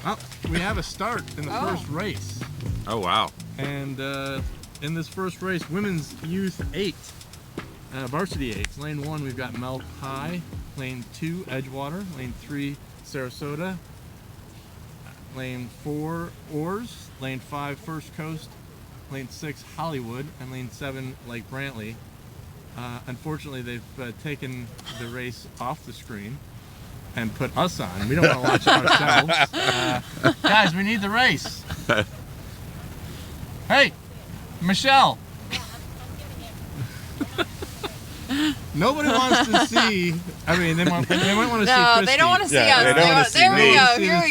Well, we have a start in the first race. Oh, wow. And in this first race, women's youth 8, varsity 8. Lane 1, we've got Mel High. Lane 2, Edgewater. Lane 3, Sarasota. Lane 4, OARS. Lane 5, First Coast. Lane 6, Hollywood. And Lane 7, Lake Brantley. Unfortunately, they've taken the race off the screen and put us on. We don't want to watch ourselves. Guys, we need the race. Hey, Michelle. Nobody wants to see. I mean, they might want to see Christy. No, they don't want to see us. They don't want to see there me. we go. Here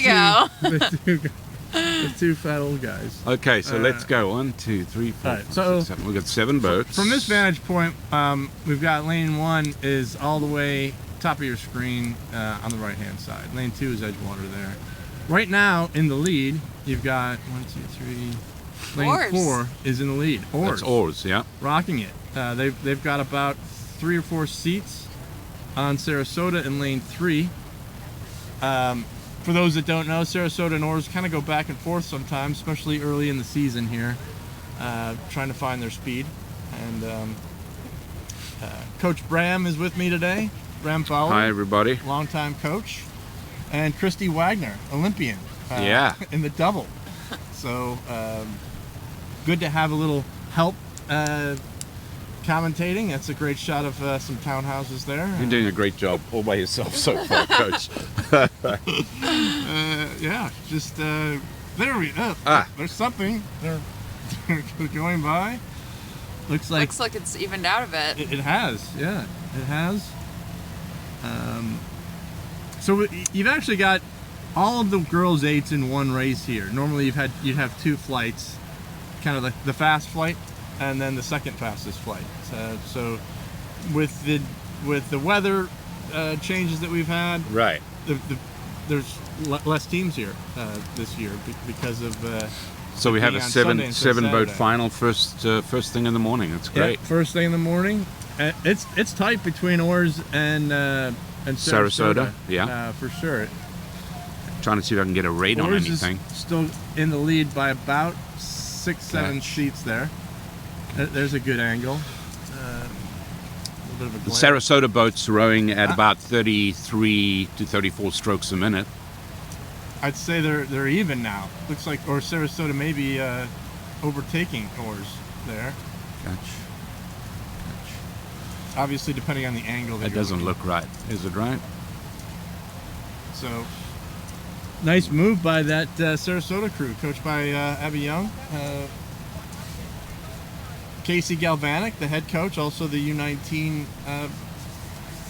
we go. The two fat old guys. Okay, so let's go. 1, 2, 3, 4, right, 5, so 6, 7. We've got 7 boats. From this vantage point, we've got lane 1 is all the way top of your screen on the right hand side. Lane 2 is Edgewater there. Right now in the lead, you've got 1, 2, 3. Lane OARS. 4 is in the lead. OARS. That's OARS, yeah. Rocking it. They've got about 3 or 4 seats on Sarasota in lane 3. For those that don't know, Sarasota and OARS kind of go back and forth sometimes, especially early in the season here, trying to find their speed. And Coach Bram is with me today. Bram Fowler. Hi, everybody. Longtime coach. And Christy Wagner, Olympian. Yeah. In the double. So good to have a little help commentating. That's a great shot of some townhouses there. You're doing a great job all by yourself so far, Coach. Yeah, just there we go. There's something. They're going by. Looks like it's evened out a bit. It has, yeah, it has. So you've actually got all of the girls' 8s in one race here. Normally you'd have 2 flights, kind of the fast flight, and then the second fastest flight. So with the weather changes that we've had, Right. there's less teams here this year because of. So we have a Sunday 7 boat Saturday. final first thing in the morning. That's great. Yeah, first thing in the morning. It's tight between OARS and Sarasota. Yeah. For sure. Trying to see if I can get a rate on OARS anything. is still in the lead by about 6-7 seats there. There's a good angle. A little bit of a The glare. Sarasota boat's rowing at about 33 to 34 strokes a minute. I'd say they're even now. Looks like, or Sarasota may be overtaking OARS there. Catch. Obviously, depending on the angle. That doesn't look right. Is it right? So, nice move by that Sarasota crew, coached by Abby Young. Casey Galvanic, the head coach, also the U19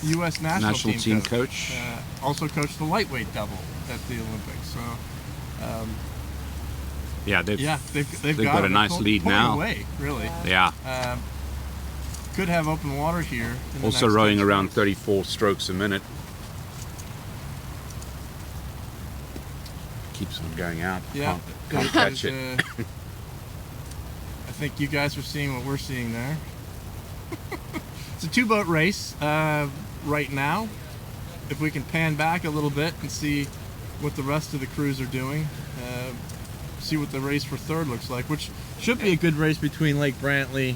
U.S. national team coach. Also coached the lightweight double at the Olympics. So, Yeah, they've got a nice lead now. Away, really. Yeah. Could have open water here. In the Also next rowing race. around 34 strokes a minute. Keeps on going out. Yeah, Can't catch it. I think you guys are seeing what we're seeing there. It's a 2-boat race right now. If we can pan back a little bit and see what the rest of the crews are doing, see what the race for third looks like, which should be a good race between Lake Brantley,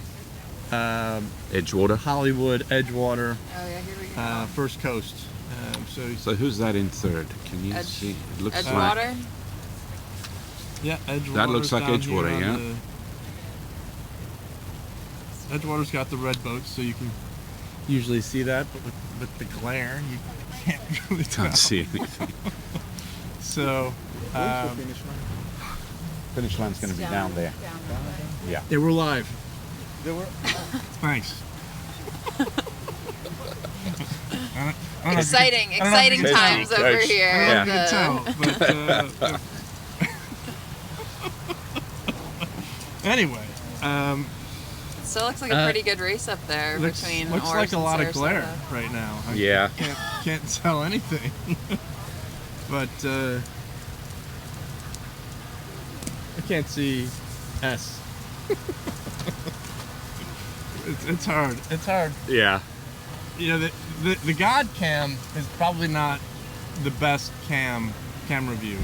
Edgewater. Hollywood, Edgewater. Oh yeah, here we First Coast. So who's that in third? Can you see? It looks like Edgewater. Yeah, Edgewater. that looks like Edgewater, yeah. Edgewater's got the red boats, so you can usually see that, but with the glare, you can't really tell. Can't see anything. So, Finish line's going to be down there. Yeah. yeah, we're live. Thanks. Exciting times Coach. over here. I don't know at if you the- can tell, but anyway, Still looks like a pretty good race up there between looks OARS like a and lot of Sarasota. glare right now. I Yeah. can't tell anything. But I can't see S. It's hard. It's hard. Yeah. You know, the God cam is probably not the best camera view.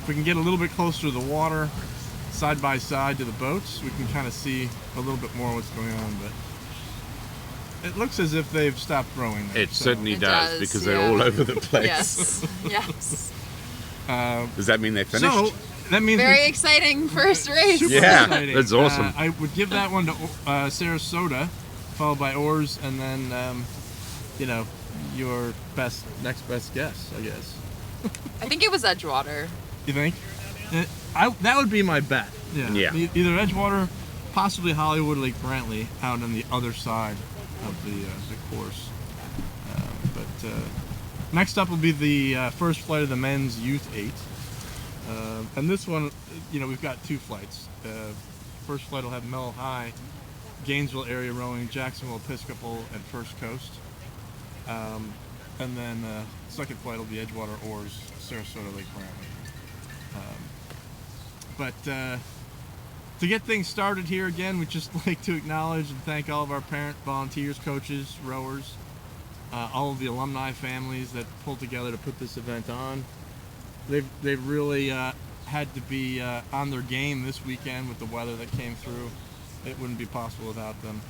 If we can get a little bit closer to the water, side by side to the boats, we can kind of see a little bit more what's going on. But it looks as if they've stopped rowing there. It certainly It does, does, because yeah. they're all over the place. Yes. Does that mean they finished? So that means Very exciting first race. super Yeah, exciting. that's awesome. I would give that one to Sarasota, followed by OARS, and then your next best guess, I guess. I think it was Edgewater. You think? That would be my bet. Yeah. Either Edgewater, possibly Hollywood, Lake Brantley, out on the other side of the course. But next up will be the first flight of the men's Youth 8. And this one, we've got two flights. First flight will have Mellow High, Gainesville area rowing, Jacksonville Episcopal, and First Coast. And then second flight will be Edgewater, OARS, Sarasota, Lake Brantley. But to get things started here again, we'd just like to acknowledge and thank all of our parent volunteers, coaches, rowers, all of the alumni families that pulled together to put this event on. They've really had to be on their game this weekend with the weather that came through. It wouldn't be possible without them.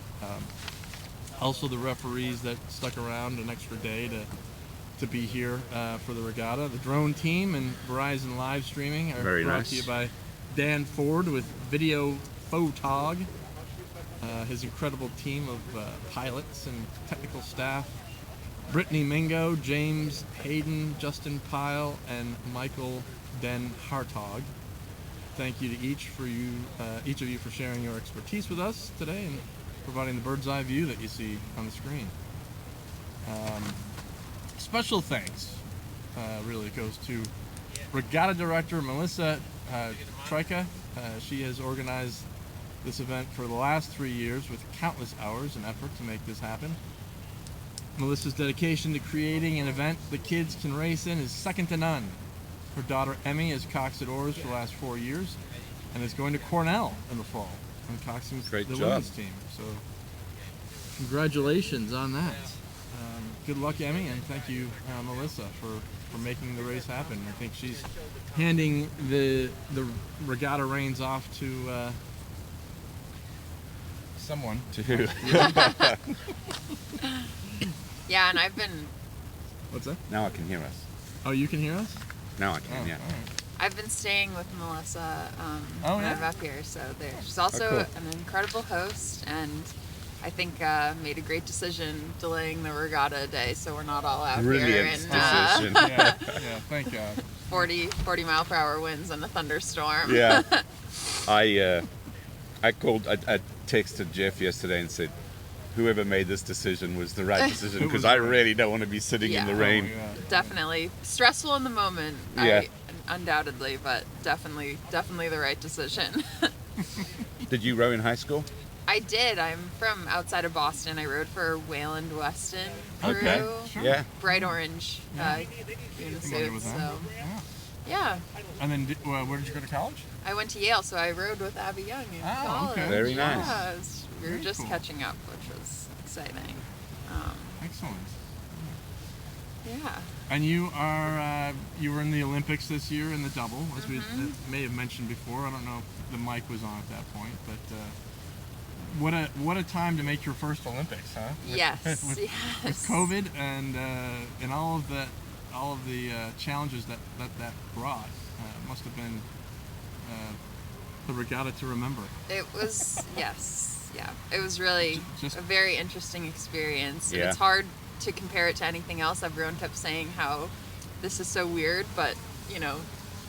Also the referees that stuck around an extra day to be here for the regatta. The drone team and Verizon live streaming are Very brought nice. to you by Dan Ford with Video Photog, his incredible team of pilots and technical staff. Brittany Mingo, James Hayden, Justin Pyle, and Michael Den Hartog. Thank you to each of you for sharing your expertise with us today and providing the bird's eye view that you see on the screen. Special thanks really goes to Regatta Director Melissa Trika. She has organized this event for the last 3 years with countless hours and effort to make this happen. Melissa's dedication to creating an event the kids can race in is second to none. Her daughter Emmy is coxed at OARS for the last 4 years and is going to Cornell in the fall and coxing Great the job. women's team. So congratulations on that. Good luck, Emmy, and thank you, Melissa, for making the race happen. I think she's handing the regatta reins off to someone. Yeah, and I've been What's that? Now I can hear us. Oh, you can hear us? Now I can, yeah. All right. I've been staying with Melissa Oh, when yeah? I'm up here, so she's also cool. an incredible host, and I think made a great decision delaying the regatta a day, so we're not all out Brilliant here in decision. Yeah, thank God. 40 mile per hour winds and a thunderstorm. Yeah. I texted Jeff yesterday and said, whoever made this decision was the right decision, It because was I right. really don't want to be sitting in Yeah. the rain. Oh, yeah. Definitely stressful in the moment. Yeah. Undoubtedly, but definitely the right decision. Did you row in high school? I did. I'm from outside of Boston. I rode for Wayland Weston crew. Okay. Sure. Yeah. Bright orange Familiar unisuit. with So them? yeah, And then, where did you go to college? I went to Yale, so I rode with Abby Young in Oh, college. okay. Very nice. Yeah, we were Very just cool. catching up, which was exciting. Excellent. Yeah. And you are you were in the Olympics this year in the double, as we Mm-hmm. may have mentioned before. I don't know if the mic was on at that point, but what a time to make your first Olympics, huh? Yes, with yes. COVID and all of the challenges that brought, must have been the regatta to remember. It was, yes, yeah. It was really Just- a very interesting experience. And Yeah. it's hard to compare it to anything else. Everyone kept saying how this is so weird, but,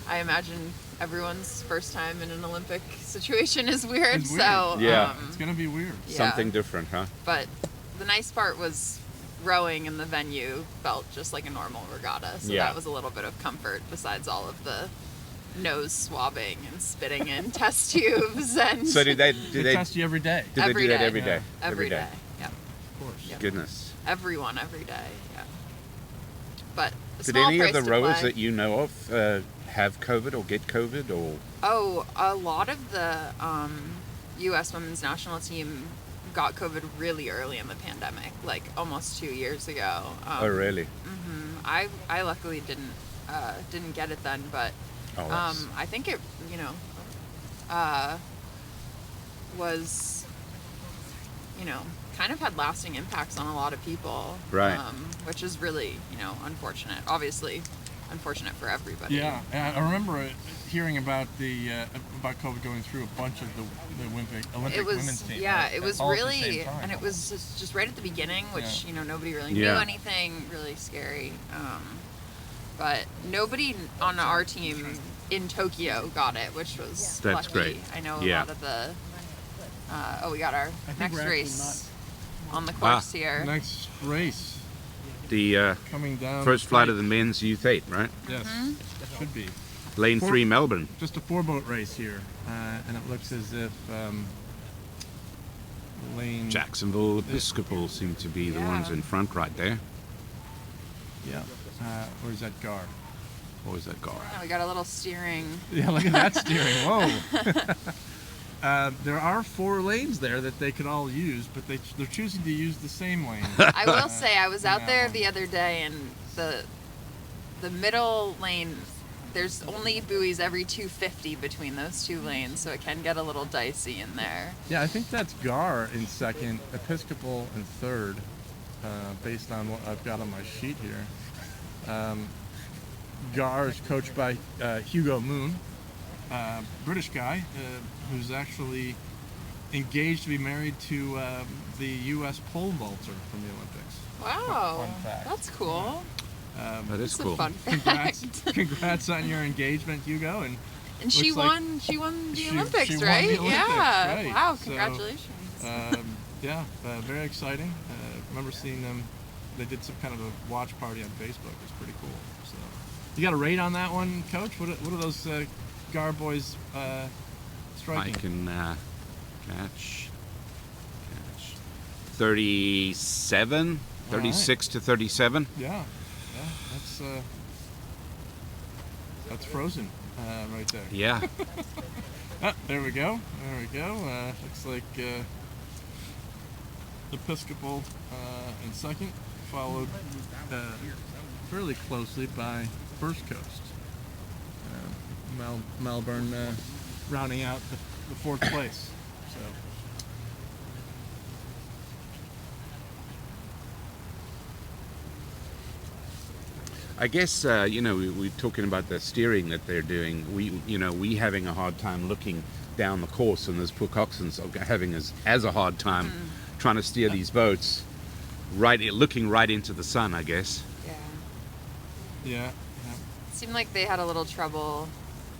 I imagine everyone's first time in an Olympic situation is weird. It's weird. So, Yeah. It's gonna be weird. yeah. Something different, huh? But the nice part was rowing in the venue felt just like a normal regatta. So Yeah. that was a little bit of comfort besides all of the nose swabbing and spitting in test tubes and So did they Test you every day. do Every that day. every day? Yeah. every day. Yeah. Of course. Yeah. Goodness. Everyone every day. Yeah. But a Did small any of price the to rowers play. that you know of have COVID or get COVID or? Oh, a lot of the U.S. women's national team got COVID really early in the pandemic, like almost 2 years ago. Oh, really? I luckily didn't get it then, but Oh, that's- I think it was kind of had lasting impacts on a lot of people, Right. which is really unfortunate. Obviously, unfortunate for everybody. Yeah, I remember hearing about about COVID going through a bunch of the Olympic It was women's team. it was all at the really, same time. and it was just right at the beginning, which Yeah. nobody really Yeah. knew anything, really scary. But nobody on our team in Tokyo got it, which was That's lucky. great. I know Yeah. a lot of the. We got our think next we're actually race on the course here. Next race The coming down. first flight of the men's Youth 8, right? Yes, should be. Lane Four- 3, Melbourne. Just a 4-boat race here, and it looks as if lane. Jacksonville Episcopal seem to be the ones Yeah. in front right there. Yeah. Or is that Gar? Or is that Gar? Oh, we got a little steering. Yeah, look at that steering. Whoa. There are 4 lanes there that they could all use, but they're choosing to use the same lane. I will say, I was out that there one. the other day, and the middle lane, there's only buoys every 250 between those 2 lanes, so it can get a little dicey in there. Yeah, I think that's Gar in second, Episcopal in third, based on what I've got on my sheet here. Gar is coached by Hugo Moon, British guy who's actually engaged to be married to the U.S. pole vaulter from the Olympics. Wow, Fun fact. that's cool. That is That's cool. a fun Congrats, fact. congrats on your engagement, Hugo. And she looks like won. She won the she Olympics, won the right? Olympics, Yeah. right. Wow. So, Congratulations. Yeah, very exciting. Remember seeing them. They did some kind of a watch party on Facebook. It was pretty cool. So, you got a rate on that one, Coach? What are those Gar boys I striking? can catch 37, 36 to 37. Yeah, that's frozen right there. Yeah. There we go. Looks like Episcopal in second, followed fairly closely by First Coast. Melbourne rounding out the 4th place. So. I guess we're talking about the steering that they're doing. We having a hard time looking down the course, and those poor coxswains are having as a hard time trying to steer these boats, looking right into the sun. I guess. Yeah. Yeah. It seemed like they had a little trouble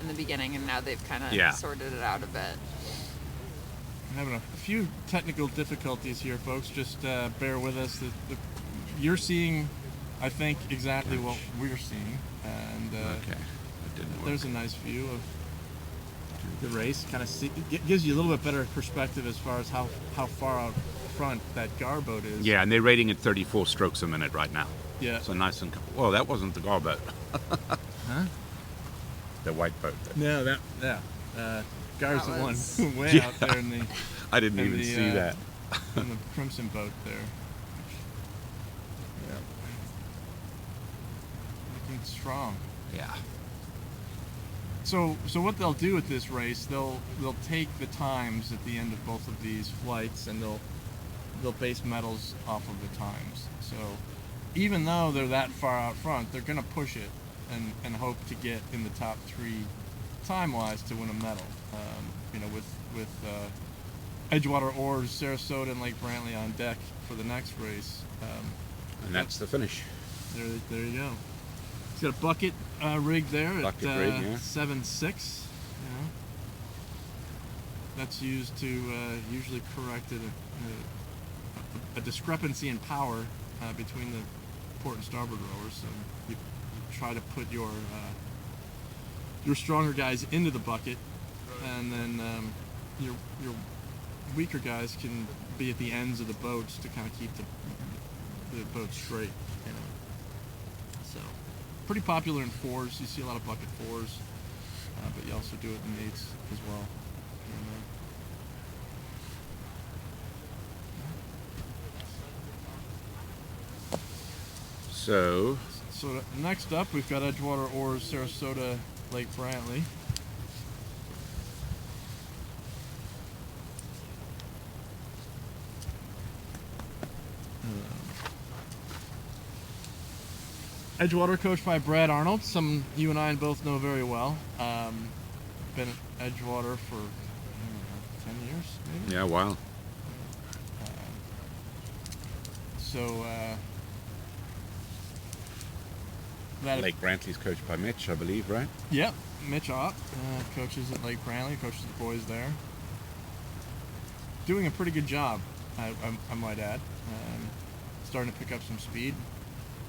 in the beginning, and now they've kind of sorted it out a bit. I'm having a few technical difficulties here, folks. Just bear with us. You're seeing, I think, exactly what we're seeing, and Okay. That didn't work. there's a nice view of the race. Kind of gives you a little bit better perspective as far as how far out front that Gar boat is. Yeah, and they're rating at 34 strokes a minute right now. Yeah. So nice and. Well, that wasn't the Gar boat. Huh? The white boat. No, Gar's That the one was- way Yeah. out there in the I didn't And even the, see that. in the crimson boat there. Yeah. Looking strong. Yeah. So what they'll do at this race, they'll take the times at the end of both of these flights, and they'll base medals off of the times. So even though they're that far out front, they're going to push it and hope to get in the top 3 time-wise to win a medal. With Edgewater, OARS, Sarasota, and Lake Brantley on deck for the next race. And that's the finish. There you go. He's got a bucket rig there Bucket at rig, yeah. 7.6. That's used to usually correct a discrepancy in power between the port and starboard rowers. So you try to put your stronger guys into the bucket, and then your weaker guys can be at the ends of the boats to kind of keep the boat straight. So pretty popular in 4s. You see a lot of bucket 4s, but you also do it in 8s as well. So Next up, we've got Edgewater, OARS, Sarasota, Lake Brantley. Edgewater, coached by Brad Arnold, some you and I both know very well. Been at Edgewater for 10 years, maybe? yeah, wow. Lake Brantley's coached by Mitch, I believe, right? Yep, Mitch Ott coaches at Lake Brantley, coaches the boys there. Doing a pretty good job, I might add. Starting to pick up some speed.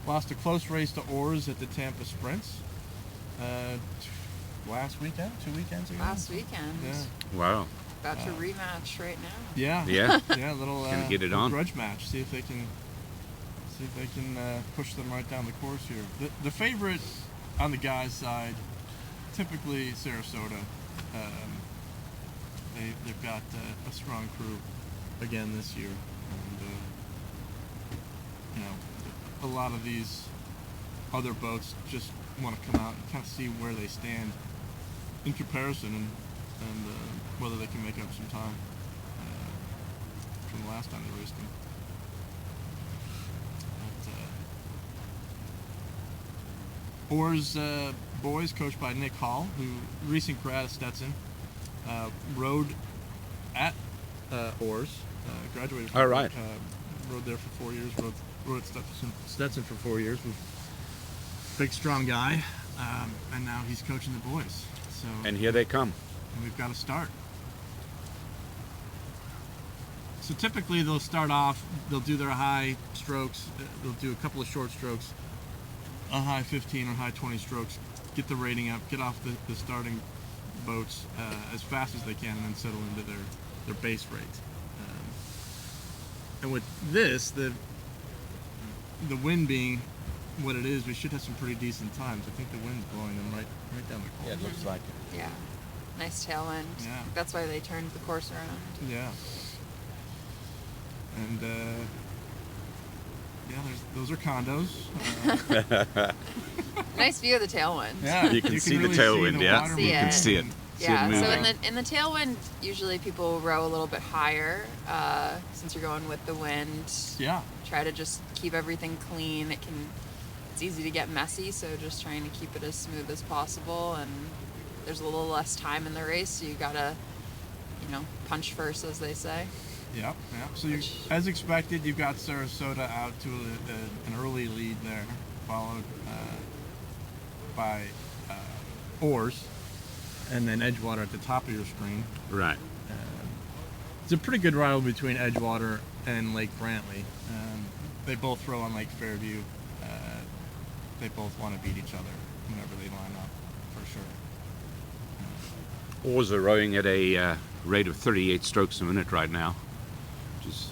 Lost a close race to OARS at the Tampa Sprints last weekend, 2 weekends ago. Last weekend. Yeah. Wow. About to rematch right now. Yeah. Yeah. Yeah, a little Gonna get it on. grudge match. See if they can push them right down the course here. The favorite on the guys' side, typically Sarasota. They've got a strong crew again this year, and a lot of these other boats just want to come out and kind of see where they stand in comparison, and whether they can make up some time from the last time they raced them. OARS boys, coached by Nick Hall, who recent grad of Stetson, rode at OARS, graduated from All right. rode there for 4 years, rode at Stetson for 4 years, with big strong guy, and now he's coaching the boys. So And here they come. we've got to start. So typically they'll start off, they'll do their high strokes, they'll do a couple of short strokes, a high 15 or high 20 strokes, get the rating up, get off the starting boats as fast as they can, and then settle into their base rate. And with this, the wind being what it is, we should have some pretty decent times. I think the wind's blowing them right down the course. Yeah, it looks like it. Yeah. Nice tailwind. Yeah. That's why they turned the course around. Yeah. And those are condos. Nice view of the tailwind. Yeah, You can see the really tailwind, the yeah. water You can moving. see it. Yeah, so moving. in the tailwind, usually people row a little bit higher since you're going with the wind. Yeah. Try to just keep everything clean. It's easy to get messy, so just trying to keep it as smooth as possible. And there's a little less time in the race, so you gotta, punch first, as they say. Yeah. So as expected, you've got Sarasota out to an early lead there, followed by OARS, and then Edgewater at the top of your screen. Right. It's a pretty good rival between Edgewater and Lake Brantley. They both row on Lake Fairview. They both want to beat each other whenever they line up, for sure. OARS are rowing at a rate of 38 strokes a minute right now. Which is,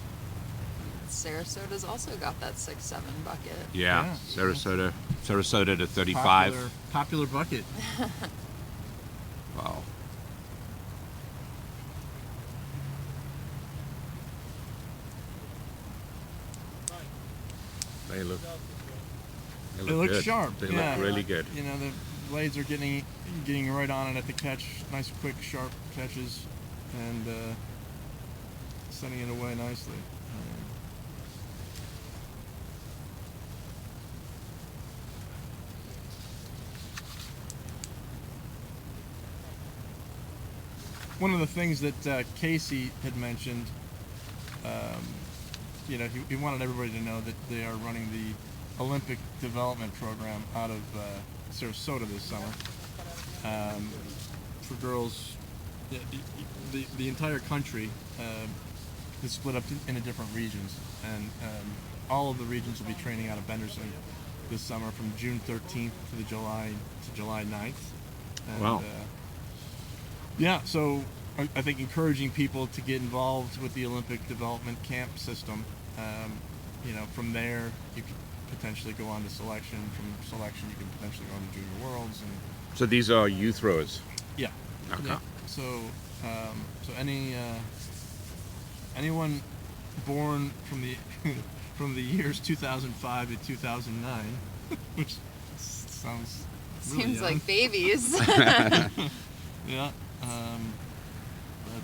Sarasota's also got that 6-7 bucket. yeah. Sarasota to 35. Popular bucket. Wow. They look They look good. sharp. They yeah. look really good. The blades are getting right on it at the catch. Nice, quick, sharp catches, and sending it away nicely. One of the things that Casey had mentioned, he wanted everybody to know that they are running the Olympic Development Program out of Sarasota this summer. For girls, the entire country is split up into different regions, and all of the regions will be training out of Benderson this summer from June 13th to July 9th. And, wow. Yeah, so I think encouraging people to get involved with the Olympic Development Camp system. From there you could potentially go on to selection. From selection you can potentially go on to Junior Worlds. And So these are youth rowers. yeah. Okay. Yeah. So anyone born from the from the years 2005 to 2009, which sounds really Seems young. like babies. Yeah.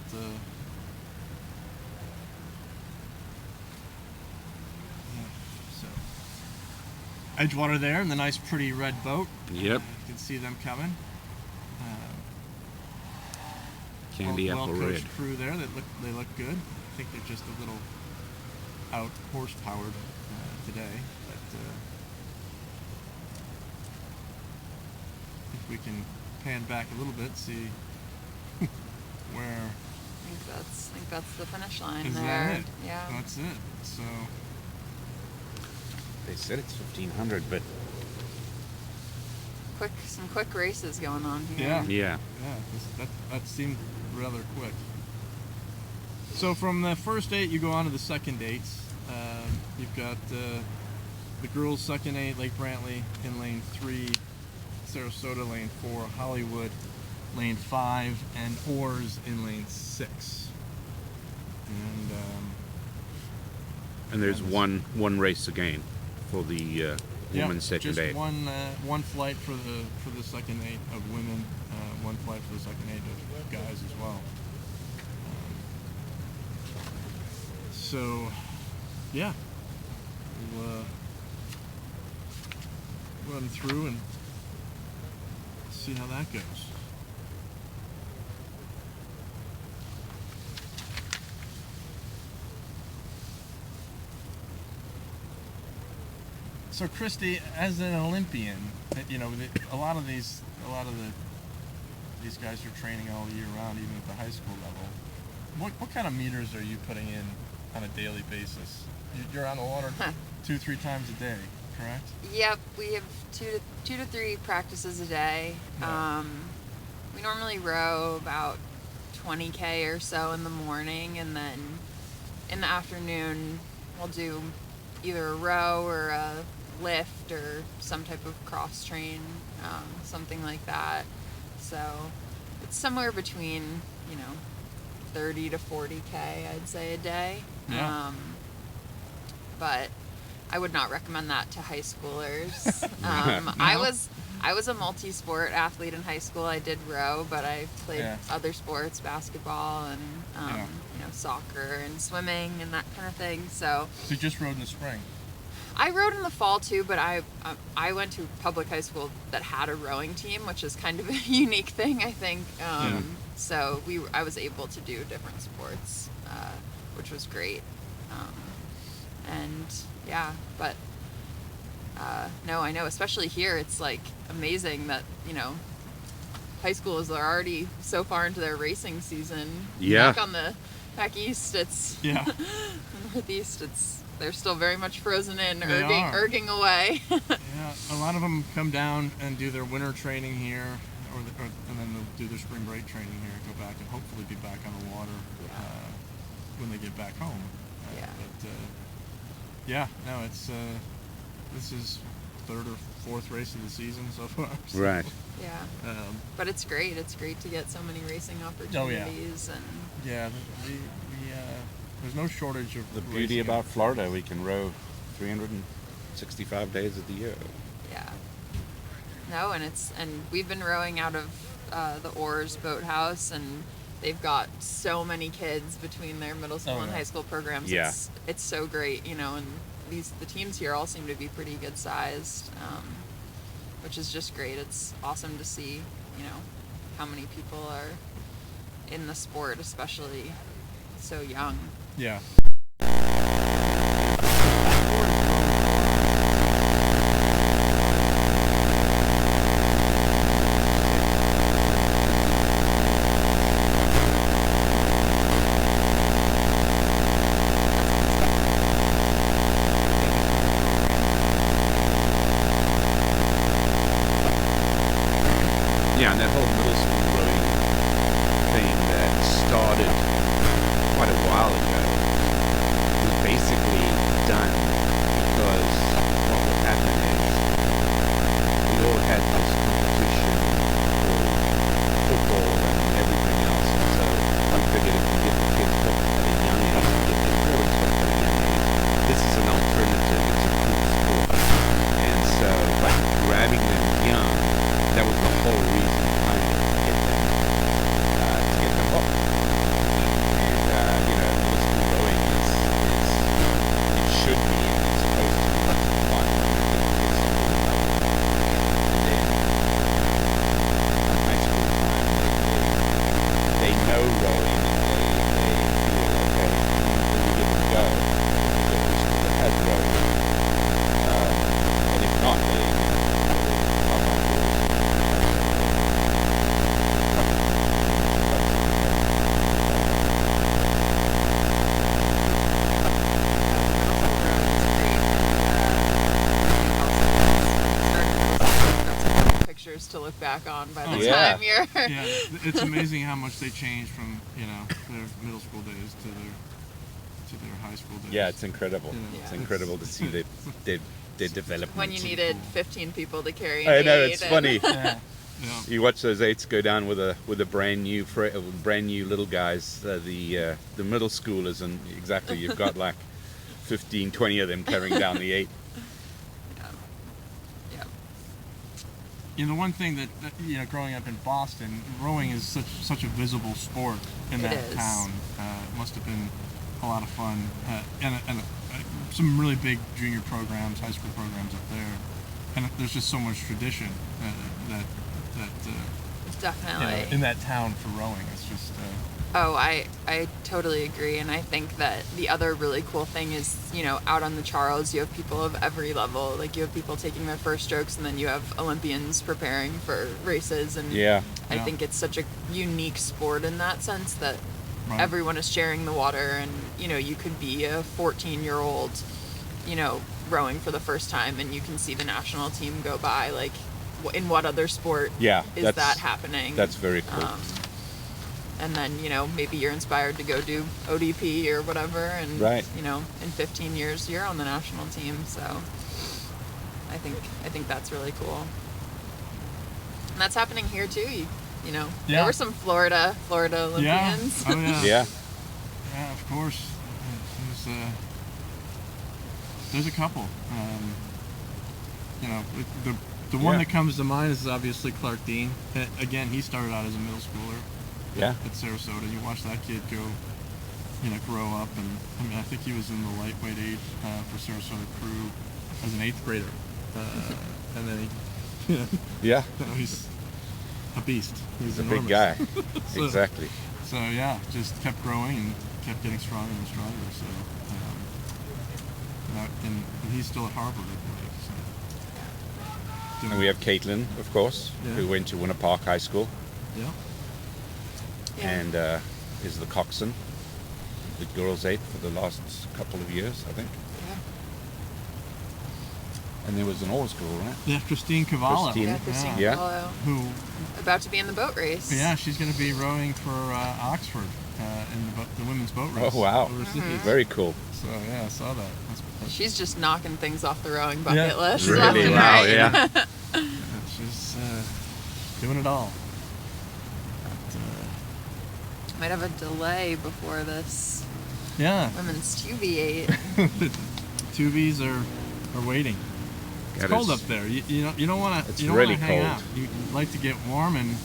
So Edgewater there in the nice pretty red boat. Yep. You can see them coming. Candy apple red. Well-coached crew there. They look good. I think they're just a little out horsepowered today, but if we can pan back a little bit, see where I think that's the finish line is there. that it? Yeah. That's it. So They said it's 1,500, but Some quick races going on here. yeah. yeah. That seemed rather quick. So from the first 8, you go on to the second 8s. You've got the girls' second 8, Lake Brantley in lane 3, Sarasota lane 4, Hollywood lane 5, and OARS in lane 6. And there's one race again for the women's second just eight. one flight for the second 8 of women, one flight for the second 8 of guys as well. So, yeah, we'll run through and see how that goes. So, Christy, as an Olympian, a lot of these guys are training all year round, even at the high school level. What kind of meters are you putting in on a daily basis? You're on the water 2-3 times a day, correct? Yep, we have two to three practices a day. Yeah. We normally row about 20K or so in the morning, and then in the afternoon we'll do either a row or a lift or some type of cross train, something like that. So it's somewhere between 30 to 40K, I'd say, a day. Yeah. But I would not recommend that to high schoolers. No? I was a multi-sport athlete in high school. I did row, but I played other sports, basketball and soccer and swimming and that kind of thing. So you just rode in the spring? I rowed in the fall too, but I went to a public high school that had a rowing team, which is kind of a unique thing, I think. So I was able to do different sports, which was great. But no, I know, especially here, it's like amazing that, high schools are already so far into their racing season. Yeah. Back east, it's Yeah. the Northeast, they're still very much frozen in, They are. erging away. Yeah, a lot of them come down and do their winter training here, and then they'll do their spring break training here, and go back and hopefully be back on the water when they get back home. This is third or fourth race of the season so far. So, Right. Yeah. But it's great. It's great to get so many racing opportunities. And yeah, there's no shortage of The beauty racing. about Florida, we can row 365 days of the year. yeah. No, and we've been rowing out of the OARS boathouse, and they've got so many kids between their middle school and high school programs. Yeah. It's so great, and the teams here all seem to be pretty good sized, which is just great. It's awesome to see, how many people are in the sport, especially so young. Yeah. Yeah, and that whole middle school rowing thing that started quite a while ago was basically done because what would happen is we all had this competition for football and everything else, and so we figured if we get the kids hooked at a young age and get their parents hooked at a young age, this is an alternative, it's a cool sport. And so by grabbing them young, that was the whole reason behind it, to get them hooked. And middle school rowing it should be, and it's supposed to be lots of fun. It's something to like. And then high school time, they know rowing, and they feel okay. When you give them a go, they get used to the head rowing. And if not, they pictures to look back on by the Yeah. time you're Yeah, it's amazing how much they changed from their middle school days to their high school days. Yeah, it's incredible. Yeah. It's incredible to see their development. when you needed 15 people to carry I an know, eight it's and- funny. Yeah. Yeah. You watch those eights go down with a brand new little guys. The middle schoolers, and exactly, you've got like 15, 20 of them carrying down the eight. Yeah. The one thing that growing up in Boston, rowing is such a visible sport in It that is. town. It must have been a lot of fun, and some really big junior programs, high school programs up there, and there's just so much tradition that Definitely. in that town for rowing. It's just Oh, I totally agree, and I think that the other really cool thing is, out on the Charles, you have people of every level. Like, you have people taking their first strokes, and then you have Olympians preparing for races, and Yeah. I Yeah. think it's such a unique sport in that sense that right. everyone is sharing the water, and, you could be a 14-year-old, rowing for the first time, and you can see the national team go by. Like, in what other sport Yeah, is that's- that happening? That's very cool. And then, maybe you're inspired to go do ODP or whatever, and Right. in 15 years you're on the national team. So I think that's really cool. And that's happening here too. Yeah. There were some Florida Olympians. Oh yeah. Yeah. Yeah, of course. There's a couple. The one Yeah. that comes to mind is obviously Clark Dean. Again, he started out as a middle schooler Yeah. at Sarasota. You watch that kid go, grow up, and I think he was in the lightweight age for Sarasota crew as an 8th grader, and then Yeah. he's a beast. He's He's a enormous. big guy. So- Exactly. So yeah, just kept growing and kept getting stronger and stronger. So, and he's still at Harvard, I believe. So. And we have Caitlin, of course, Yeah. who went to Winter Park High School Yeah. Yeah. and is the coxswain, the girls' 8 for the last couple of years, I think. Yeah. And there was an oars girl, right? Yeah, Christine Cavallo. Christine. Yeah, Christine Yeah. Cavallo, Who? about to be in the boat race. Yeah, she's going to be rowing for Oxford in the women's boat race. Oh, wow. overseas. Very cool. So yeah, I saw that. She's just knocking things off the rowing bucket Yeah. list. Really? left and Wow, right. yeah. She's doing it all. But, Might have a delay before this yeah, women's 2v8. Tubies are waiting. It's cold up there. You don't want to. It's You don't really want to hang cold. out. You like to get warm, and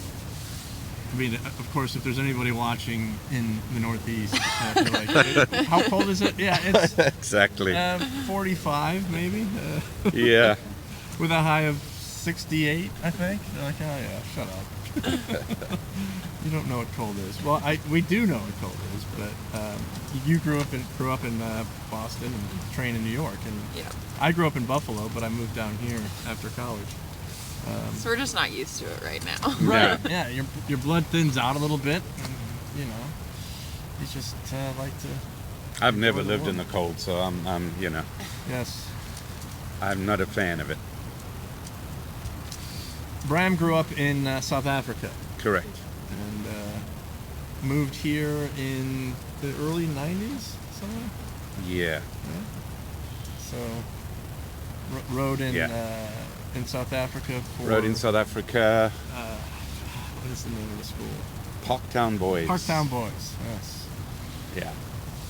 I mean, of course, if there's anybody watching in the Northeast, they're like, how cold is it? Yeah, it's Exactly. 45 maybe, Yeah. with a high of 68, I think. They're like, oh yeah, shut up. You don't know what cold is. Well, we do know what cold is, but you grew up in Boston and trained in New York, and Yeah. I grew up in Buffalo, but I moved down here after college. So we're just not used to it right now. Right. Yeah. Your blood thins out a little bit, and you just like to. I've never Enjoy the lived in the cold, so I'm Yes. I'm not a fan of it. Bram grew up in South Africa Correct. and moved here in the early 90s, somewhere. Yeah. So rode in Yeah. in South Africa for. Rode in South Africa. What is the name of the school? Parktown Boys. Parktown Boys. Yes. Yeah.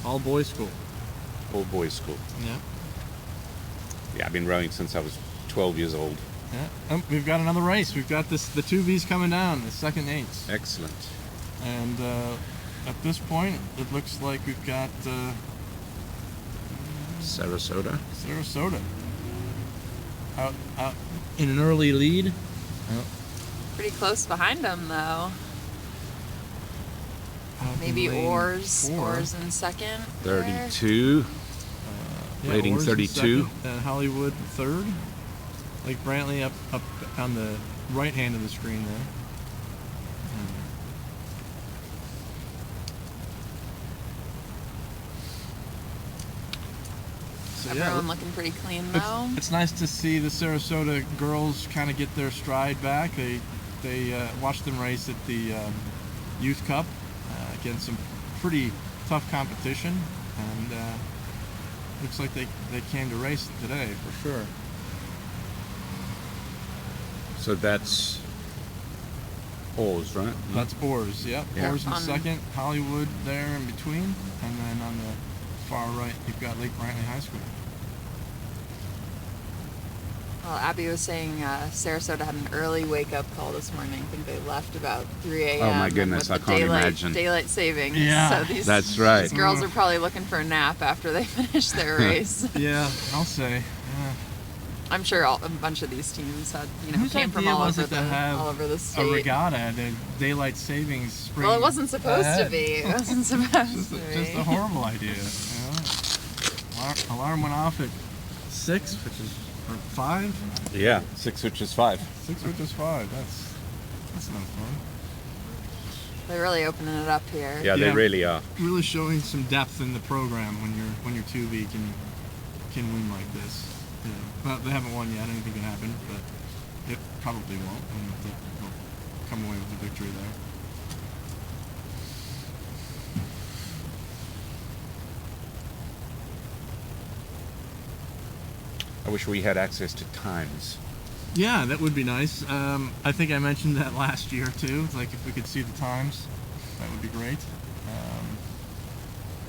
All boys school. All boys school. Yeah. Yeah, I've been rowing since I was 12 years old. Yeah. We've got another race. We've got the 2Bs coming down, the second eights. Excellent. And at this point, it looks like we've got Sarasota. Sarasota out in an early lead. Pretty close behind them, though. Out in Maybe lane OARS. 4. OARS in second. there. 32. Rating OARS in 32. second, and Hollywood third. Lake Brantley up on the right hand of the screen there. So, yeah, Everyone looking pretty clean, It's, though. it's nice to see the Sarasota girls kind of get their stride back. They watched them race at the Youth Cup against some pretty tough competition, and looks like they came to race today for sure. So that's OARS, right? That's OARS, yep. Yeah. OARS in On- second, Hollywood there in between, and then on the far right you've got Lake Brantley High School. Well, Abby was saying Sarasota had an early wake-up call this morning. I think they left about 3 a.m. Oh, my and goodness, with I the can't daylight, imagine. Daylight savings. Yeah. So these, That's right. These girls are probably looking for a nap after they finish their race. Yeah, I'll say. I'm sure a bunch of these teams had, Whose came from idea all was over, it to have all over the a state. regatta at a daylight savings spring? Well, it wasn't supposed to ahead? be. It wasn't supposed Just to be. just a horrible idea. You know? Alarm went off at 6, which is or 5. Yeah, 6 which is 5. 6, which is 5. That's no fun. They're really opening it up here. Yeah, they Yeah. really are. Really showing some depth in the program when your 2B can win like this. You know, well, they haven't won yet. Anything can happen, but it probably won't. And they'll come away with the victory there. I wish we had access to times. Yeah, that would be nice. I think I mentioned that last year too. Like if we could see the times, that would be great.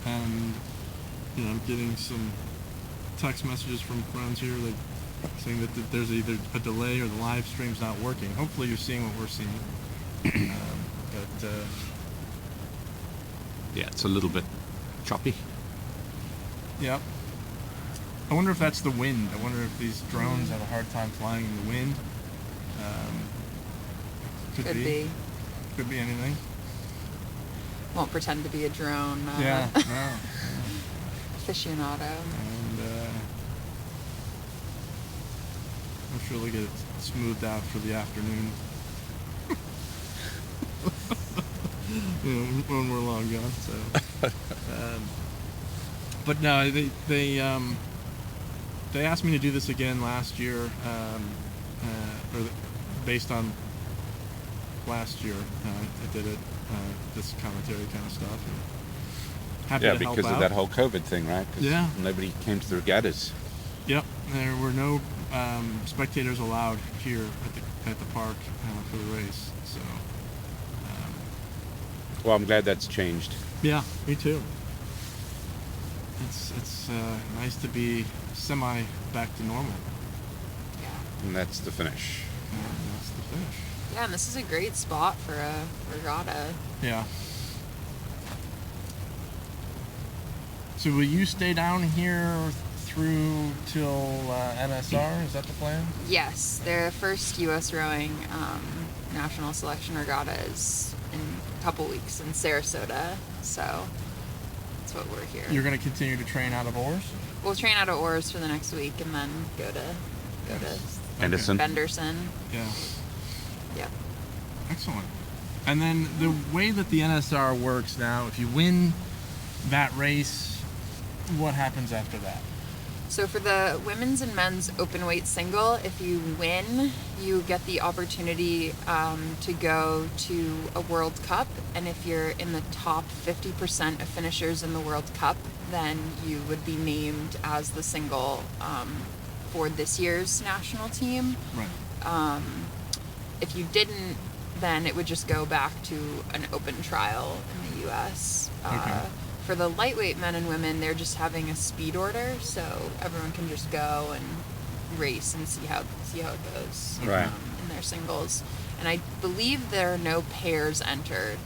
And I'm getting some text messages from friends here like saying that there's either a delay or the live stream's not working. Hopefully you're seeing what we're seeing. But Yeah, it's a little bit choppy. yeah. I wonder if that's the wind. I wonder if these drones have a hard time flying in the wind. Could be. Could be anything. Won't pretend to be a drone Yeah. No. aficionado. And I'm sure they'll get it smoothed out for the afternoon. When we're long gone. So, but no, they asked me to do this again last year, based on last year. I did it, this commentary kind of stuff. And happy Yeah, to help because of out. that whole COVID thing, right? 'Cause Yeah. nobody came to the regattas. Yep, there were no spectators allowed here at the park for the race. So, Well, I'm glad that's changed. yeah, me too. It's nice to be semi back to normal. Yeah. And that's the finish. And that's the finish. Yeah, and this is a great spot for a regatta. Yeah. So will you stay down here through till NSR? Is that the plan? Yes, their first U.S. rowing national selection regatta is in a couple weeks in Sarasota, so that's what we're here. You're going to continue to train out of OARS? We'll train out of OARS for the next week and then go to Anderson. Benderson. Yeah. Yep. Excellent. And then the way that the NSR works now, if you win that race, what happens after that? So for the women's and men's open weight single, if you win, you get the opportunity to go to a World Cup. And if you're in the top 50% of finishers in the World Cup, then you would be named as the single for this year's national team. Right. If you didn't, then it would just go back to an open trial in the U.S. Okay. For the lightweight men and women, they're just having a speed order, so everyone can just go and race and see how it goes Right. In their singles. And I believe there are no pairs entered.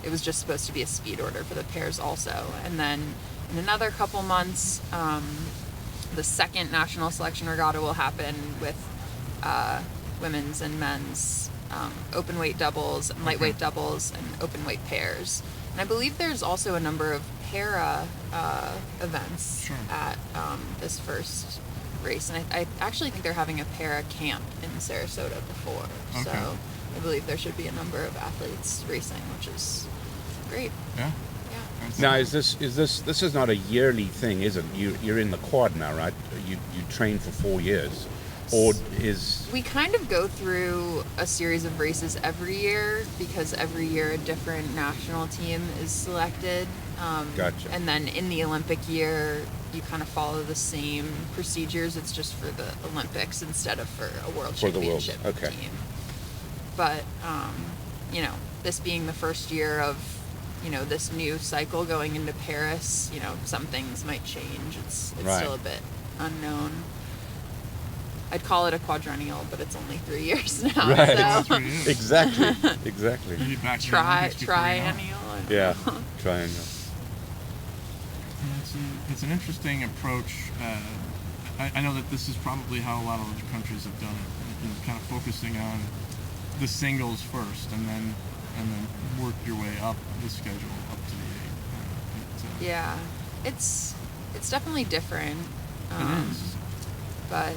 It was just supposed to be a speed order for the pairs also. And then in another couple months, the second national selection regatta will happen with women's and men's open weight doubles and lightweight doubles and open weight pairs. And I believe there's also a number of para events Sure. at this first race. And I actually think they're having a para camp in Sarasota before. Okay. So I believe there should be a number of athletes racing, which is great. Yeah. Yeah. That's- Now, this is not a yearly thing, is it? You're in the quad now, right? You train for 4 years, or is We kind of go through a series of races every year because every year a different national team is selected. Gotcha. And then in the Olympic year, you kind of follow the same procedures. It's just for the Olympics instead of for a world For the world, championship okay. team. But, this being the first year of, this new cycle going into Paris, some things might change. It's Right. still a bit unknown. I'd call it a quadrennial, but it's only 3 years now. Right. So 3 years. exactly? Maybe back to the Olympics before you know it. triennial. I don't Yeah, know. triangle. Yeah, it's an interesting approach. I know that this is probably how a lot of other countries have done it. Kind of focusing on the singles first, and then work your way up the schedule up to the 8. Yeah, it's definitely different. It is. But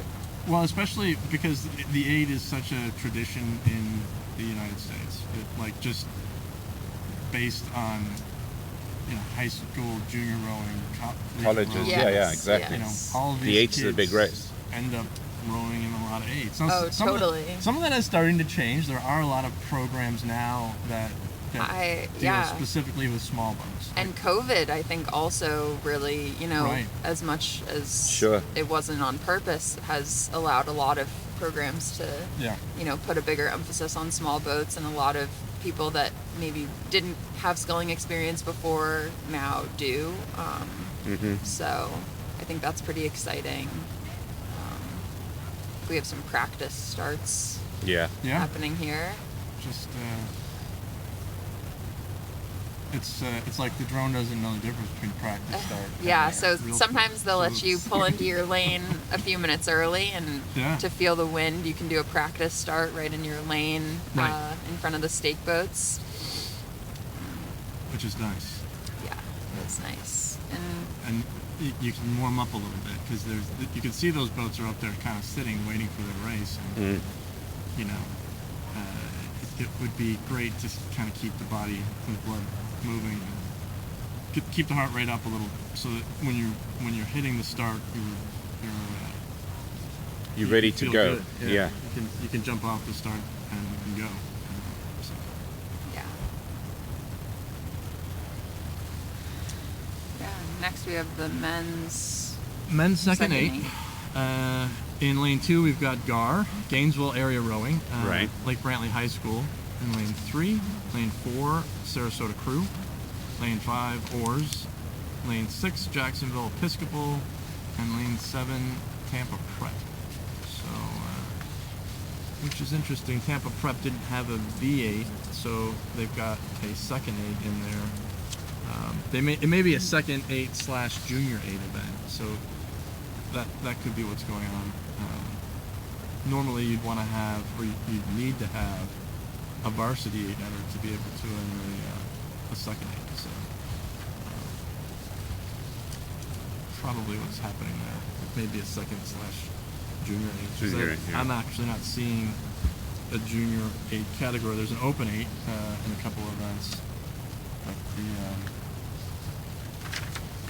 Well, especially because the 8 is such a tradition in the United States. Just based on high school, junior rowing, Colleges, rowing. yeah, exactly. yes. All of The these 8's is a big kids race. End up rowing in a lot of 8s. Now, Oh, totally. Some of that is starting to change. There are a lot of programs now that deal specifically with small boats. And COVID, I think, also really, Right. as much as Sure. it wasn't on purpose, has allowed a lot of programs to, Yeah. put a bigger emphasis on small boats, and a lot of people that maybe didn't have sculling experience before now do. So I think that's pretty exciting. We have some practice starts Yeah. Yeah. happening here. Just it's like the drone doesn't know the difference between practice start. Yeah, and so real sometimes they'll let you boats. pull into your lane a few minutes early, and Yeah. to feel the wind, you can do a practice start right in your lane Right. in front of the stake boats. which is nice. Yeah, it's nice. And you can warm up a little bit because you can see those boats are up there kind of sitting waiting for their race, and it would be great to kind of keep the body and the blood moving, and keep the heart rate up a little, so that when you're hitting the start, You're ready you to feel go. good. Yeah. You can jump off the start and go. So, Yeah. Yeah. Next, we have the men's. men's second Second 8. In lane 2, we've got GAR, Gainesville Area Rowing, Right. Lake Brantley High School. In lane 3, lane 4, Sarasota Crew. Lane 5, OARS. Lane 6, Jacksonville Episcopal. And lane 7, Tampa Prep. So which is interesting. Tampa Prep didn't have a V8, so they've got a second 8 in there. It may be a second 8 / junior 8 event, so that could be what's going on. Normally you'd want to have, or you'd need to have, a varsity 8 to be able to enter a second 8. So probably what's happening there. Maybe a second / junior 8. Junior 8, yeah. I'm actually not seeing a junior 8 category. There's an open 8 in a couple of events. But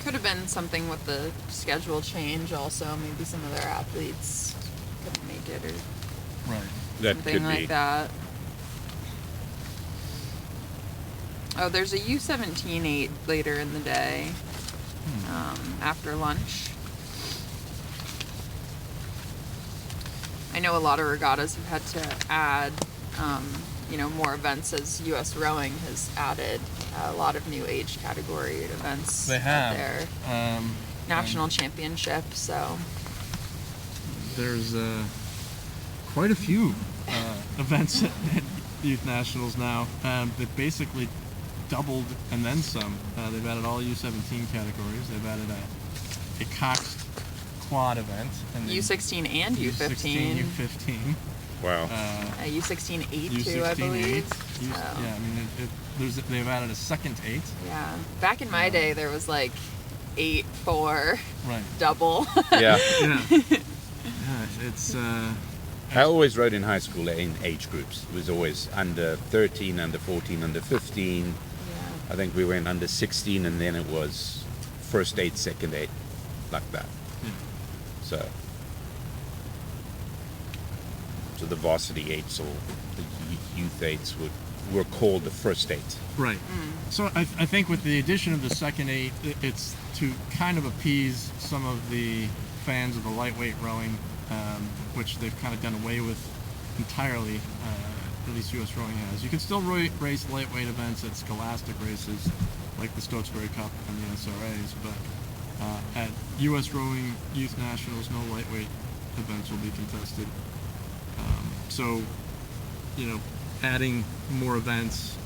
Could have been something with the schedule change also. Maybe some of their athletes couldn't make it or right. That something could like be. that. Oh, there's a U17 8 later in the day, after lunch. I know a lot of regattas have had to add, more events as U.S. Rowing has added a lot of new age category events. They have. At their national championship, so. There's quite a few events at Youth Nationals now that basically doubled and then some. They've added all U17 categories. They've added a coxed quad event. And U16 and U15. U15. Wow. A U16 8 U16 too, I believe. 8. Yeah, I mean, they've added a second 8. Yeah. Back in my day, there was like 8, 4, Right. double. Yeah. Yeah. Yeah, it's I always rode in high school in age groups. It was always under 13, under 14, under 15. Yeah. I think we went under 16, and then it was first 8, second 8, like that. yeah. So the varsity 8s or the youth 8s were called the first 8. Right. So I think with the addition of the second 8, it's to kind of appease some of the fans of the lightweight rowing, which they've kind of done away with entirely, at least U.S. Rowing has. You can still race lightweight events at scholastic races, like the Stokesbury Cup and the SRAs, but at U.S. Rowing Youth Nationals, no lightweight events will be contested. So, adding more events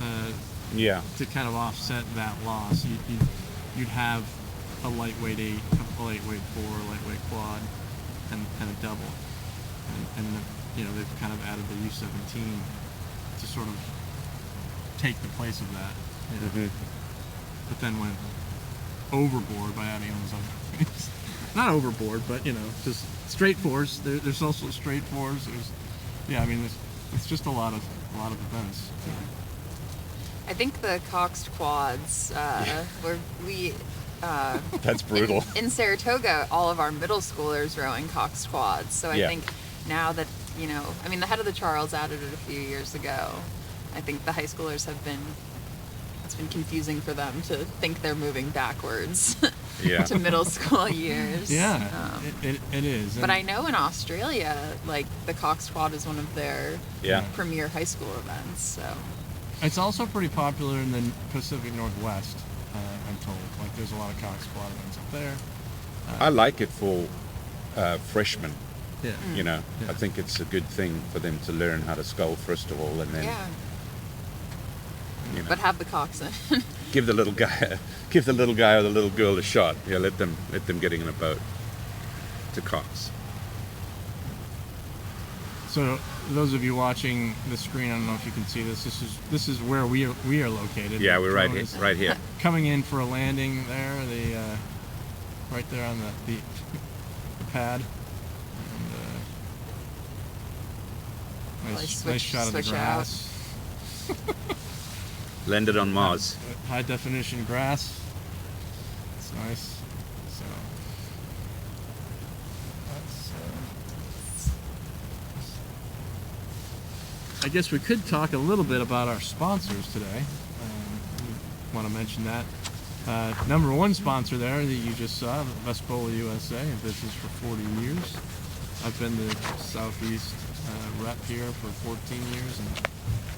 Yeah. to kind of offset that loss, you'd have a lightweight 8, a lightweight 4, a lightweight quad, and a double. And they've kind of added the U17 to sort of take the place of that. But then went overboard by adding those other things. Not overboard, but just straight 4s. There's also straight 4s. It's just a lot of events. I think the coxed quads, That's brutal. in Saratoga, all of our middle schoolers rowing coxed quads. So I Yeah. think now that, the head of the Charles added it a few years ago. I think the high schoolers it's been confusing for them to think they're moving backwards Yeah. to middle school years. Yeah, it is. But I know in Australia, like, the coxed quad is one of their Yeah. premier high school events, so. It's also pretty popular in the Pacific Northwest, I'm told. Like, there's a lot of cox quad events up there. I like it for freshmen. Yeah. I Yeah. think it's a good thing for them to learn how to scull first of all, and then Yeah, you know, but have the coxswain. give the little guy or the little girl a shot. Yeah, let them get in a boat to cox. So those of you watching the screen, I don't know if you can see this. This is where we are located. Yeah, we're right Drone here. is Right here. Coming in for a landing there, right there on the pad. And, nice shot of the switch out. grass. Landed on Mars. High definition grass. It's nice. So that's. I guess we could talk a little bit about our sponsors today. We want to mention that. Number one sponsor there that you just saw, Vespola USA, in business for 40 years. I've been the Southeast rep here for 14 years and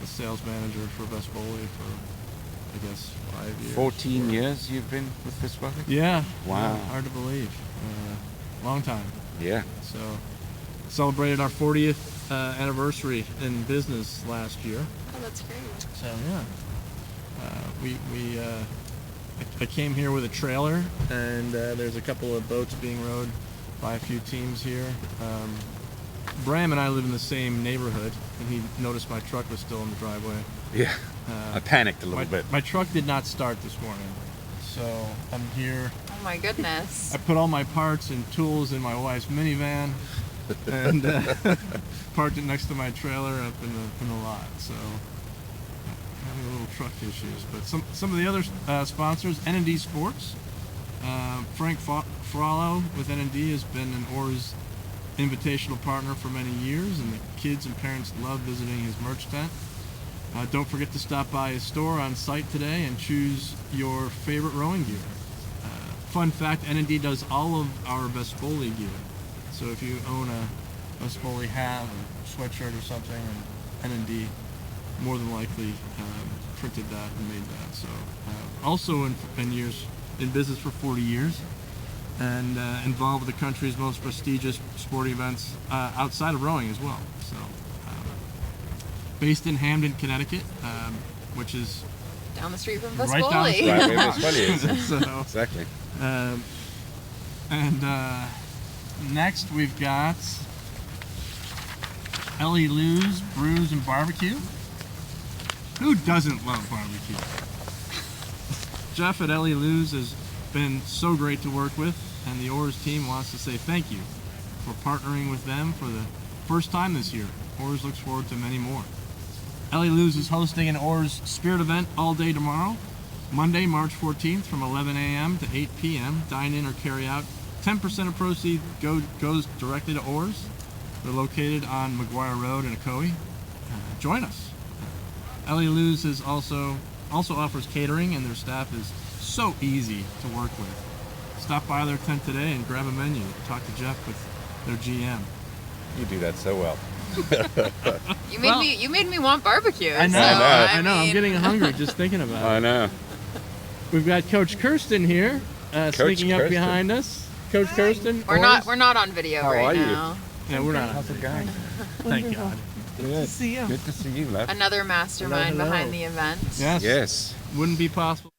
the sales manager for Vespola for, I guess, 5 years. 14 years you've been with this brother? Yeah. Wow. Yeah, hard to believe. Long time. Yeah. So, celebrated our 40th anniversary in business last year. Oh, that's great. So yeah, I came here with a trailer, and there's a couple of boats being rowed by a few teams here. Bram and I live in the same neighborhood, and he noticed my truck was still in the driveway. Yeah. I panicked a little bit. My truck did not start this morning, so I'm here. Oh my goodness. I put all my parts and tools in my wife's minivan, and parked it next to my trailer up in the lot. So having a little truck issues, but some of the other sponsors, N&D Sports. Frank Frollo with N&D has been an OARS invitational partner for many years, and the kids and parents love visiting his merch tent. Don't forget to stop by his store on site today and choose your favorite rowing gear. Fun fact, N&D does all of our Vespoli gear. So if you own a Vespoli hat or sweatshirt or something, and N&D more than likely printed that and made that. So also in business for 40 years, and involved with the country's most prestigious sporting events outside of rowing as well. So based in Hamden, Connecticut, which is Down the street from right down the Vespoli. street. Right where Vespoli is. So, Exactly. next we've got Ellie Lou's Brews and Barbecue. Who doesn't love barbecue? Jeff at Ellie Lou's has been so great to work with, and the OARS team wants to say thank you for partnering with them for the first time this year. OARS looks forward to many more. Ellie Lou's is hosting an OARS Spirit event all day tomorrow, Monday, March 14th from 11 a.m. to 8 p.m. Dine in or carry out. 10% of proceeds goes directly to OARS. They're located on McGuire Road in Ocoee. Join us. Ellie Lou's is also offers catering, and their staff is so easy to work with. Stop by their tent today and grab a menu. Talk to Jeff with their GM. You do that so well. You made me want barbecue. I know. So, I know. I'm mean, getting hungry just thinking about it. I know. We've got Coach Kirsten here, sneaking up Kirsten. behind us. Coach Kirsten. We're not on video How right are you? now. Yeah, we're not. How's it going? Thank God. Good to see you. Good to see you, love. Another mastermind Hello. behind the event. Yes. Yes. Wouldn't be possible.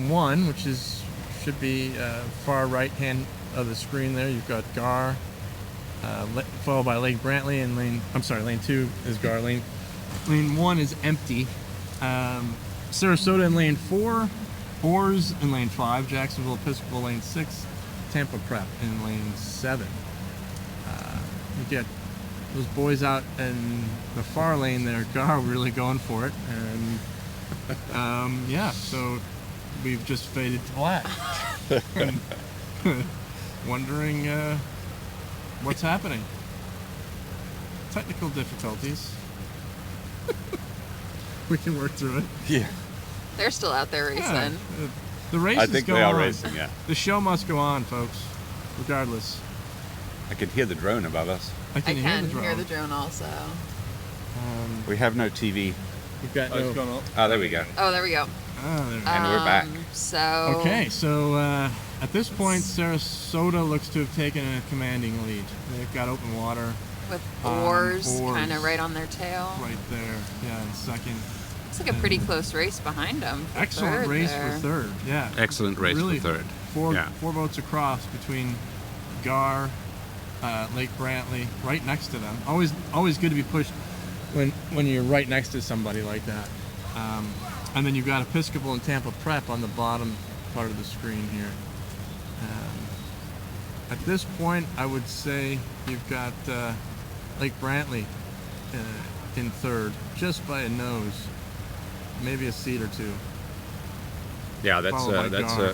One, which should be far right hand of the screen there. You've got Gar, followed by Lake Brantley, and lane 2 is Gar. Lane 1 is empty. Sarasota in lane 4, OARS in lane 5, Jacksonville Episcopal lane 6, Tampa Prep in lane 7. You get those boys out in the far lane there, Gar really going for it, and yeah, so we've just faded to black. And wondering what's happening. Technical difficulties. We can work through it. Yeah. They're still out there racing. Yeah, the race I is think going they are on. racing, yeah. The show must go on, folks. Regardless. I can hear the drone above us. I I can can hear the drone. also. We have no TV. We've got Oh, it's no... gone up. Oh, there we go. Oh, there we go. Oh, there we go. And we're back. So Okay, so at this point, Sarasota looks to have taken a commanding lead. They've got open water with OARS. oars kind of right on their tail. right there. Yeah, in second. It's like a pretty close race behind them. for Excellent third race there. for third. Yeah. Excellent race Really, for third. Four Yeah. boats across between Gar, Lake Brantley, right next to them. Always good to be pushed when you're right next to somebody like that. And then you've got Episcopal and Tampa Prep on the bottom part of the screen here. At this point, I would say you've got Lake Brantley in third, just by a nose, maybe a seat or two. Yeah, that's Followed by Gar.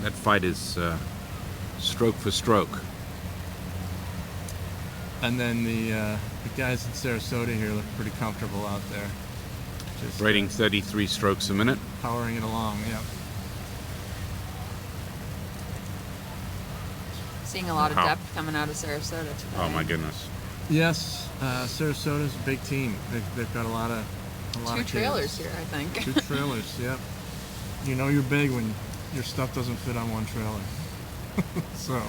that fight is stroke for stroke. And then the guys in Sarasota here look pretty comfortable out there. Just Rating 33 strokes a minute. powering it along, yeah. Seeing a lot of Wow. depth coming out of Sarasota today. Oh my goodness. Yes, Sarasota's a big team. They've got a lot of Two kids. trailers here, I think. Two trailers, yep. You know you're big when your stuff doesn't fit on one trailer. So,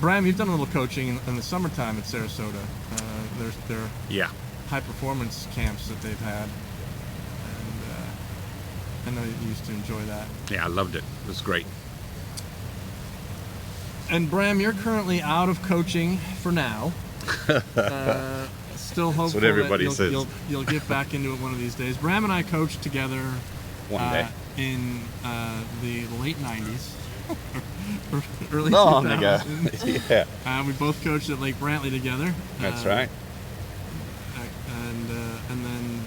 Bram, you've done a little coaching in the summertime at Sarasota. There's their Yeah. high performance camps that they've had, and I know you used to enjoy that. Yeah, I loved it. It was great. And Bram, you're currently out of coaching for now. Still hopeful what everybody that says. you'll get back into it one of these days. Bram and I coached together One day. in the late 90s, early Long ago. 2000s. Yeah. We both coached at Lake Brantley together. That's right. And then,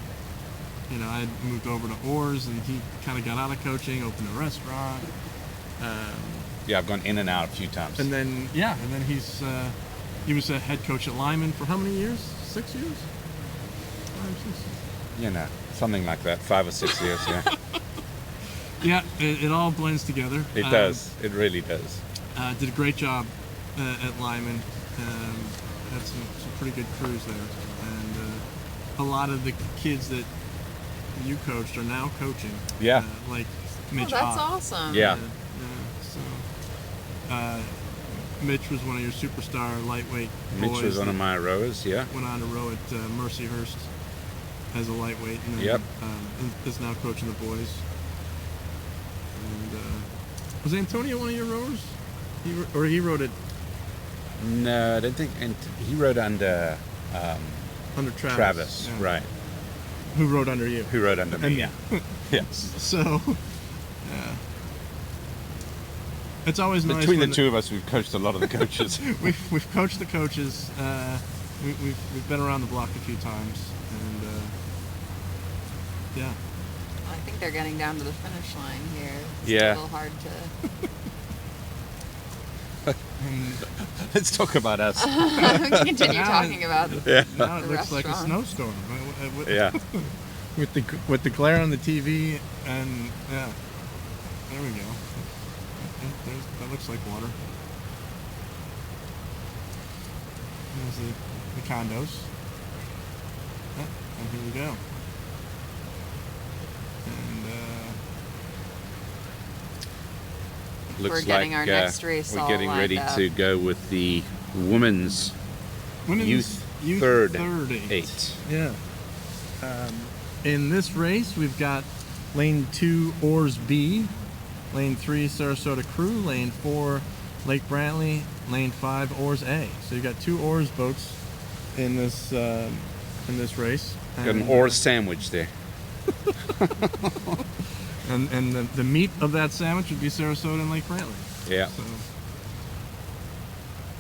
I had moved over to OARS, and he kind of got out of coaching, opened a restaurant. Yeah, I've gone in and out a few times. And then he was a head coach at Lyman for how many years? 6 years? 5, 6. Something like that. 5 or 6 years, yeah. Yeah, it all blends together. It does. It really does. Did a great job at Lyman. Had some pretty good crews there, and a lot of the kids that you coached are now coaching. Yeah. Like Oh, Mitch. that's Ott. awesome. Yeah. So, Mitch was one of your superstar lightweight Mitch boys. was one of that my rowers, yeah. Went on to row at Mercyhurst as a lightweight, and then Yep. is now coaching the boys. And was Antonio one of your rowers? He rowed it No, I don't think. And he rode under under Travis. Travis, yeah. right? Who rowed under you? Who rode under me? And- Yeah. Yes. So, yeah. It's always nice Between the when two of us, we've coached a lot of the coaches. we've coached the coaches. We've been around the block a few times, and yeah. I think they're getting down to the finish line here. It's Yeah. a little hard to. Let's talk about us. Continue Now talking about. Yeah. Now it The looks like a restaurant. snowstorm. Yeah. With the glare on the TV, and yeah, there we go. That looks like water. There's the condos. Yeah, and here we go. And Looks We're getting like our next race we're all getting lined ready up. to go with the women's women's youth third eight. eight. Yeah. In this race, we've got lane 2 OARS B, lane 3 Sarasota Crew, lane 4 Lake Brantley, lane 5 OARS A. So you've got 2 OARS boats in this race. Got an oars sandwich there. And the meat of that sandwich would be Sarasota and Lake Brantley. Yeah. So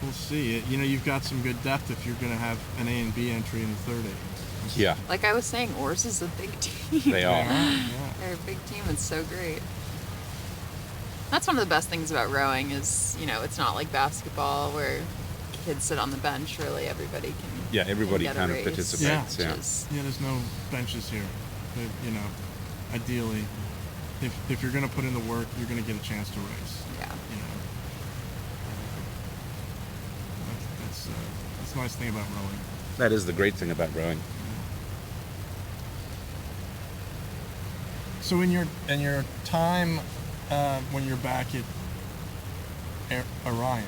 we'll see. You've got some good depth if you're going to have an A and B entry in the third eight. Yeah. Like I was saying, OARS is a big team. They are. Yeah. They're a big team. It's so great. That's one of the best things about rowing is, it's not like basketball where kids sit on the bench. Really, everybody can. Yeah, everybody can get a kind of race. participates. Yeah. Yeah, there's no benches here. But, ideally, if you're going to put in the work, you're going to get a chance to race. Yeah. That's a nice thing about rowing. That is the great thing about rowing. So in your time when you're back at Orion,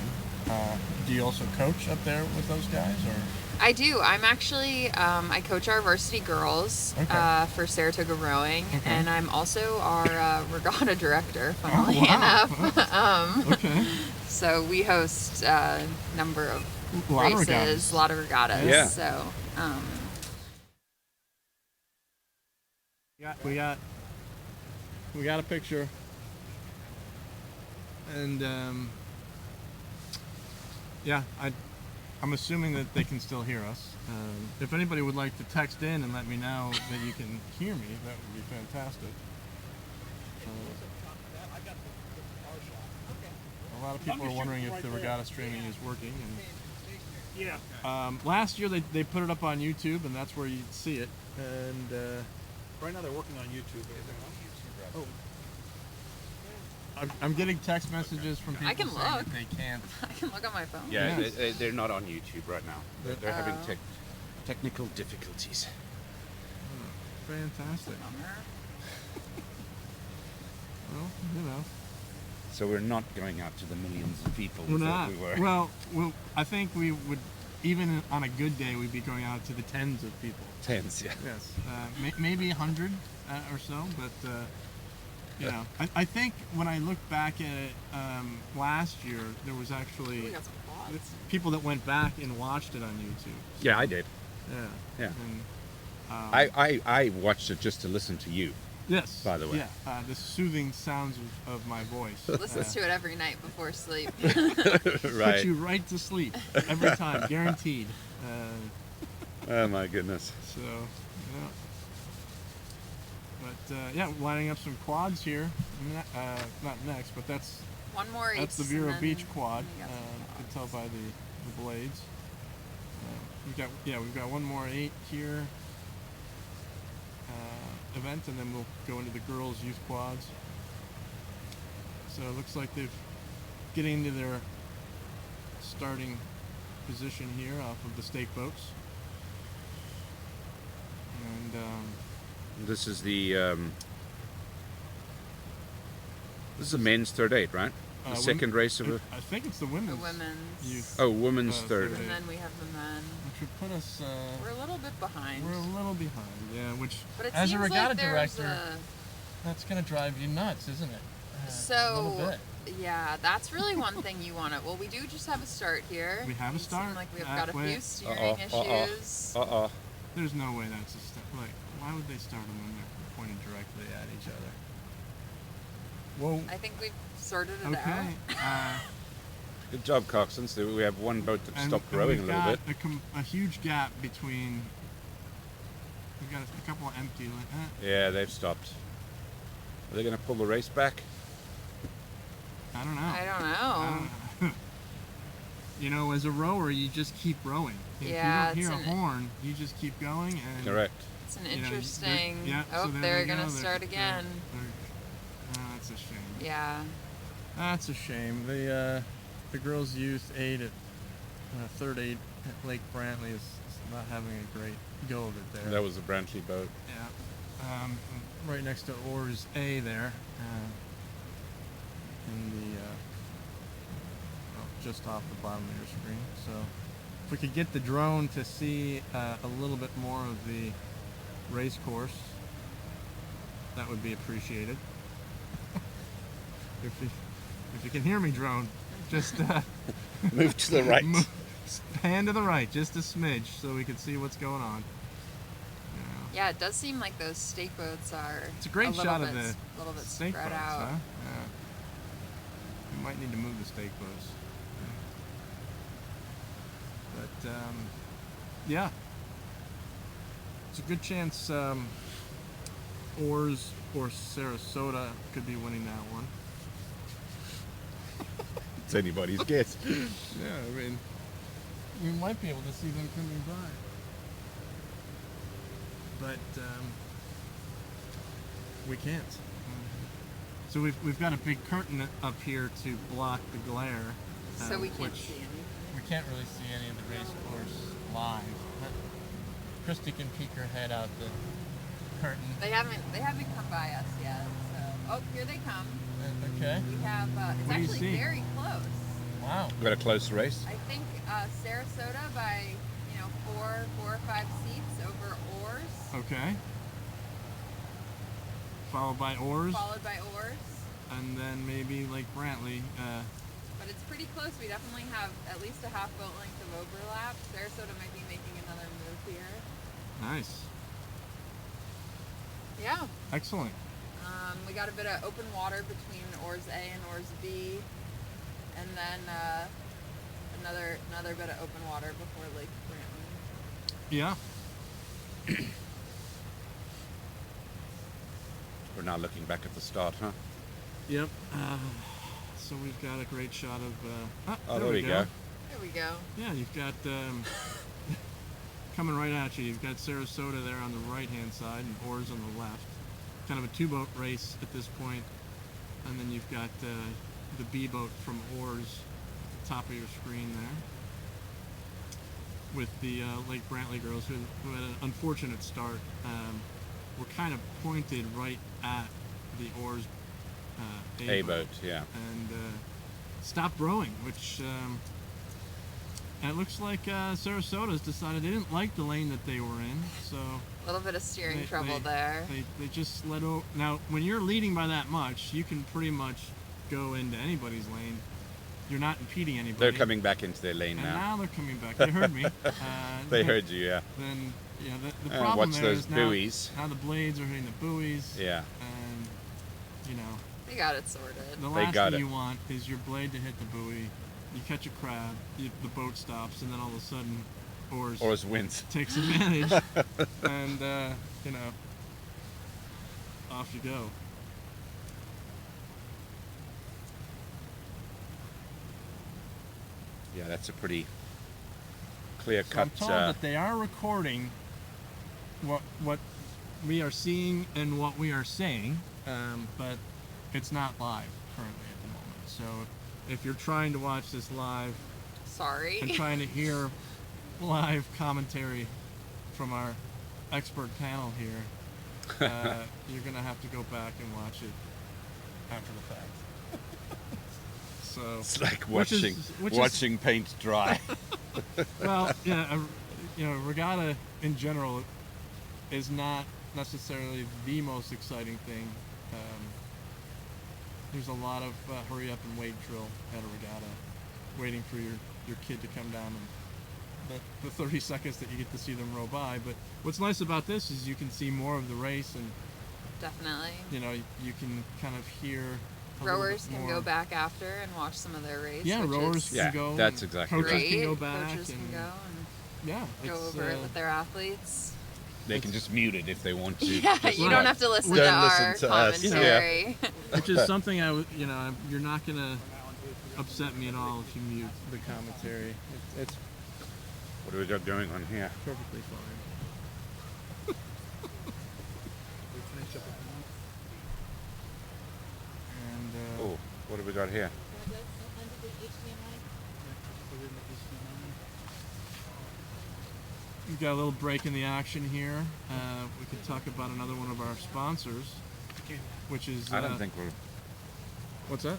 do you also coach up there with those guys, or? I do. I'm actually, I coach our varsity girls for Saratoga Rowing, and I'm also our regatta director, funnily enough. Okay. So we host a number of races, a lot of regattas. Yeah. So, we got a picture, and I'm assuming that they can still hear us. If anybody would like to text in and let me know that you can hear me, that would be fantastic. A lot of people are wondering if the regatta streaming is working. And last year they put it up on YouTube, and that's where you'd see it. And Right now they're working on YouTube. I'm getting text messages from people I can saying that look. they can't. I can look on my phone. Yeah, Yes. they're not on YouTube right now. They're having Oh. technical difficulties. Fantastic. Bummer. Well, So we're not going out to the millions of people we're that not. we were. Well, I think we would, even on a good day, we'd be going out to the tens of people. Tens, yeah. Yes, maybe 100 or so, but I think when I look back at it last year, there was actually We got some quads. people that went back and watched it on YouTube. Yeah, I did. Yeah. Yeah. And, I watched it just to listen to you. yes. by the way. Yeah. The soothing sounds of my voice. Listens to it every night before sleep. Right. Put you right to sleep every time, guaranteed. Oh my goodness. So, yeah. But lining up some quads here. Not next, but that's One more the eights, Vero and then Beach quad. we got some You can quads. tell by the blades. We've got one more 8 here event, and then we'll go into the girls' youth quads. So it looks like they're getting into their starting position here off of the stake boats. And This is the men's third eight, right? The second race of a I think it's the The women's women's. youth. oh women's third. third. And then we have the men. Which would put us. We're a little bit behind. We're a little behind, yeah. Which, But it as a seems regatta like there's director, that's gonna drive you nuts, isn't it? A little So, bit. yeah, that's really one thing you want to. Well, we do just have a start here. We have a It seems start? like we've got a Wait. few steering issues. There's no way that's a start. Like, why would they start them when they're pointed directly at each other? Whoa. I think we've sorted it Okay. out. Good job, coxswains. We have one boat that stopped rowing a we've little bit. got a huge gap between. We've got a couple of empty. Yeah, they've stopped. Are they going to pull the race back? I don't know. I don't know. You know, as a rower, you just keep rowing. Yeah, If you it's don't hear a horn, you just keep going. And Correct. It's an you know, interesting. yeah, oh, so there they're we go. gonna start again. That's a shame. Yeah. That's a shame. The girls' youth 8 at third 8 at Lake Brantley is not having a great go of it there. That was a Brantley boat. Yeah. Right next to OARS A there. In the just off the bottom of your screen. So if we could get the drone to see a little bit more of the race course, that would be appreciated. If you can hear me, drone, just Move to the right. hand to the right, just a smidge, so we can see what's going on. Yeah, it does seem like those stake boats are. It's a great little shot bit, of the a little bit stake spread boats, out. huh? Yeah. We might need to move the stake boats. But yeah, it's a good chance. OARS or Sarasota could be winning that one. It's anybody's guess. Yeah, I mean, we might be able to see them coming by. But we can't. So we've got a big curtain up here to block the glare. So we can't which see anything. we can't really see any of the race course live. Christy can peek her head out the curtain. They haven't come by us yet. So here they come. Okay. We have it's What do you actually see? very close. Wow. Got a close race. I think Sarasota by 4 or 5 seats over OARS. Okay. Followed by OARS. Followed by OARS. And then maybe Lake Brantley. But it's pretty close. We definitely have at least a half boat length of overlap. Sarasota might be making another move here. Nice. Yeah. Excellent. We got a bit of open water between OARS A and OARS B, and then another bit of open water before Lake Brantley. Yeah. We're now looking back at the start, huh? Yep. So we've got a great shot of. Oh, there we go. There we go. Yeah, you've got coming right at you. You've got Sarasota there on the right-hand side and OARS on the left. Kind of a two-boat race at this point, and then you've got the B boat from OARS at the top of your screen there, with the Lake Brantley girls who had an unfortunate start. Were kind of pointed right at the OARS A boat, yeah. and stopped rowing, which and it looks like Sarasota's decided they didn't like the lane that they were in, so A little bit of steering trouble there. they just let over. Now, when you're leading by that much, you can pretty much go into anybody's lane. You're not impeding anybody. They're coming back into their lane and now. now they're coming back. They heard me. They heard you, yeah. Then, yeah, the problem watch there those is buoys. now the blades are hitting the buoys. Yeah. And, you know, They got it sorted. the They last got thing it. you want is your blade to hit the buoy. You catch a crab, the boat stops, and then all of a sudden, OARS wins. takes advantage, and you know, off you go. Yeah, that's a pretty clear So cut. I'm told that they are recording what we are seeing and what we are saying, but it's not live currently at the moment. So if you're trying to watch this live Sorry. and trying to hear live commentary from our expert panel here, you're gonna have to go back and watch it after the fact. So It's like which is- watching paint dry. well, yeah, regatta in general is not necessarily the most exciting thing. There's a lot of hurry up and wait drill at a regatta, waiting for your kid to come down and the 30 seconds that you get to see them row by. But what's nice about this is you can see more of the race, and Definitely. you know, you can kind of hear a little Rowers bit can more. go back after and watch some of their race. Yeah, which rowers is can Yeah, go. that's and exactly coaches great. can go back. Coaches and, can go and Yeah, go it's, over it with their athletes. They can just mute it if they want to. Yeah, Just you right. don't have to listen Don't to our listen to us, yeah. commentary. which is something you're not gonna upset me at all if you mute the commentary. It's What do we got going on here? perfectly fine. We finished up with And Oh, what have we got here? we've got a little break in the action here. We could talk about another one of our sponsors, which is. I don't think we're. What's that?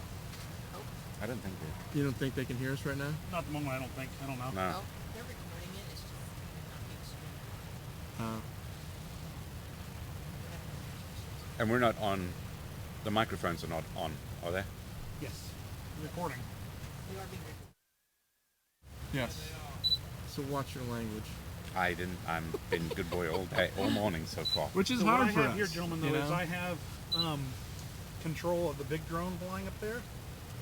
I don't think we're. You don't think they can hear us right now? Not the moment, I don't think. I don't know. No. Oh. They're recording it, it's just not being streamed. And we're not on. The microphones are not on, are they? Yes. Recording. You are being recorded. Yes. So watch your language. I didn't. I'm been good boy all day, all morning so far. Which is So hard what I for have us. here, gentlemen, you though, is know? I have control of the big drone flying up there,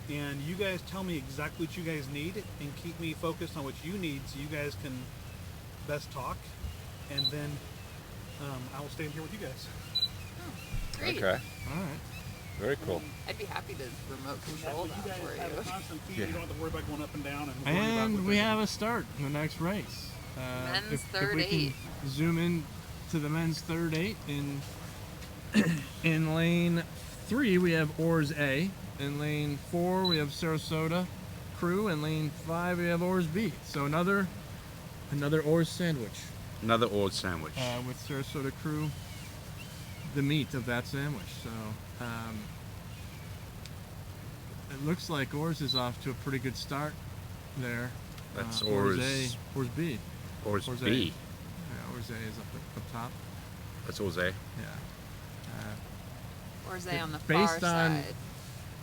and you guys tell me exactly what you guys need and keep me focused on what you need so you guys can best talk, and then I will stand here with you guys. Great. Okay. All right. Very cool. I'd be happy to remote control You that guys for have a you. constant feed. Yeah. You don't have to worry about going up and down and worrying about And what we they're have a start in the next race. Men's if third we can eight. zoom in to the men's third eight in lane 3 we have OARS A. In lane 4 we have Sarasota Crew. In lane 5 we have OARS B. So another OARS sandwich Another odd sandwich. with Sarasota Crew, the meat of that sandwich. So it looks like OARS is off to a pretty good start there. That's OARS OARS. A, OARS B. OARS OARS A. B. Yeah, OARS A is up top. That's OARS A. Yeah. Or is they on the Based far on- side?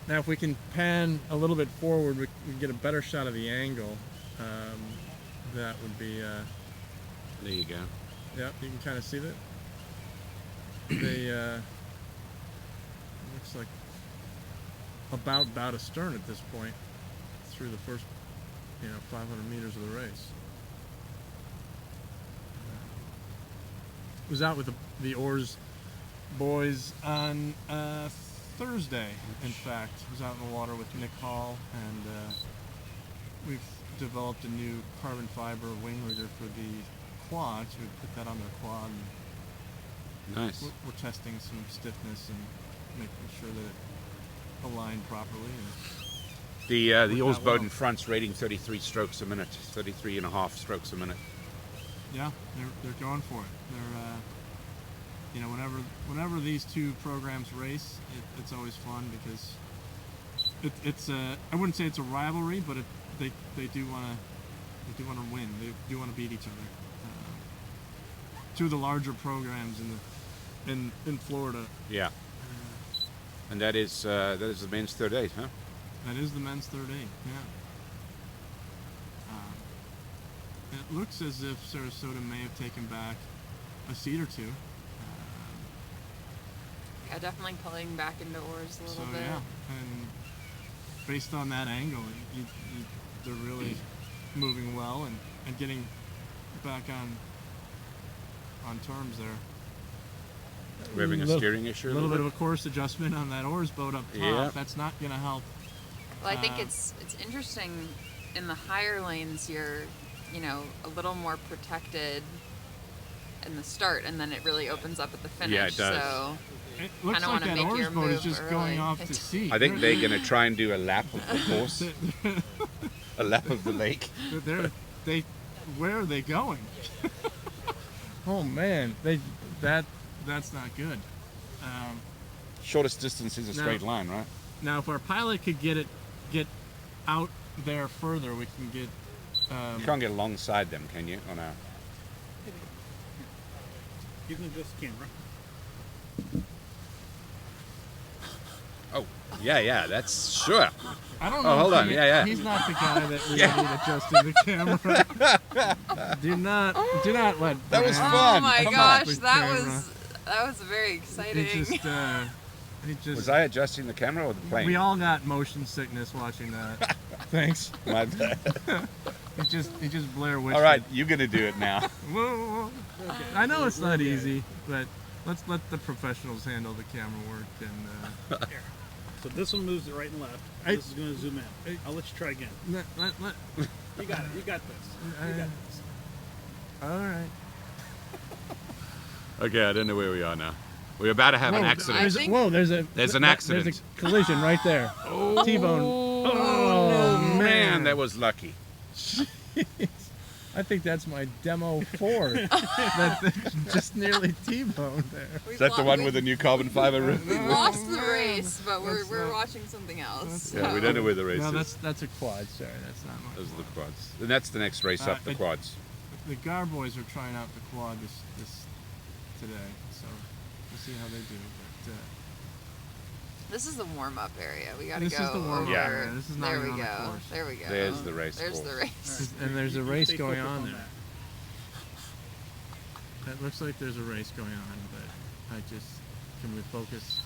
Now, if we can pan a little bit forward, we can get a better shot of the angle. That would be, There you go. yeah, you can kind of see that. They, looks like about astern at this point through the first, 500 meters of the race. Was out with the OARS boys on Thursday, in fact. Was out in the water with Nick Hall, and we've developed a new carbon fiber wing rigger for the quads. We put that on their quad, and Nice. we're testing some stiffness and making sure that it aligned properly. And The Worked OARS out boat well. in front's rating 33 strokes a minute, 33 and a half strokes a minute. yeah, they're going for it. They're whenever these two programs race, it's always fun because it's I wouldn't say it's a rivalry, but they do want to win. They do want to beat each other. Two of the larger programs in Florida. Yeah. And that is the men's third eight, huh? That is the men's third eight. Yeah. It looks as if Sarasota may have taken back a seat or two. Yeah, definitely pulling back into oars a So little bit. yeah, and based on that angle, they're really moving well and getting back on terms there. We're having a Little- steering issue. A little bit of a course adjustment on that oars boat up top. Yeah. That's not going to help. Well, I think Uh, it's interesting in the higher lanes. You're, a little more protected in the start, and then it really opens up at the finish. Yeah, it does. So It looks Kinda like wanna that make oars your boat is move just early. going off to sea. I think they're going to try and do a lap of the course, a lap of the lake. Where are they going? Oh man, that's not good. Shortest distance is a No. straight line, right? Now, if our pilot could get out there further, we can get. You can't get alongside them, can you? Oh no. You can adjust the camera. Oh, yeah, that's sure. I don't Oh, know. hold if on, yeah. He's not the guy that we need adjusting the camera. Do not let. That was Brian- fun. oh my Come gosh, on. that was very exciting. He just. Was I adjusting the camera or the plane? We all got motion sickness watching that. Thanks. My bad. He just Blair Witch. All right, you're going to do it now. Whoa. I know it's not easy, but let's let the professionals handle the camera work and. So this one moves it right and left. This is going to zoom in. I'll let you try again. Let, You got it. You got this. You got this. all right. Okay, I don't know where we are now. We're about to have an Whoa, accident. There's There's an accident. There's a collision right there. T-bone. Oh, no. man, that was lucky. I think that's my demo 4. that just nearly T-boned there. We've Is that the lo- one we- with the new carbon fiber We rim? lost the race, but we're That's we're not- watching something else. Yeah, we don't know where the race No, is. that's a quad. Sorry, that's not my Those are the quad. quads. And that's the next race up, the it- quads. The Gar boys are trying out the quad this today, so we'll see how they do. But This is the warm up area. We gotta This go is the warm-up over. area. This is not there even we on the go. course. There we go. There's the race There's the course. race. and there's a race Stay going focused on that. there. It looks like there's a race going on, but can we focus?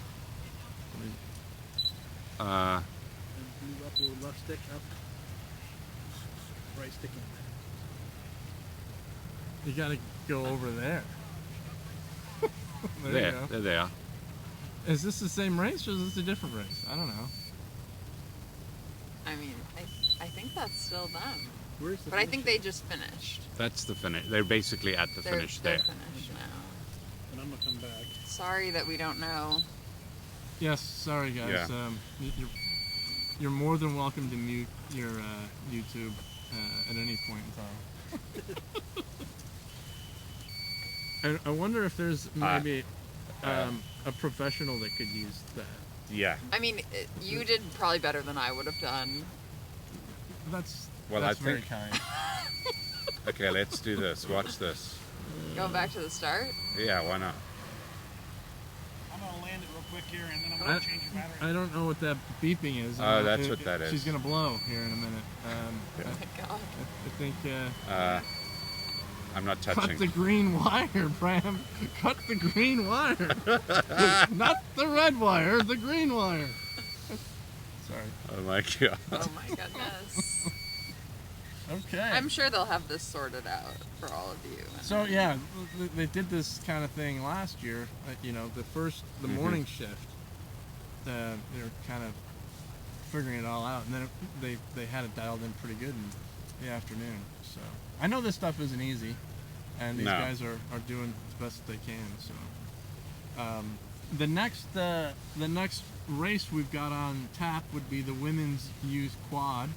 And move up a little left stick up. Right stick in. You gotta go over there. There you There go. they are. Is this the same race or is this a different race? I don't know. I mean, I think that's still them. Where's the But I think finish they just finished. That's the finish. They're basically at the finish they're there. finished now. at? And I'm gonna come back. Sorry that we don't know. Yes, sorry guys. Yeah. You're more than welcome to mute your YouTube at any point in time. I wonder if there's maybe a professional that could use that. Yeah. I mean, you did probably better than I would have done. That's Well, that's I very think- kind. Okay, let's do this. Watch this. Going back to the start. Yeah, why not? I'm gonna land it real quick here, and then I'm I, gonna change your battery. I don't know what that beeping is. Oh, that's what that is. She's gonna blow here in a minute. Oh my god. I think I'm not cut touching. the green wire, Bram. Cut the green wire. Not the red wire, the green wire. Sorry. Oh my god. Oh my goodness. Okay. I'm sure they'll have this sorted out for all of you. So yeah, they did this kind of thing last year. You know, the morning shift. They're kind of figuring it all out, and then they had it dialed in pretty good in the afternoon. So I know this stuff isn't easy, and these No. guys are doing the best they can. So the next race we've got on tap would be the women's youth quad.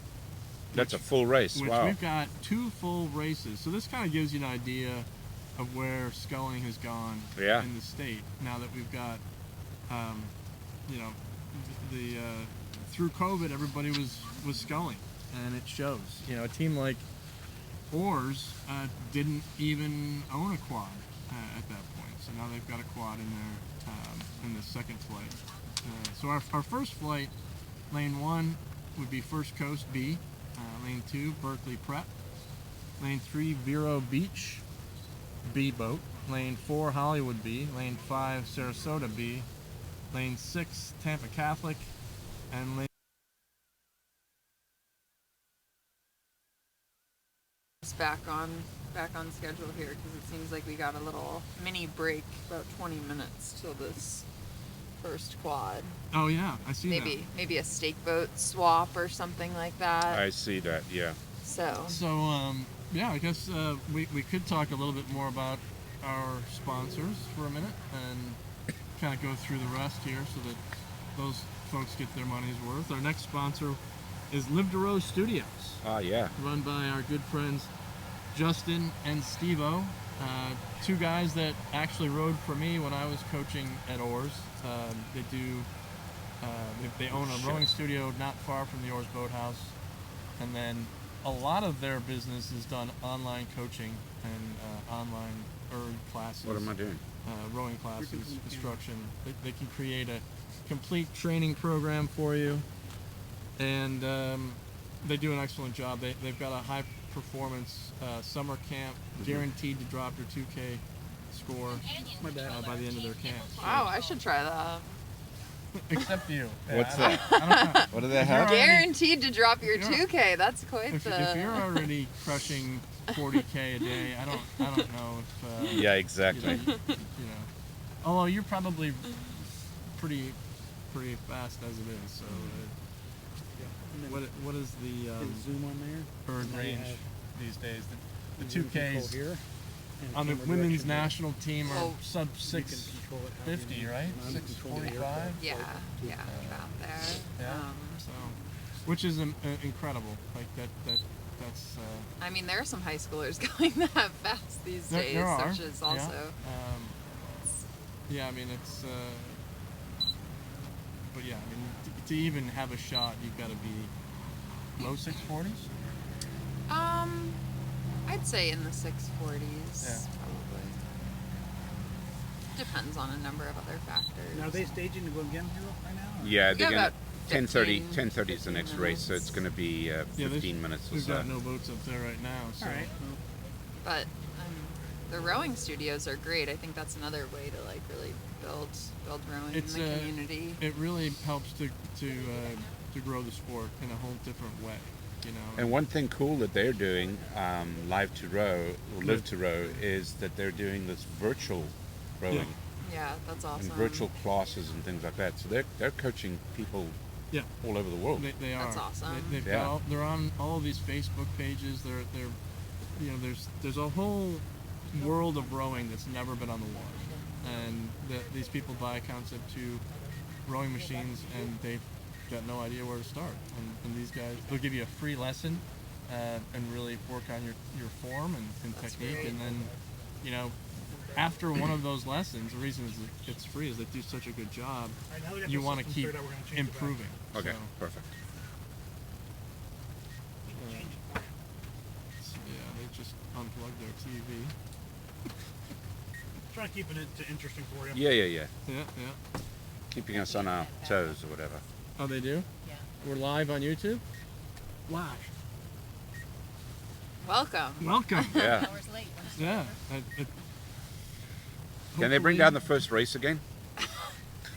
That's a full race. Which Wow. we've got 2 full races. So this kind of gives you an idea of where sculling has gone Yeah. in the state. Now that we've got, you know, the through COVID, everybody was sculling, and it shows. You know, a team like OARS didn't even own a quad at that point. So now they've got a quad in there in the second flight. So our first flight, lane 1, would be First Coast B. Lane 2, Berkeley Prep. Lane 3, Vero Beach, B boat. Lane 4, Hollywood B. Lane 5, Sarasota B. Lane 6, Tampa Catholic. And lane It's back on schedule here because it seems like we got a little mini break, about 20 minutes till this first quad. oh yeah, I see Maybe a stake boat swap or something like that. I see that. Yeah. So that. So yeah, I guess we could talk a little bit more about our sponsors for a minute and kind of go through the rest here so that those folks get their money's worth. Our next sponsor is Live to Row Studios, Ah, yeah. run by our good friends Justin and Steve-O, 2 guys that actually rode for me when I was coaching at OARS. They do. They own a rowing studio not far from the OARS Boathouse, and then a lot of their business is done online coaching and online classes. What am I doing? Rowing classes, instruction. They can create a complete training program for you, and they do an excellent job. They've got a high performance summer camp, guaranteed to drop your 2K score by the end of their camp. wow, I should try that. Except you. What's I don't know. What do they If you're have? already- Guaranteed to drop your Yeah. 2K. That's quite If the. you're already crushing 40K a day, I don't know if Yeah, exactly. you know. Although you're probably pretty fast as it is. So And then what is the hit zoom on there. earned Now you range have these days? The zoom control 2Ks here, and on the camera women's direction here. national team are Oh. sub You can 650, control it how you need. right? And I'm controlling the 645. aircraft. Yeah, about there. Yeah. So, which is incredible. Like that's. I mean, there are some high schoolers going that fast these days, There are. which is also. Yeah, I mean it's. But yeah, I mean to even have a shot, you've got to be low 640s. I'd say in the 640s, Yeah. probably. Depends on a number of other factors. Now, are they staging to go again here right now? or- Yeah, We they're got gonna. about 10:30 is the next race, so it's going to be 15 minutes or We've so. got no boats up there right now. So. All right. But the rowing studios are great. I think that's another way to like really build rowing It's, in the community. It really helps to grow the sport in a whole different way, you know. And one thing cool that they're doing, Live to Row, or Live to Row, is that they're doing this virtual rowing. Yeah, that's awesome. and virtual classes and things like that. So they're coaching people Yeah. all over the world. They are. That's awesome. They've Yeah. they're on all of these Facebook pages. They're you know, there's a whole world of rowing that's never been on the water, and these people buy Concept 2 rowing machines, and they've got no idea where to start. And these guys, they'll give you a free lesson and really work on your form and That's technique, great. and then, you know, after one of those lessons, the reason it's free is they do such a good job. Alright, now we got You the want to system keep figured out, we're gonna change it back. improving. Okay, So, perfect. yeah, they just unplugged their TV. Trying to keep it interesting for you. Yeah. Yeah, yeah. Keeping us on our toes or whatever. Oh, they do? Yeah. We're live on YouTube? Live. Welcome. Welcome. Yeah. Hours late. when it's Yeah. over. Can they bring down the first race again?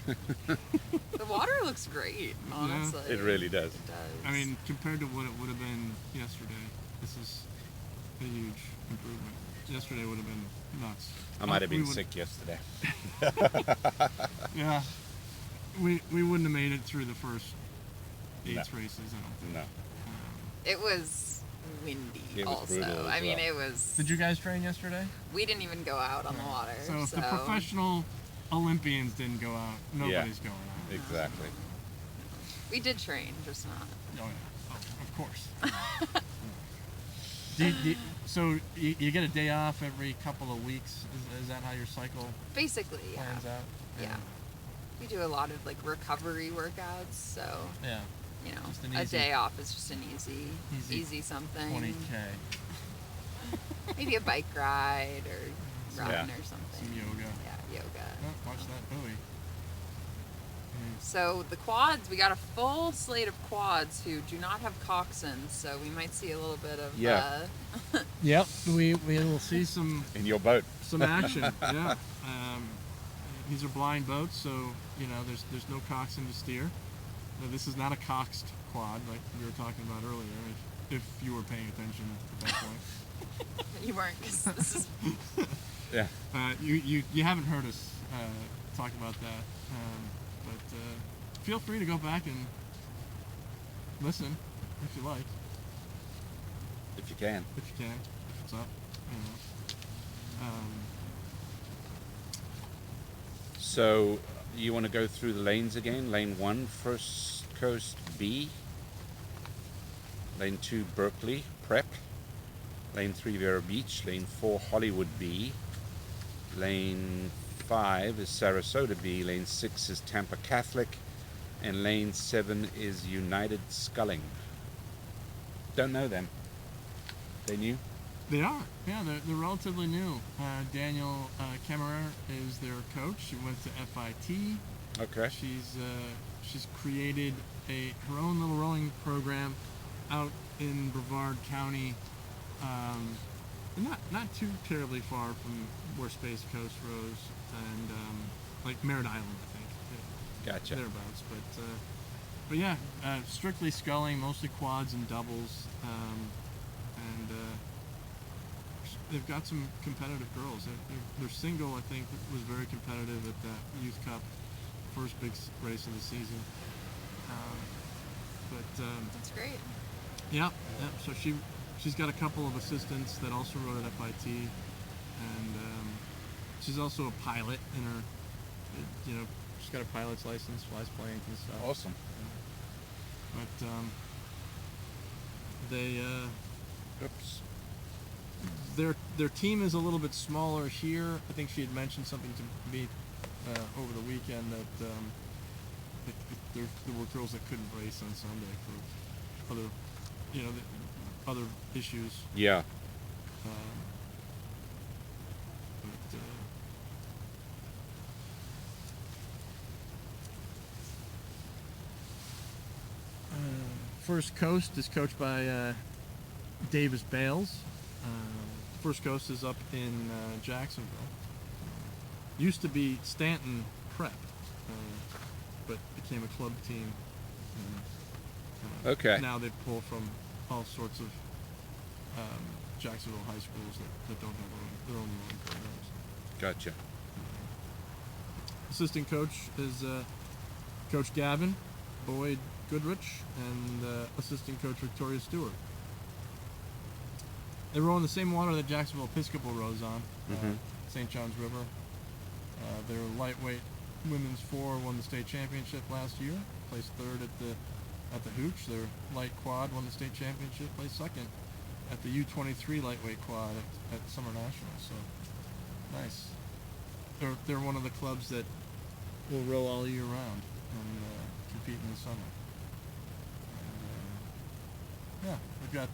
The water looks great, honestly. It really does. It does. I mean, compared to what it would have been yesterday, this is a huge improvement. Yesterday would have been nuts. I might have We been would- sick yesterday. Yeah. We wouldn't have made it through the first 8 No. races, I don't think. No. It was windy It was also. brutal as I mean, well. it was. Did you guys train yesterday? We didn't even go out on the water. So if the professional Olympians didn't go out, nobody's going out. Exactly. We did train, just not. Oh, yeah. Oh, of course. So you get a day off every couple of weeks? Is that how your cycle Basically, yeah. plans out? Yeah. We do a lot of like recovery workouts, so Yeah. you know, Just an a easy- day off is just an easy Easy something. 20K. Maybe a bike ride or run Yeah. or something. Some yoga. Yeah, yoga. Oh, watch that buoy. So the quads, we got a full slate of quads who do not have coxswains, so we might see a little bit of Yeah. Yep. We will see some In your boat. action. Yeah. These are blind boats, so you know there's no coxswain to steer. Now, this is not a coxed quad like we were talking about earlier. If you were paying attention at that point. You weren't, 'cause this is Yeah. You haven't heard us talk about that, but feel free to go back and listen if you like, If you can. if you can, if it's up. You know. So you want to go through the lanes again? Lane 1, First Coast B. Lane 2, Berkeley, Prep. Lane 3, Vero Beach. Lane 4, Hollywood B. Lane 5 is Sarasota B. Lane 6 is Tampa Catholic. And lane 7 is United Sculling. Don't know them. They new? They are. Yeah, they're relatively new. Daniel Kemmerer is their coach. She went to FIT. Okay. She's created her own little rowing program out in Brevard County, not too terribly far from where Space Coast rows, and like Merritt Island, I think. Gotcha. Thereabouts, but yeah, strictly sculling, mostly quads and doubles, and they've got some competitive girls. Their single, I think, was very competitive at that Youth Cup, first big race of the season. that's great. Yeah. So she's got a couple of assistants that also rode at FIT, and she's also a pilot in her. You know, she's got a pilot's license, flies planes and stuff. Awesome. But they Oops. their team is a little bit smaller here. I think she had mentioned something to me over the weekend that there were girls that couldn't race on Sunday for other, other issues. Yeah. But First Coast is coached by Davis Bales. First Coast is up in Jacksonville. Used to be Stanton Prep, but became a club team. Okay. Now they pull from all sorts of Jacksonville high schools that don't have their own rowing programs. Gotcha. assistant coach is Coach Gavin Boyd Goodrich and assistant coach Victoria Stewart. They row in the same water that Jacksonville Episcopal rows on, St. John's River. Their lightweight women's 4 won the state championship last year, placed third at the Hooch. Their light quad won the state championship, placed second at the U23 lightweight quad at Summer Nationals. So nice. They're one of the clubs that will row all year round and compete in the summer. And, yeah, we've got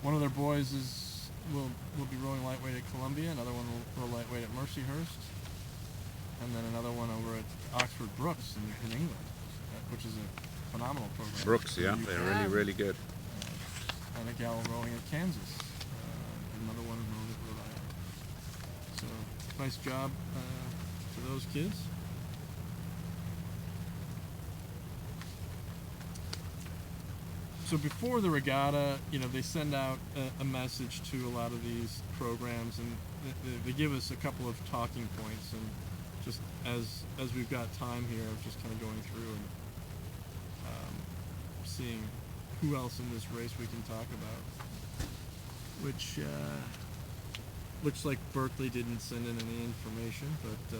one of their boys will be rowing lightweight at Columbia. Another one will row lightweight at Mercyhurst, and then another one over at Oxford Brookes in England, which is a phenomenal program. Brooks, yeah, they're really, really good. And a gal rowing at Kansas, and another one rowed at Rhode Island. So nice job to those kids. So before the regatta, they send out a message to a lot of these programs, and they give us a couple of talking points. And just as we've got time here, I'm just kind of going through and seeing who else in this race we can talk about. Which looks like Berkeley didn't send in any information, but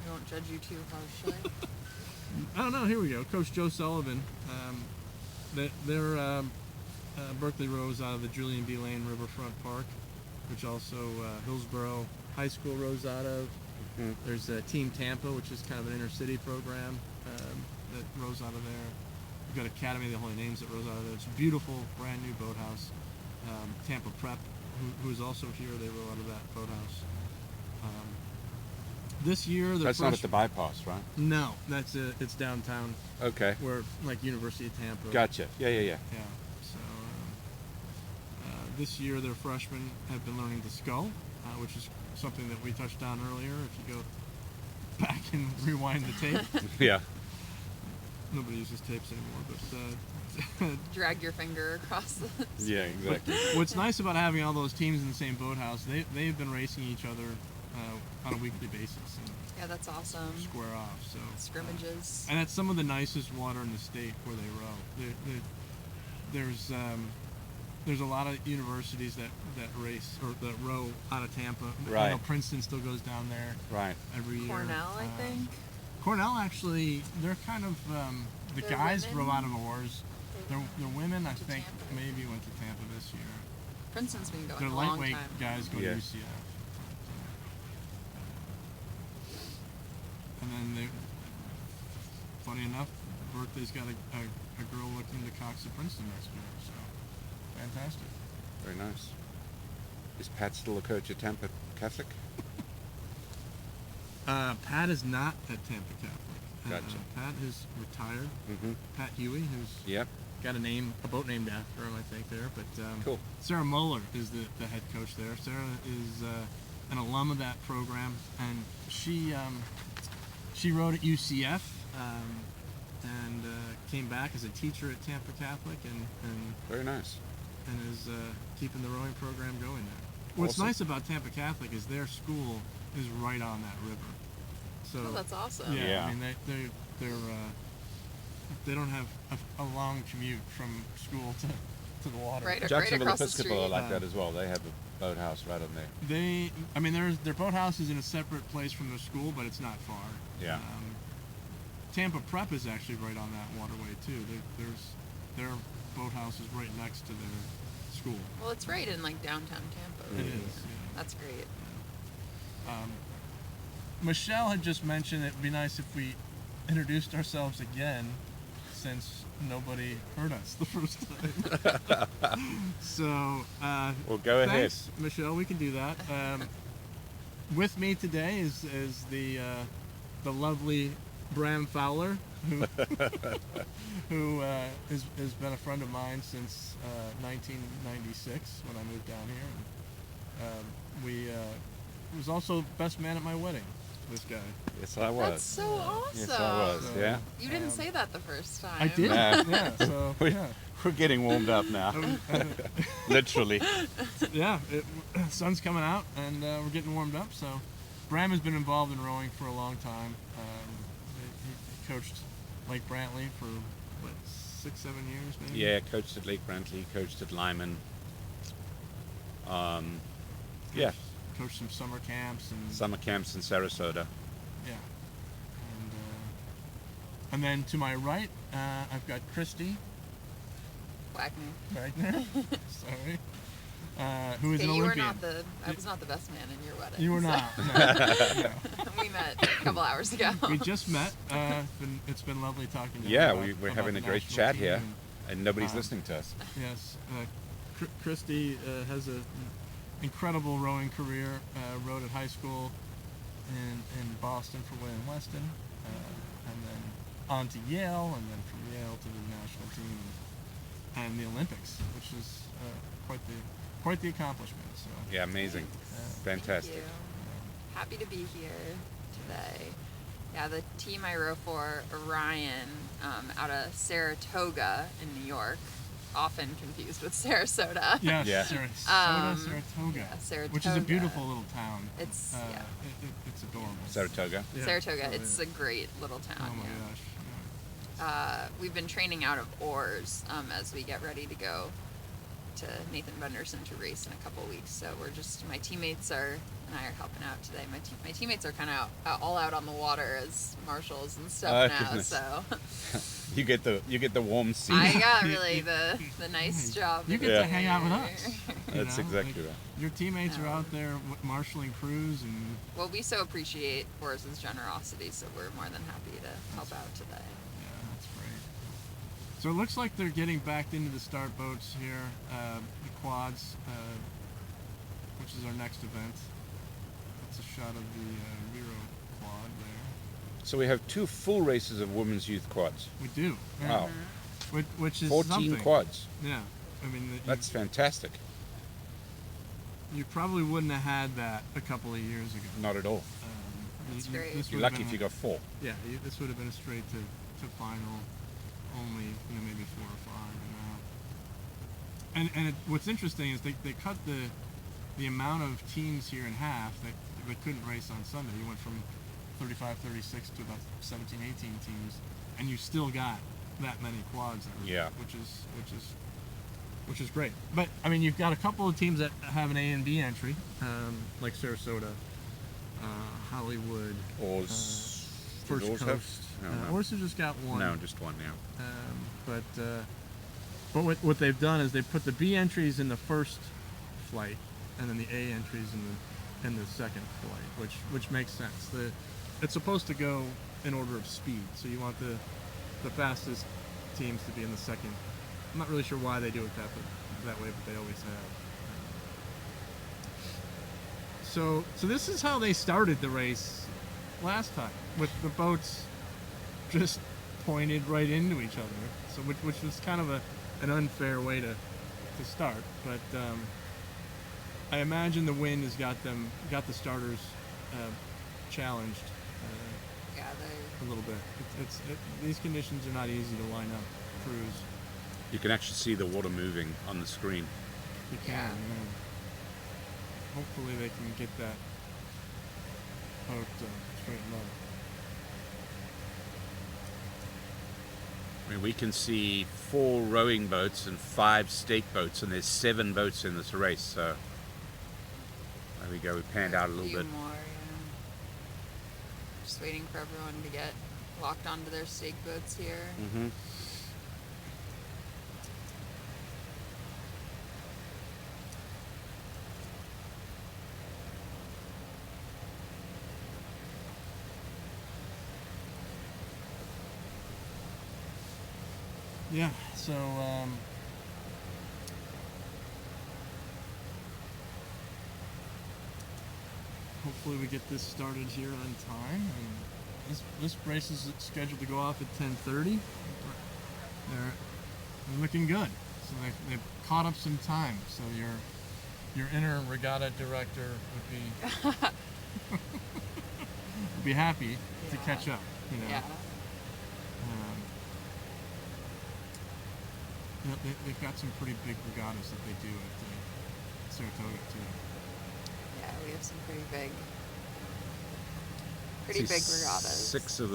I won't judge you too harshly. I don't know. Here we go. Coach Joe Sullivan. Their Berkeley rows out of the Julian B. Lane Riverfront Park, which also Hillsborough High School rows out of. There's Team Tampa, which is kind of an inner city program that rows out of there. We've got Academy of the Holy Names that rows out of there. It's a beautiful, brand new boathouse. Tampa Prep, who is also here, they row out of that boathouse. This year, That's not at the bypass, right? No, it's downtown. Okay. Where like University of Tampa. Gotcha. Yeah. Yeah. So this year, their freshmen have been learning to scull, which is something that we touched on earlier. If you go back and rewind the tape. Yeah. Nobody uses tapes anymore, but Drag your finger across the Yeah, exactly. what's nice about having all those teams in the same boathouse, they've been racing each other on a weekly basis and Yeah, that's awesome. square off. So Scrimmages. and that's some of the nicest water in the state where they row. There's a lot of universities that race or that row out of Tampa. Right. I know Princeton still goes down there Right. every year. Cornell, I think. Cornell actually, they're kind of the They're guys women? row out of OARS. They're women. I To think Tampa. maybe went to Tampa this year. Princeton's been going Their a long lightweight time. guys go Yeah. to UCF. And then funny enough, Berkeley's got a girl looking to Cox at Princeton next year. So fantastic. Very nice. Is Pat still a coach at Tampa Catholic? Pat is not at Tampa Catholic. Gotcha. Pat is retired. Mm-hmm. Pat Huey, who's Yep. got a boat named after him, I think, there. But Cool. Sarah Moeller is the head coach there. Sarah is an alum of that program, and she rowed at UCF and came back as a teacher at Tampa Catholic and Very nice. is keeping the rowing program going there. What's Awesome. nice about Tampa Catholic is their school is right on that river. So Oh, that's awesome. yeah, Yeah. I mean they don't have a long commute from school to the water. Right Jacksonville across the Episcopal are street. like that as well. They have a boathouse right on there. Their boathouse is in a separate place from their school, but it's not far. Yeah. Tampa Prep is actually right on that waterway too. Their boathouse is right next to their school. Well, it's right in like downtown Tampa. It right? is. Yeah. That's great. Michelle had just mentioned it'd be nice if we introduced ourselves again, since nobody heard us the first time. So, Well, go ahead. thanks, Michelle. We can do that. With me today is the lovely Bram Fowler, who has been a friend of mine since 1996 when I moved down here. And, we was also best man at my wedding. this guy. Yes, I was. That's so awesome. Yes, I was. So- Yeah. You didn't say that the first time. I did. Yeah. Yeah. So yeah. We're getting warmed up now. Literally. Yeah, sun's coming out and we're getting warmed up. So, Bram has been involved in rowing for a long time. He coached Lake Brantley for what 6-7 years, maybe. Yeah, coached at Lake Brantley, coached at Lyman. Yeah, Coached some summer camps and summer camps in Sarasota. yeah. And then to my right, I've got Christy Blackney. Blackney. Sorry. Who is Okay, an you were Olympian. not the. I was not the best man in your wedding. You were so- not. No. We met a couple hours ago. We just met. It's been lovely talking to you. Yeah, about- we're about having the a great national chat team here, and- and nobody's listening to us. Yes, Christy has an incredible rowing career. Rowed at high school in Boston for William Weston, and then on to Yale, and then from Yale to the national team and the Olympics, which is quite the accomplishment. So Yeah, amazing. Fantastic. Thank you. Happy to be here today. Yeah, the team I row for, Orion, out of Saratoga in New York, often confused with Sarasota. yes, Yeah. Saratoga, yeah, Saratoga. which is a beautiful little town. It's yeah. It's adorable. Saratoga. Yeah. Saratoga. Oh, It's yeah. a great little Oh town. my yeah. gosh. Yeah. We've been training out of OARS as we get ready to go to Nathan Benderson to race in a couple weeks. So we're just my teammates and I are helping out today. My teammates are kind of all out on the water as marshals and stuff now. Goodness. So You get the warm seat. I got really the nice job. You of get Yeah. to hang out with us. you That's know? exactly Like, right. Your teammates are No. out there marshaling crews and Well, we so appreciate OARS's generosity, so we're more than happy to help out today. yeah, that's great. So it looks like they're getting backed into the start boats here, the quads, which is our next event. That's a shot of the Vero quad there. So we have 2 full races of women's youth quads. We do. Yeah. Wow. Which is 14 something. quads. Yeah. I mean, That's fantastic. you probably wouldn't have had that a couple of years ago. Not at all. That's great. This You're would have lucky been if you got 4. Yeah, this would have been a straight to final, only maybe 4 or 5 now. And what's interesting is they cut the amount of teams here in half that couldn't race on Sunday. You went from 35, 36 to about 17, 18 teams, and you still got that many quads. Yeah. Which is great. But I mean, you've got a couple of teams that have an A and B entry, like Sarasota, Hollywood, Oars. First Oars Coast. have? No. Oars have just got one. No, just one now. But what they've done is they've put the B entries in the first flight, and then the A entries in the second flight, which makes sense. It's supposed to go in order of speed, so you want the fastest teams to be in the second. I'm not really sure why they do it that way, but they always have. So this is how they started the race last time, with the boats just pointed right into each other. So which was kind of an unfair way to start, but I imagine the wind has got the starters challenged Yeah, a little bit. These conditions are not easy to line up crews. You can actually see the water moving on the screen. You can. Yeah. Yeah. Hopefully they can get that boat straightened up. I mean, we can see 4 rowing boats and 5 stake boats, and there's 7 boats in this race. So there we go. We panned out a little few bit. more, yeah. Just waiting for everyone to get locked onto their stake boats here. Mm-hmm. Yeah. So hopefully we get this started here on time. And this race is scheduled to go off at 10:30. They're looking good. So they've caught up some time. So your inner regatta director would be be happy to Yeah. catch up. You know. Yeah. You know, they've got some pretty big regattas that they do at Saratoga too. Yeah, we have some pretty big See, big regattas. 6 of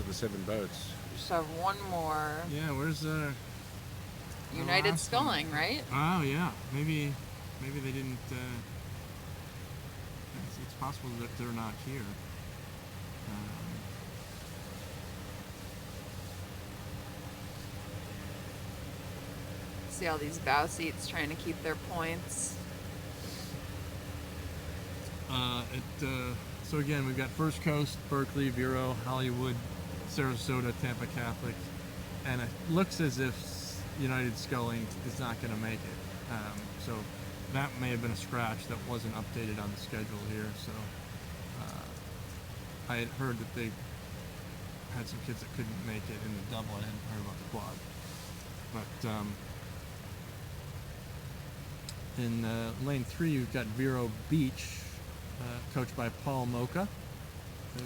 the 7 boats. We just have one more. Yeah, where's the United last one? Sculling, right? Oh yeah, maybe they didn't. It's possible that they're not here. See all these bow seats trying to keep their points. So again, we've got First Coast, Berkeley, Vero, Hollywood, Sarasota, Tampa Catholic, and it looks as if United Sculling is not going to make it. So that may have been a scratch that wasn't updated on the schedule here. So I had heard that they had some kids that couldn't make it in the double. I hadn't heard about the quad. But in lane 3, you've got Vero Beach, coached by Paul Mocha.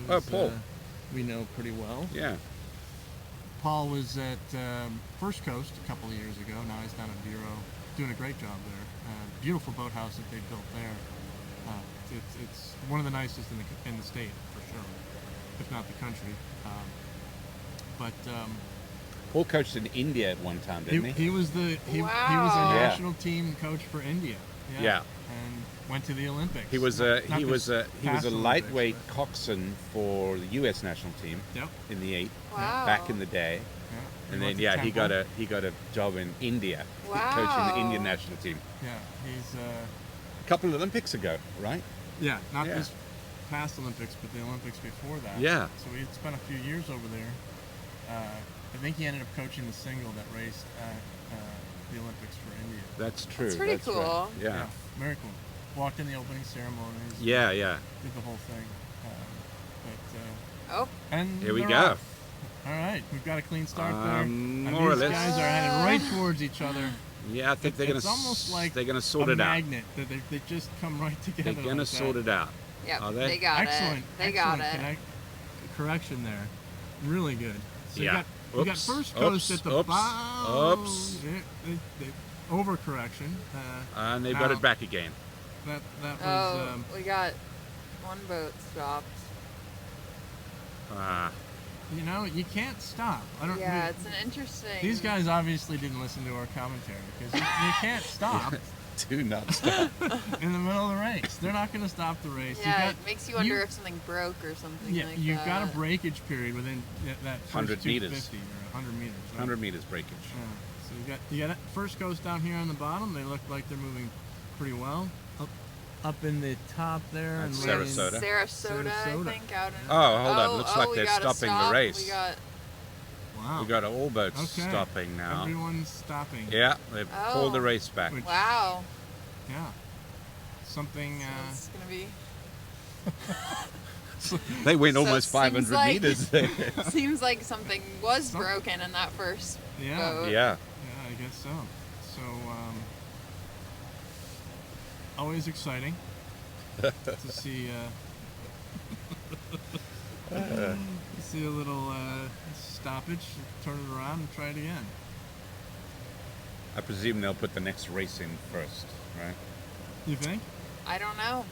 Oh, Paul. We know pretty well. Yeah. Paul was at First Coast a couple of years ago. Now he's down at Vero, doing a great job there. Beautiful boathouse that they built there. It's one of the nicest in the state for sure, if not the country. Paul coached in India at one time, didn't he? He was the he was a Wow. Yeah. national team coach for India. Yeah. And went to the Olympics. He was Not he was this he was past a Olympics, lightweight but- coxswain for the U.S. national team Yep. in the 8 Wow. back in the day, Yeah. and went then to he Temple. got a job in India Wow. coaching the Indian national team Yeah. He's a couple of Olympics ago, right? yeah, not Yeah. this past Olympics, but the Olympics before that. Yeah. So he had spent a few years over there. I think he ended up coaching the single that raced at the Olympics for India. That's true. That's pretty right. cool. Yeah. Very cool. Walked in the opening ceremonies. Yeah, yeah. Did the whole thing. Oh, And Here we they're go. off. All right, we've got a clean start there. And more or these less. guys are headed right towards each other. Yeah, I think they're It's almost like they're gonna sort a it out. magnet that they just come right together. They're gonna like sort that. it out. yep. Are they? They got Excellent. it. They got excellent it. correction there. Really good. So Yeah. you got Oops, First Coast oops, at the oops, bottom. oops. Overcorrection. And they've got now- it back again. That was Oh, we got one boat stopped. you can't stop. I don't. Yeah, it's an interesting. These guys obviously didn't listen to our commentary because you can't stop Do not stop. in the middle of the race. They're not going to stop the race. Yeah, it makes you wonder you- if something broke or something Yeah, like you've that. got a breakage period within that first 100 meters. 250 or 100 meters. Right? 100 meters breakage. Yeah. So you got First Coast down here on the bottom. They look like they're moving pretty well. Up in the top there. That's We have lane- Sarasota. Sarasota, Sarasota. I think, out in. Oh, hold on. Looks like we they're gotta stopping the stop. race. We got. Wow. We got all boats Okay. stopping now. Everyone's stopping. Yeah, they've pulled the Oh. race back. Which- Wow. Yeah. Something. So it's gonna be. They went So it almost 500 seems like- meters there. Seems like something was Some- broken in that first Yeah. boat. Yeah. Yeah, I guess so. So, always exciting to see see a little stoppage, turn it around, and try it again. I presume they'll put the next race in first, right? You think? I don't know.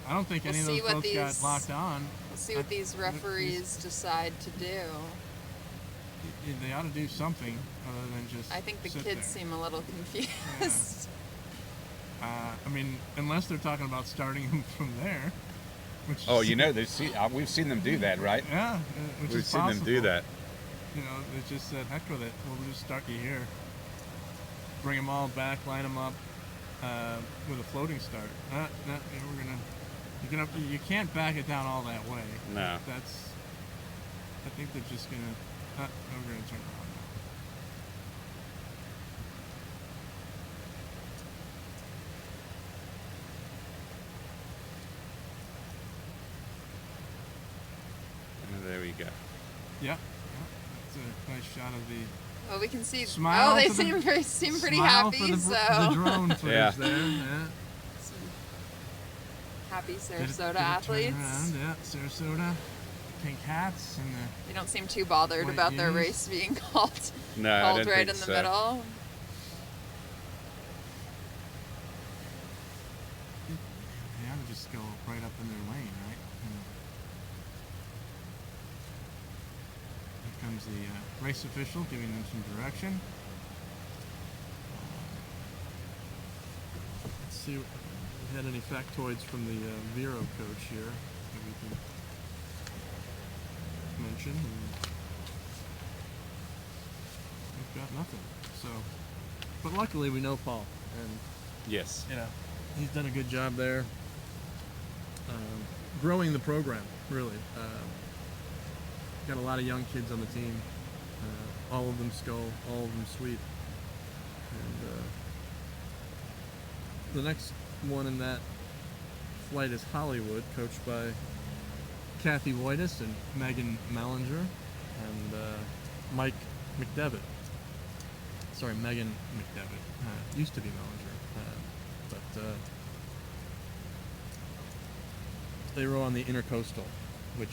I don't think We'll any of see those what boats got these- locked on. We'll see what these referees decide to do. They ought to do something other than just. I think the sit kids there. seem a little confused. I mean, unless they're talking about starting them from there. Which Oh, is- you know, we've seen them do that, right? Yeah, which We've is seen them do possible. that. You know, they just said, heck with it. We'll just start you here. Bring them all back, line them up with a floating start. You can't back it down all that way. No. I think they're just gonna. We're gonna turn around now. There we go. Yeah, that's a nice shot of the. Well, we can see. Smile Oh, they for the- seem pretty smile happy. for the So drone footage Yeah. there. Yeah. happy Did it- Sarasota did it turn athletes. around? Yeah, Sarasota, pink hats, and They don't seem too bothered White about their unis. race being called, No, I called don't right think in the so. middle. they ought to just go right up in their lane, right? And here comes the race official giving them some direction. Let's see if we had any factoids from the Vero coach here that we can mention. And we've got nothing. So, but luckily we know Paul, and Yes. you know, he's done a good job there, growing the program. Really, got a lot of young kids on the team. All of them Skull, all of them Sweet, and the next one in that flight is Hollywood, coached by Kathy Whitus and Megan Mellinger and Mike McDevitt. Sorry, Megan McDevitt. Used to be Mellinger, but they row on the Intercoastal, which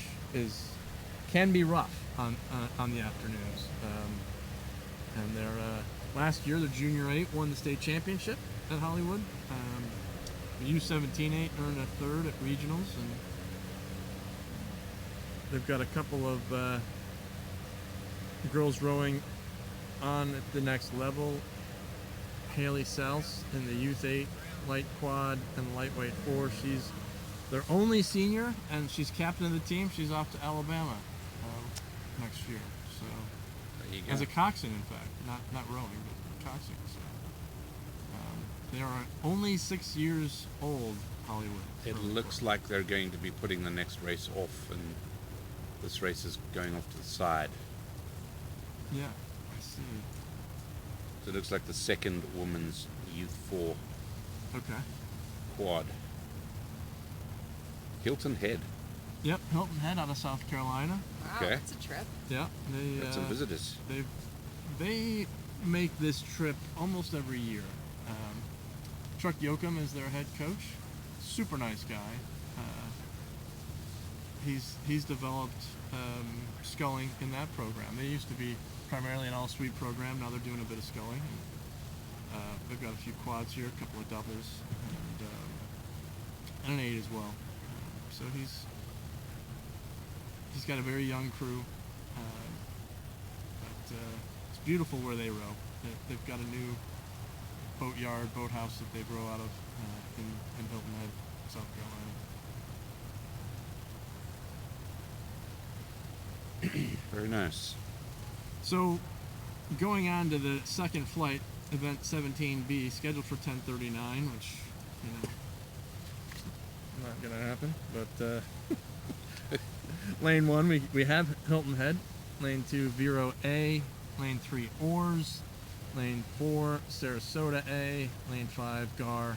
can be rough on the afternoons. And their last year, their junior 8 won the state championship at Hollywood. The U17 8 earned a third at regionals, and they've got a couple of girls rowing on at the next level. Haley South in the youth 8 light quad and lightweight 4. She's their only senior, and she's captain of the team. She's off to Alabama next year. So There you go. as a coxswain, in fact, not rowing, but coxswain. So they are only 6 years old. Hollywood. It looks like they're going to be putting the next race off, and this race is going off to the side. Yeah, I see. So it looks like the second women's Youth 4 Okay. quad. Hilton Head. Yep, Hilton Head out of South Carolina. Wow, Okay. that's a trip. Yeah, they Got some visitors. they make this trip almost every year. Chuck Yoakum is their head coach. Super nice guy. He's developed sculling in that program. They used to be primarily an all-sweep program. Now they're doing a bit of sculling. They've got a few quads here, a couple of doubles, and an 8 as well. So he's got a very young crew. But it's beautiful where they row. They've got a new boathouse that they row out of in Hilton Head, South Carolina. Very nice. So, going on to the second flight, event 17B, scheduled for 10:39, which, you know, not gonna happen. But lane 1, we have Hilton Head. Lane 2, Vero A. Lane 3, OARS. Lane 4, Sarasota A. Lane 5, Gar.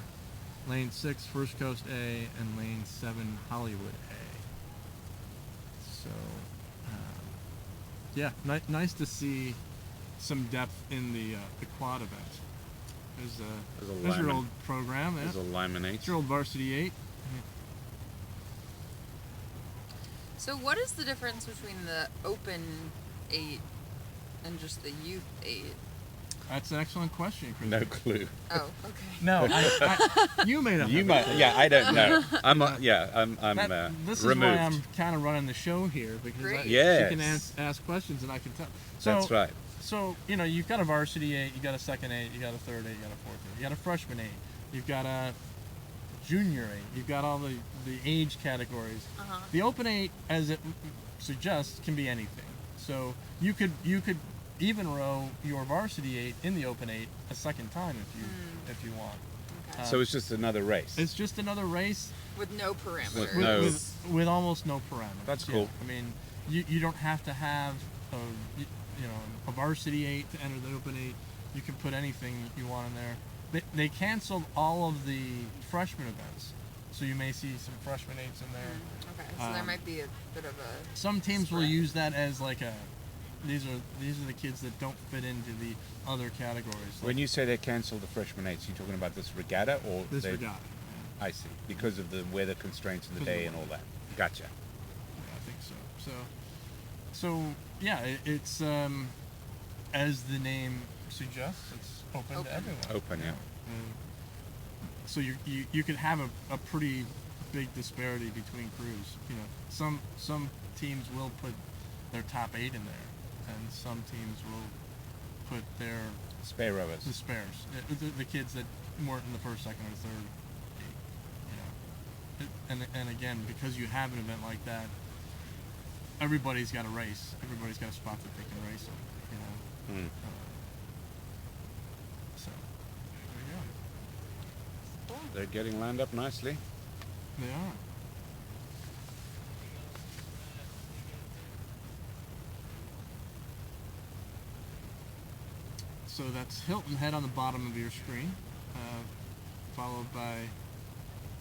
Lane 6, First Coast A. And Lane 7, Hollywood A. So, yeah, nice to see some depth in the quad event. There's your old program. There's a Lyman 8. It's your old varsity 8. So what is the difference between the open 8 and just the youth 8? That's an excellent question, Chris. No clue. Oh, okay. No, you may not. You have might. a- Yeah, I don't know. I'm. This is removed. why I'm kind of running the show here, because Great. she can Yes. ask questions and I can tell. So, That's right. So, you know, you've got a varsity 8, you got a second 8, you got a third 8, you got a fourth 8, you got a freshman 8, you've got a junior 8, you've got all the age categories. Uh-huh. The open 8, as it suggests, can be anything. So you could even row your varsity 8 in the open 8 a second time if you want. Okay. So it's just another race. It's just another race With no parameters. No. with almost no parameters. That's Yeah. cool. I mean, you don't have to have a varsity 8 to enter the open 8. You can put anything you want in there. They canceled all of the freshman events, so you may see some freshman 8s in there. Okay, so there might be a bit of a... Some teams will Spread. use that as like these are the kids that don't fit into the other categories. When you say they cancelled the freshman 8s, you talking about this regatta or this they- regatta. I see. Because of the weather constraints of the Because of day the and all weather. that. Gotcha. Yeah, I think so. So yeah, it's as the name suggests, it's open Open. to everyone. Open, yeah. So you could have a pretty big disparity between crews. You know, some teams will put their top 8 in there, and some teams will put their Spare rowers. the spares, the kids that weren't in the first, second, or third. You know, and again, because you have an event like that, everybody's got a race. Everybody's got a spot that they can race in. You know. Mm. So there you Cool. They're getting lined up nicely. go. They are. So that's Hilton Head on the bottom of your screen, followed by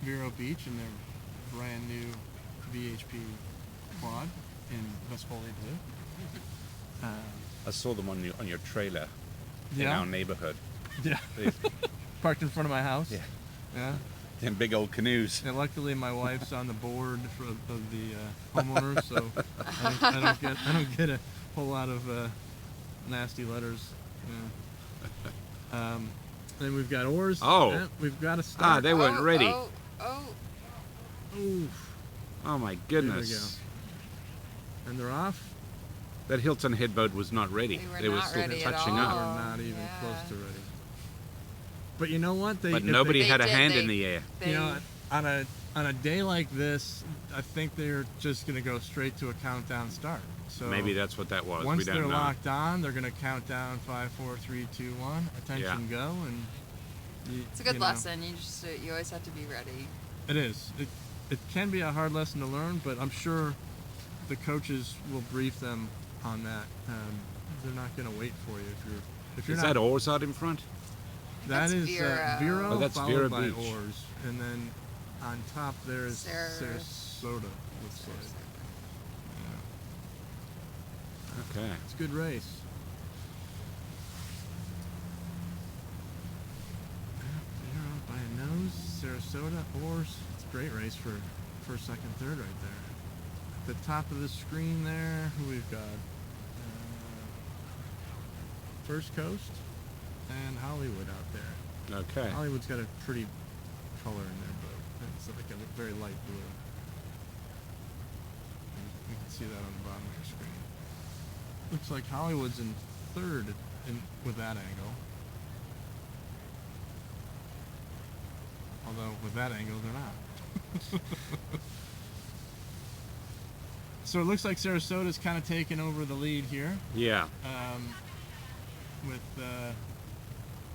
Vero Beach and their brand new VHP quad in Vespolio blue. I saw them on your trailer in Yeah. our neighborhood. Yeah. They- Parked in front of my house. Yeah. Yeah. Them big old canoes. And luckily, my wife's on the board of the homeowners, so I don't get a whole lot of nasty letters. Yeah. Then we've got oars. Oh. Yeah, we've got to start. They weren't ready. Oh. Oof. Oh my There we goodness. go. And they're off. That Hilton Head boat was not ready. They were not still ready at touching all. up. We're not even yeah. close to ready. But you know what? But if nobody They had a did, hand they- in the air. You know, on a day like this, I think they're just going to go straight to a countdown start. So Maybe that's what that was. once we don't they're know. locked on, they're going to count down 5, 4, 3, 2, 1. Attention, go, and It's a good lesson. You always have to be ready. It is. It can be a hard lesson to learn, but I'm sure the coaches will brief them on that. They're not going to wait for you if you're Is not. that oars out in front? That That's is Vero. Vero, Oh, that's followed Vero by Beach. oars, and then on top there is Sarasota. Sarasota. Looks like. Yeah. Okay. It's a good race. Vero by a nose, Sarasota, oars. It's a great race for first, second, third right there. At the top of the screen there, who we've got? First Coast and Hollywood out there. Okay. Hollywood's got a pretty color in their boat. It's like a very light blue. And you can see that on the bottom of your screen. Looks like Hollywood's in third with that angle. Although with that angle, they're not. So it looks like Sarasota's kind of taken over the lead here. Yeah.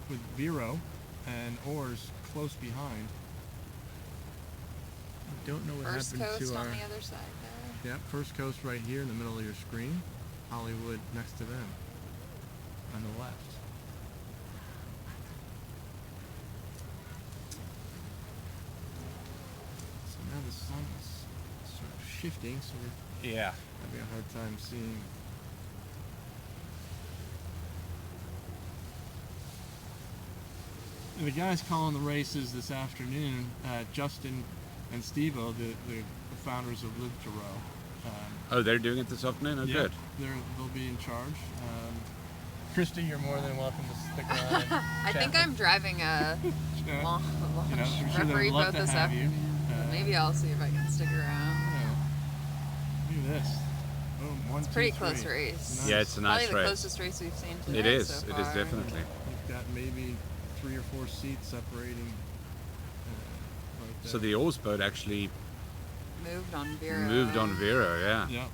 With Vero and oars close behind. I don't know what First happened Coast to our. on the other side there. Yeah, First Coast right here in the middle of your screen. Hollywood next to them on the left. So now the sun is sort of shifting, so we're Yeah. having a hard time seeing. And the guys calling the races this afternoon, Justin and Steve-O, the founders of Live to Row. Oh, they're doing it this afternoon? Oh, Yeah, good. they'll be in charge. Christy, you're more than welcome to stick around. And I chat think with- I'm driving a Yeah. launch You know, I'm sure referee they'd love boat to this have you. afternoon. Maybe I'll see if I can stick around. Yeah. Look at this. Boom, one, It's a pretty two, close three. race. Nice. Yeah, it's a nice Probably the race. closest race we've seen today. It is. So It is far. definitely. You've got maybe 3 or 4 seats separating. Like that. So the oars boat actually Moved on Vero. moved on Vero, yeah. Yeah. And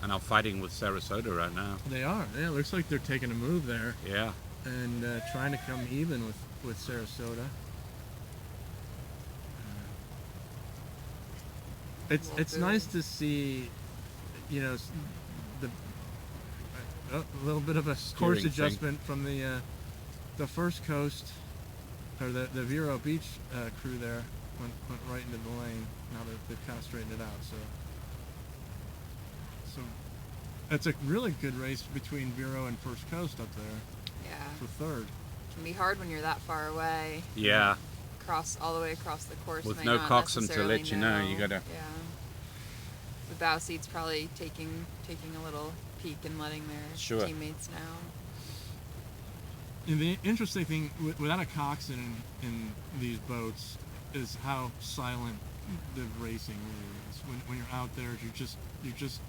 And are fighting with Sarasota right now. they are. Yeah, it looks like they're taking a move there Yeah. and trying to come even with Sarasota. It's nice to see, you know, a little bit of a course Steering thing. adjustment from the First Coast or the Vero Beach crew there went right into the lane. Now that they've kind of straightened it out, so it's a really good race between Vero and First Coast up there Yeah. for third. can be hard when you're that far away. Yeah. All the way across the course. With might no not coxswain to necessarily let you know, you gotta- Yeah. The bow seat's probably taking a little peek and letting their Sure. teammates know. And the interesting thing, without a coxswain in these boats, is how silent the racing really is. When you're out there, you're just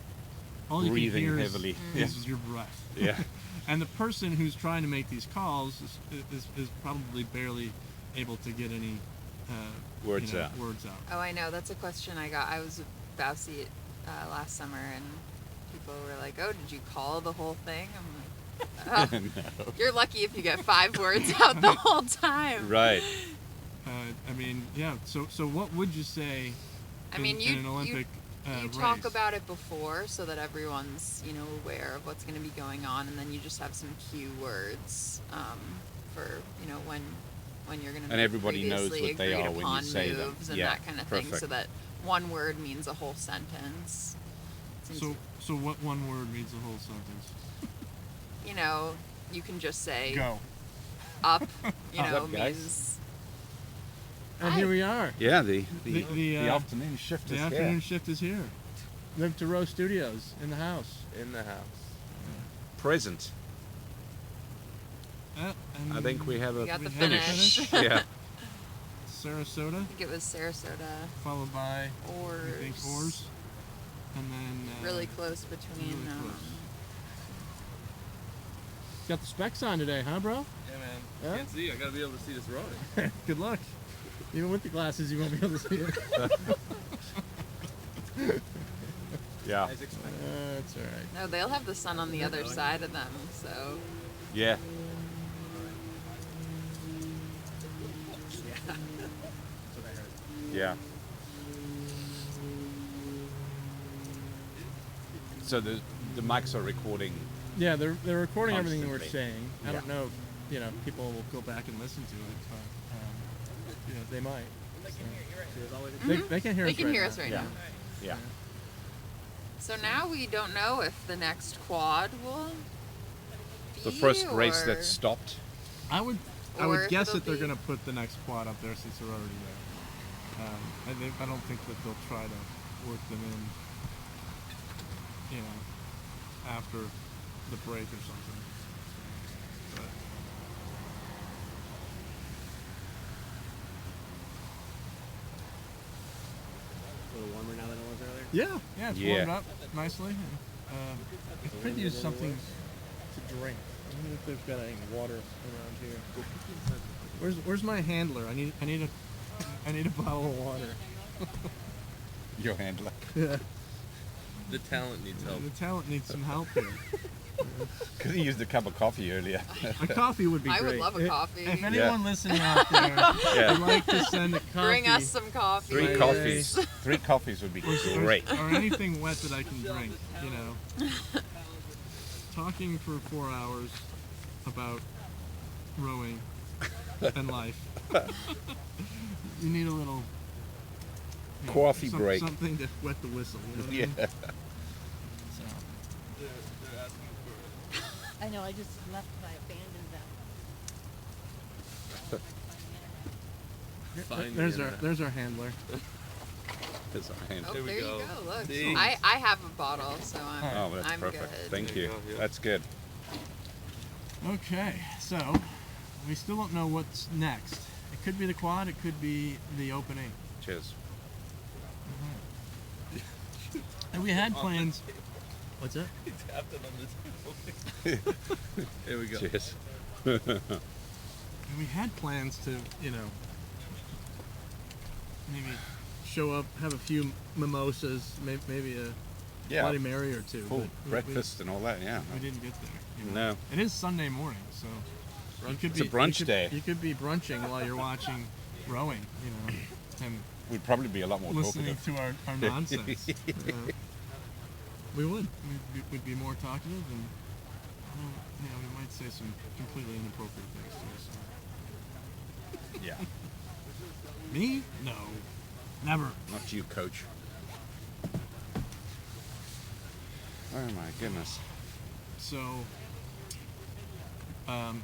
all you Breathing can hear heavily. is your breath. Yeah. And the person who's trying to make these calls is probably barely able to get any Words out. Words out. Oh, I know. That's a question I got. I was a bow seat last summer, and people were like, "Oh, did you call the whole thing?" I'm like, "Oh, No. you're lucky if you get 5 words out the whole time." Right. I mean, yeah. So what would you say? I mean, in an Olympic you race? talk about it before so that everyone's aware of what's going to be going on, and then you just have some cue words for when you're going to And everybody knows previously what they agreed are when you upon say them. moves and Yeah, that kind of thing, so perfect. that one word means a whole sentence. Since, So what one word means the whole sentence? you can just say Go. up. Up, guys. Means. And here we are. Yeah, the The afternoon shift the is afternoon here. shift is here. Live to Row Studios in the house. In the house. present. And I think we have We a got the we have a finish. finish. yeah. Sarasota, I think it was Sarasota followed by or I think OARS, and then really close between. really close. Got the specs on today, huh, bro? Yeah, man. Huh? Can't see. I gotta be able to see this rowing. Good luck. Even with the glasses, you won't be able to see it. Yeah. As expected. That's all right. No, they'll have the sun on the other side of them, so Yeah. Yeah. So the mics are recording. Yeah, they're recording everything we're Constantly. saying. I don't know if people will go back and listen to it, but they might. They can hear they us can right hear now. us right Yeah. now. Yeah. So now we don't know if the next quad will The be, first race or- that stopped. I would Or if guess it'll that they're be- going to put the next quad up there since they're already there. I don't think that they'll try to work them in, after the break or something. But A little warmer now than it was earlier. yeah, it's Yeah. warmed up nicely. And, I could use something to drink. I wonder if they've got any water around here. Where's my handler? I need a bottle of water. Your handler. Yeah. The talent needs help. The talent needs some help here. Could have used a cup of coffee earlier. A coffee would be I would great. love a coffee. If anyone listening out there Yeah. would like to send a coffee, Bring us some coffee. Three Right. coffees. 3 coffees would be great. or anything wet that I can drink, Talking for 4 hours about rowing and life. You need a little Coffee break. something to wet the whistle. You know what I Yeah. mean? So, They're asking for. I know, I just left, I abandoned them. Find there's me our in there's our handler. There's our hand. Oh, There we there go. you go. Look, Thanks. I have a bottle, so Oh, that's I'm perfect. good. Thank There you. you go, yeah. That's good. Okay, so we still don't know what's next. It could be the quad. It could be the opening. Cheers. And we had plans. What's that? He tapped it on the table. There we go. Cheers. And we had plans to, maybe show up, have a few mimosas, maybe a Yeah. Bloody Mary or two. Full but we- breakfast and all that, yeah. We didn't get there. No. It is Sunday morning, so you could It's a be, brunch you could, day. You could be brunching while you're watching rowing, and We'd probably be a lot more listening talkative. to our nonsense. We would. We'd be more talkative, and we might say some completely inappropriate things to us. Yeah. Me? No, never. Not you, coach. Oh my goodness. So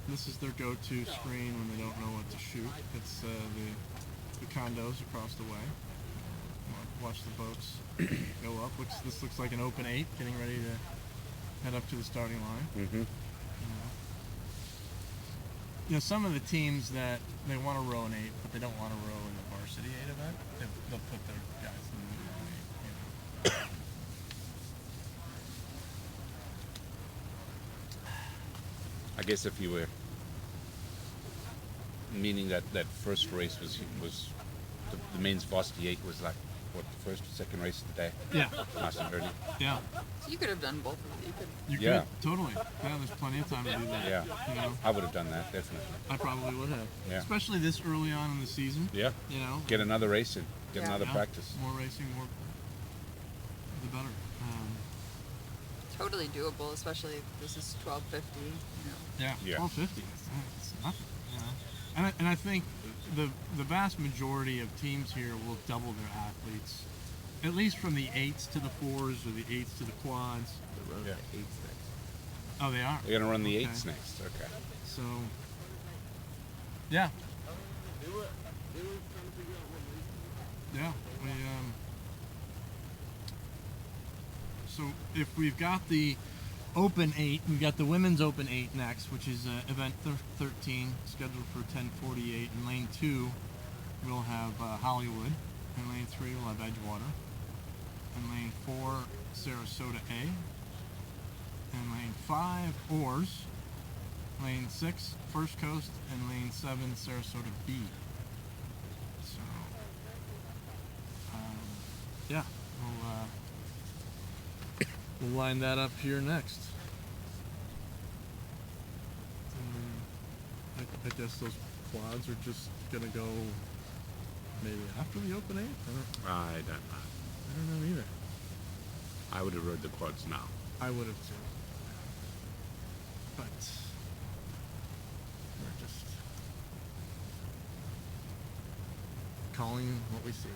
This is their go-to screen when they don't know what to shoot. It's the condos across the way. Watch the boats go up. This looks like an open 8, getting ready to head up to the starting line. Mm-hmm. Some of the teams that they want to row an 8, but they don't want to row in the varsity 8 event, they'll put their guys in the 8. I guess if you were meaning that first race was the men's varsity 8 was like what, the first or second race of the day? Yeah. Nice and early. Yeah. So you could have done both of them. You could. You Yeah. could, totally. Yeah, there's plenty of time to do that. Yeah. You know, I would have done that, definitely. I probably would have. Yeah. Especially this early on in the season. Yeah. You know. Get another race in. Get Yeah. another Yeah. practice. More racing, more the better. Totally doable, especially if this is 1250. You know. Yeah. Yeah. 1250. It's nothing. You know. And I think the vast majority of teams here will double their athletes, at least from the 8s to the 4s or the 8s to the quads. Yeah. Oh, they are. They're going to run the Okay. 8s next. Okay. So, yeah. Yeah. So if we've got the Open 8, we've got the Women's Open 8 next, which is event 13, scheduled for 10:48. In lane 2, we'll have Hollywood. In lane 3, we'll have Edgewater. In lane 4, Sarasota A. In lane 5, OARS. Lane 6, First Coast. And lane 7, Sarasota B. So, yeah, we'll line that up here next. I guess those quads are just gonna go maybe after the Open 8? I don't know. I don't know either. I would have rode the quads now. I would have too. But we're just calling what we see.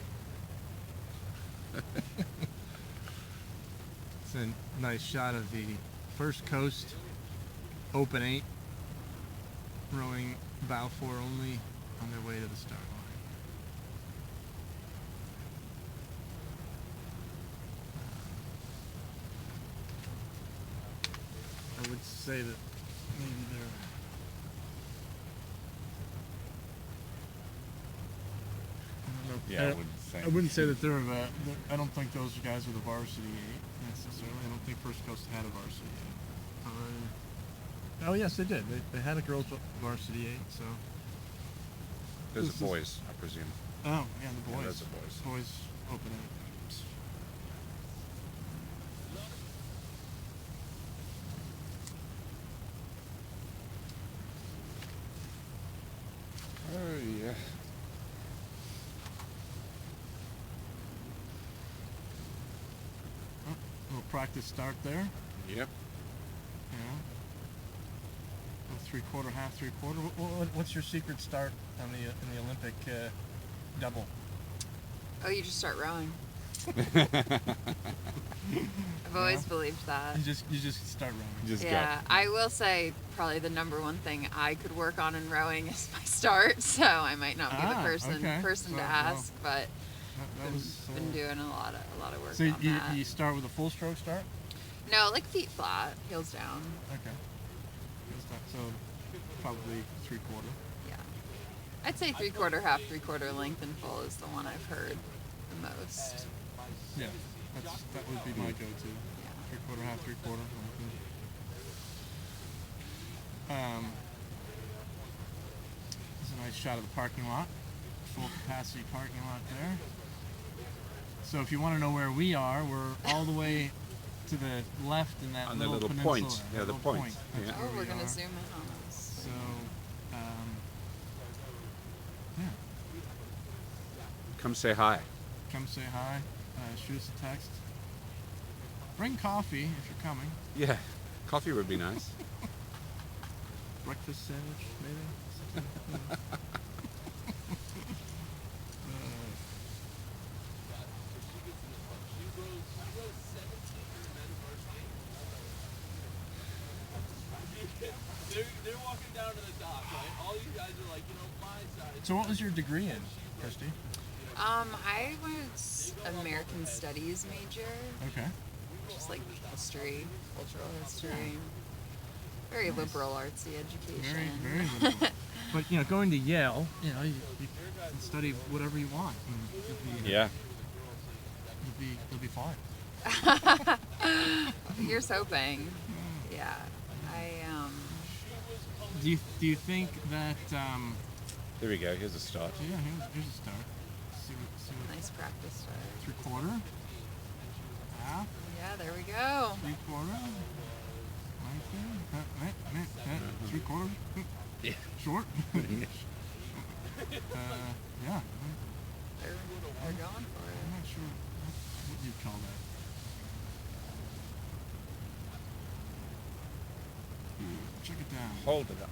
It's a nice shot of the First Coast Open 8 rowing bow 4 only on their way to the start line. I would say that maybe they're Yeah, I wouldn't say. I wouldn't say that I don't think those guys are the varsity 8 necessarily. I don't think First Coast had a varsity 8. Oh yes, they did. They had a girls varsity 8. So. Those This are is- boys, I presume. Oh yeah, the Yeah, boys. those are boys. Boys Open 8. Oh, yeah. Oh, little practice start there. Yep. Yeah. Little 3/4, half 3/4. What's your secret start on in the Olympic double? Oh, you just start rowing. I've always believed that. You just start rowing. Just Yeah, I will say probably the number one thing I could work on in rowing is my start. So I might not be the person So, to ask, but That was been doing a lot of work so on that. you start with a full stroke start. No, like feet flat, heels down. Okay. So probably 3/4. Yeah, I'd say 3/4, half, 3/4 length and full is the one I've heard the most. Yeah, that would be my go-to. Yeah. 3/4, half, 3/4. There's a nice shot of the parking lot. Full capacity parking lot there. So if you want to know where we are, we're all the way to the left in that On the little little peninsula. point. Yeah, that the little point. That's Yeah. where Oh, we we're gonna are. zoom in on this. So, yeah. Come say hi. Come say hi. Shoot us a text. Bring coffee if you're coming. Yeah. Coffee would be nice. Breakfast sandwich, maybe. Something, They're walking down to the dock, right? All you guys are like, my side. So what was your degree in, Christy? I was American Studies major, Okay. just like history, cultural history. Very liberal, artsy education. Very liberal. But going to Yale, you can study whatever you want. And Yeah. you'll be fine. Here's hoping. Yeah. Do you think that? There we go. Here's a start. Yeah, here's a start. See what Nice practice start. 3/4. Half. Yeah, there we go. 3/4. Right there. 3/4. Yeah. Short. Yeah. They're going for I'm it. not sure what you'd call that. Check it down. Hold it up.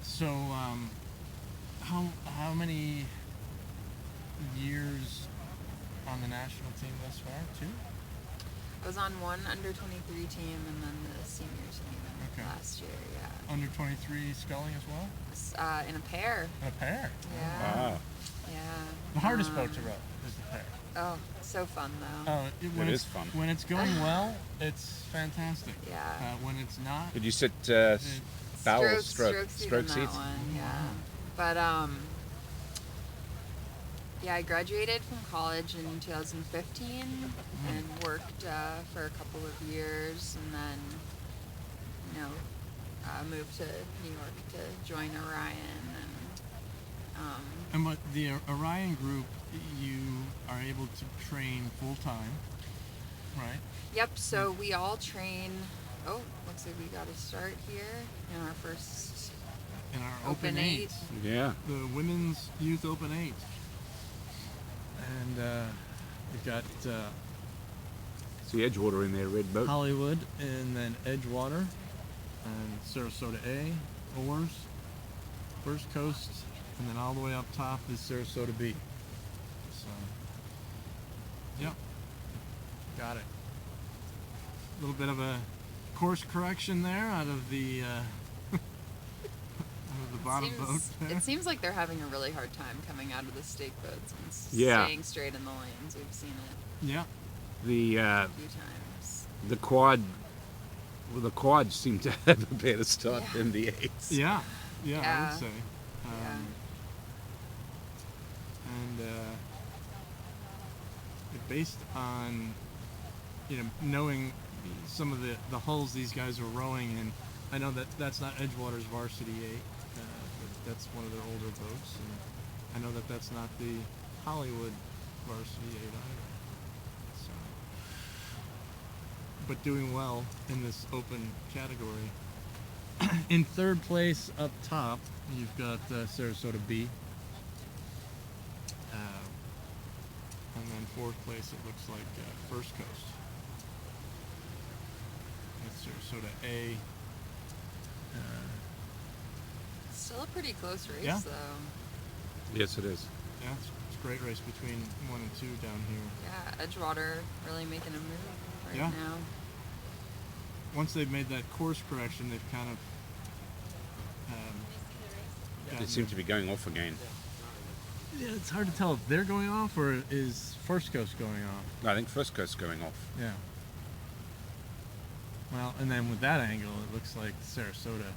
So, how many years on the national team thus far? 2? I was on one under-23 team and then the seniors team Okay. last year. Yeah. Under 23 sculling as well? In a pair. A pair. Yeah. Wow. Yeah. The hardest boat to row is the pair. Oh, so fun though. Oh, when It it's is fun. When it's going well, it's fantastic. Yeah. When it's not, Did you sit bow or stroke seat on that seats? one, yeah. But yeah, I graduated from college in 2015 and worked for a couple of years, and then moved to New York to join Orion, and what the Orion group, you are able to train full time, right? Yep. So we all train. Oh, looks like we got to start here in our first In our Open 8. Yeah. The Women's Youth Open 8. And we've got See Edgewater in there, red boat. Hollywood, and then Edgewater, and Sarasota A, OARS, First Coast, and then all the way up top is Sarasota B. So, yep, got it. A little bit of a course correction there out of the out of the bottom boat there. It seems like they're having a really hard time coming out of the stake boats and Yeah. staying straight in the lanes. We've seen it Yeah, The a few times. the quads seem to have a better start Yeah. than the eights. yeah, I Yeah. would say. Yeah. And based on knowing some of the hulls these guys are rowing in, I know that that's not Edgewater's Varsity 8, but that's one of their older boats, and I know that that's not the Hollywood Varsity 8 either. So, but doing well in this open category. In third place up top, you've got Sarasota B. And then fourth place, it looks like First Coast. That's Sarasota A. Still a pretty close race, Yeah. though. Yes, it is. Yeah, it's a great race between 1 and 2 down here. Yeah, Edgewater really making a move right Yeah. now. Once they've made that course correction, they've kind of They seem to be going off again. Yeah, it's hard to tell if they're going off or is First Coast going off. I think First Coast's going off. Yeah. Well, and then with that angle, it looks like Sarasota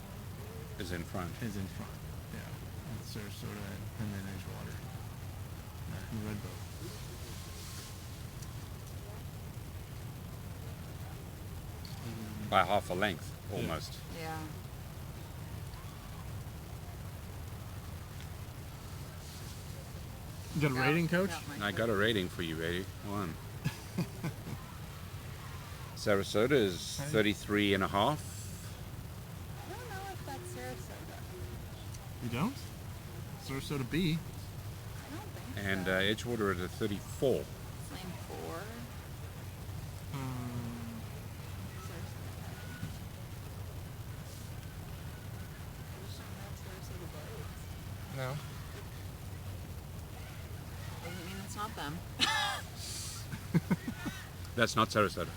Is in front. is in front. Yeah. And Sarasota and then Edgewater. And Red Boat. By half a length, almost. Yeah. You got a rating, Coach? my I got a rating for you, Eddie. 1. Sarasota is 33 and a half. I don't know if that's Sarasota. You don't? Sarasota B. I don't think And so. Edgewater at a 34. Lane 4. No. Doesn't mean it's not them. That's not Sarasota.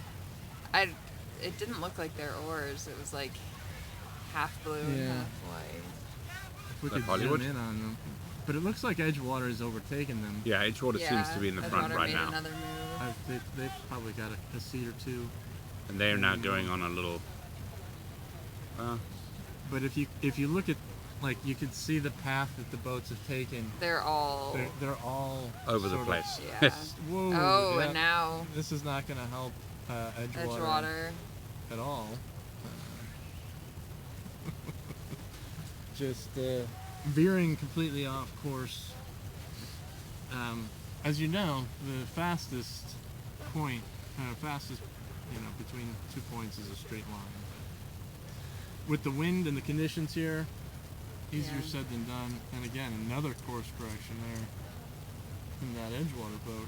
It didn't look like their oars. It was like half blue and Yeah. half white. If we Like could Hollywood? zoom in on them. But it looks like Edgewater has overtaken them. Yeah, Edgewater seems to be in the front Edgewater right made now. Another move. They've probably got a seat or two. And they are now going on a little... But if you look at, like, you could see the path that the boats have taken. They're all. They're all over the sort of- place. Yeah. Whoa. Oh, yeah, and now this is not going to help Edgewater Edgewater. at all. Just veering completely off course. As you know, the fastest point, between 2 points is a straight line. With the wind and the conditions here, easier Yeah. said than done. And again, another course correction there in that Edgewater boat.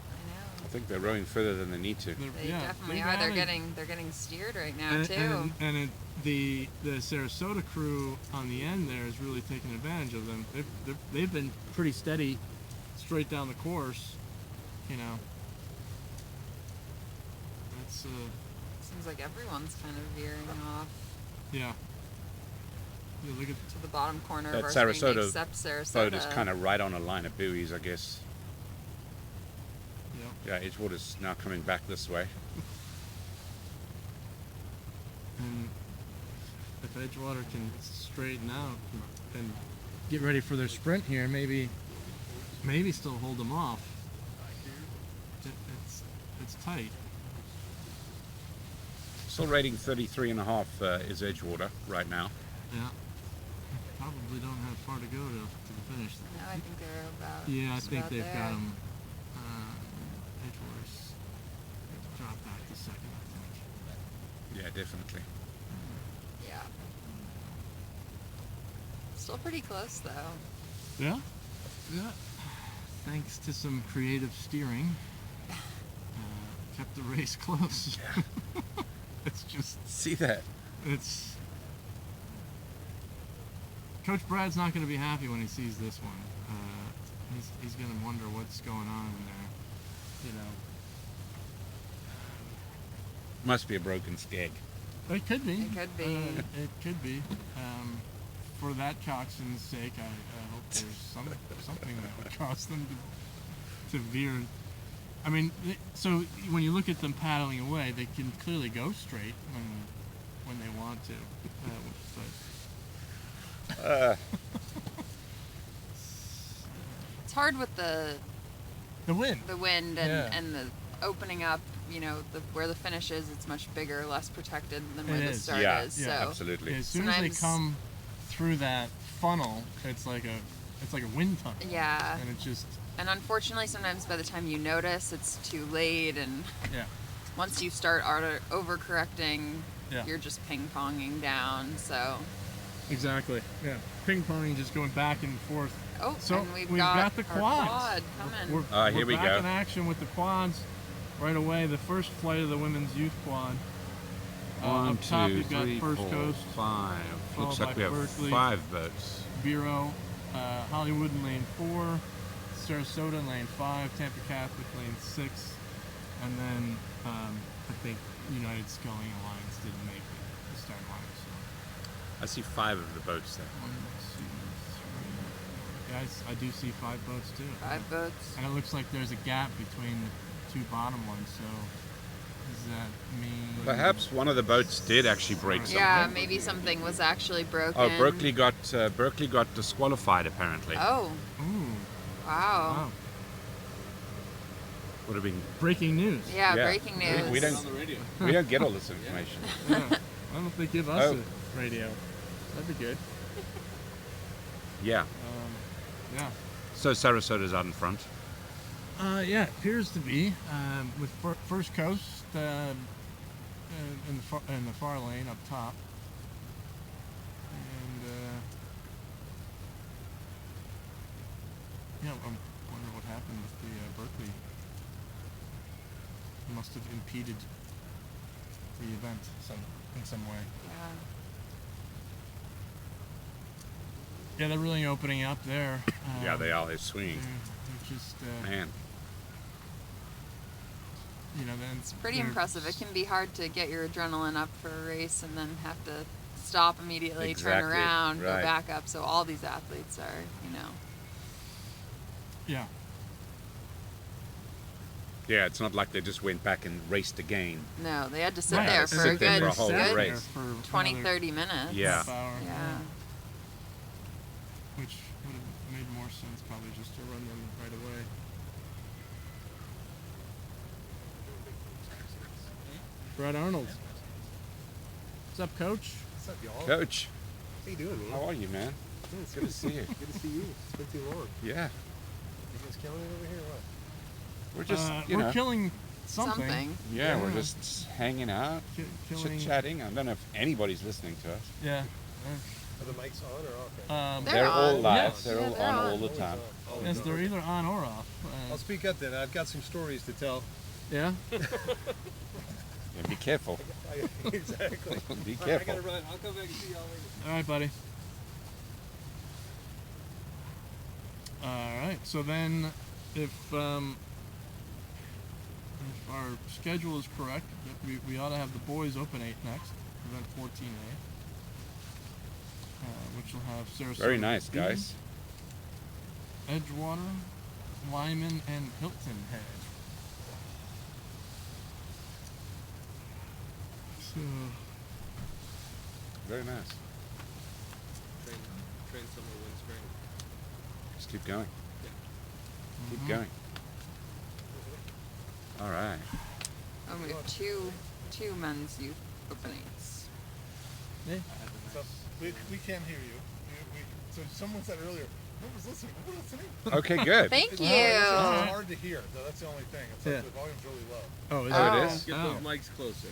I think they're rowing further than they need to. They definitely are. They're getting steered right now and, too. The Sarasota crew on the end there is really taking advantage of them. They've been pretty steady, straight down the course. You know. That's Seems like everyone's kind of veering off yeah. You look at to the bottom corner That of our screen, Sarasota except Sarasota. Boat is kind of right on a line of buoys, I guess. yeah. Yeah, Edgewater's now coming back this way. And if Edgewater can straighten out and get ready for their sprint here, maybe still hold them off. It's tight. Still rating 33.5 is Edgewater right now. Yeah. Probably don't have far to go to the finish. No, I think they're about. Yeah, I just think about they've there. got them. Edgewater's dropped back to second, I think. Yeah, definitely. Yeah. Still pretty close though. Yeah. Yeah. Thanks to some creative steering, kept the race close. It's just. See that? It's Coach Brad's not going to be happy when he sees this one. He's going to wonder what's going on in there. You know, Must be a broken skeg. it could be. It could be. It could be. For that coxswain's sake, I hope there's something that would cause them to veer. I mean, so when you look at them paddling away, they can clearly go straight when they want to. But It's hard with the wind. wind Yeah. and the opening up. You know, where the finish is, it's much bigger, less protected than where It the is. start Yeah, is. yeah, So absolutely. As soon as they Sometimes- come through that funnel, it's like a wind tunnel. yeah. And it's just And unfortunately, sometimes by the time you notice, it's too late. And yeah. once you start overcorrecting, Yeah. you're just ping-ponging down. So, Exactly. Yeah. Ping ponging, just going back and forth. oh, So and we've got the our quads. quad coming. We're Here we back go. in action with the quads right away. The first flight of the women's youth quad. One, Up top, two, you've got three, First 4, Coast, 5. Looks followed like by we have Berkeley. 5 boats. Vero, Hollywood in lane 4, Sarasota in lane 5, Tampa Catholic lane 6, and then I think United Sculling Alliance didn't make the start line. So I see 5 of the boats there. 1, 2, 3. Guys, I do see 5 boats too. 5 boats. And it looks like there's a gap between the 2 bottom ones. So does that mean? Perhaps one of the boats did actually break something. Yeah, maybe something was actually broken. Oh, Berkeley got disqualified apparently. Oh, Ooh, wow. wow! Would have been. Breaking news. Yeah, Yeah. breaking news. We don't. On the radio. We don't get all this information. Yeah. Why don't they give us Oh. a radio? That'd be good. Yeah. Yeah. So Sarasota's out in front. Yeah, it appears to be with First Coast in the far lane up top, and yeah, I wonder what happened with the Berkeley. It must have impeded the event in some way. Yeah. Yeah, they're really opening up there. Yeah, they are. They're swinging. They're just Man. then It's pretty they're- impressive. It can be hard to get your adrenaline up for a race and then have to stop immediately, turn Exactly, around, go right. back up. So all these athletes are, Yeah. Yeah, it's not like they just went back and raced again. no, they had to sit Right. there They for sit a there good, for a whole good race. 20, 30 minutes. Yeah. Half hour. Yeah. Which would have made more sense probably just to run them right away. Brad Arnold. What's up, Coach? What's up, y'all? Coach, How you doing, man? how are you, man? Yeah, it's Good to see you. Good to see you. It's been too long. Yeah, You guys killing it over here, or what? we're just, we're killing something. yeah, we're yeah. just hanging out, Killing. chit-chatting. I don't know if anybody's listening to us. Yeah. Are the mics on or off? They're They're all on. live. Yes. They're Yeah, all they're on on. all the Always time. on. Oh, Yes, no. they're either on or off. I'll speak up then. I've got some stories to tell. Yeah. Yeah, be careful. Exactly. Be I careful. gotta run. I'll come back and see y'all later. All right, buddy. All right. So then, if our schedule is correct, we ought to have the boys Open 8 next, event 14A, which will have Sarasota. Very nice, Beacon, guys. Edgewater, Lyman, and Hilton Head. So, Very nice. Train summer, wind spring. Just keep going. Keep mhm. going. All right. Oh, we have two men's youth openings. Yeah. So we can't hear you. So someone said earlier, whoever's listening, we're listening. Okay, good. Thank It's you. hard to hear. No, that's the only thing. It's like Yeah. the volume's really low. Oh, is Oh, it? it is? Get Oh. those mics closer.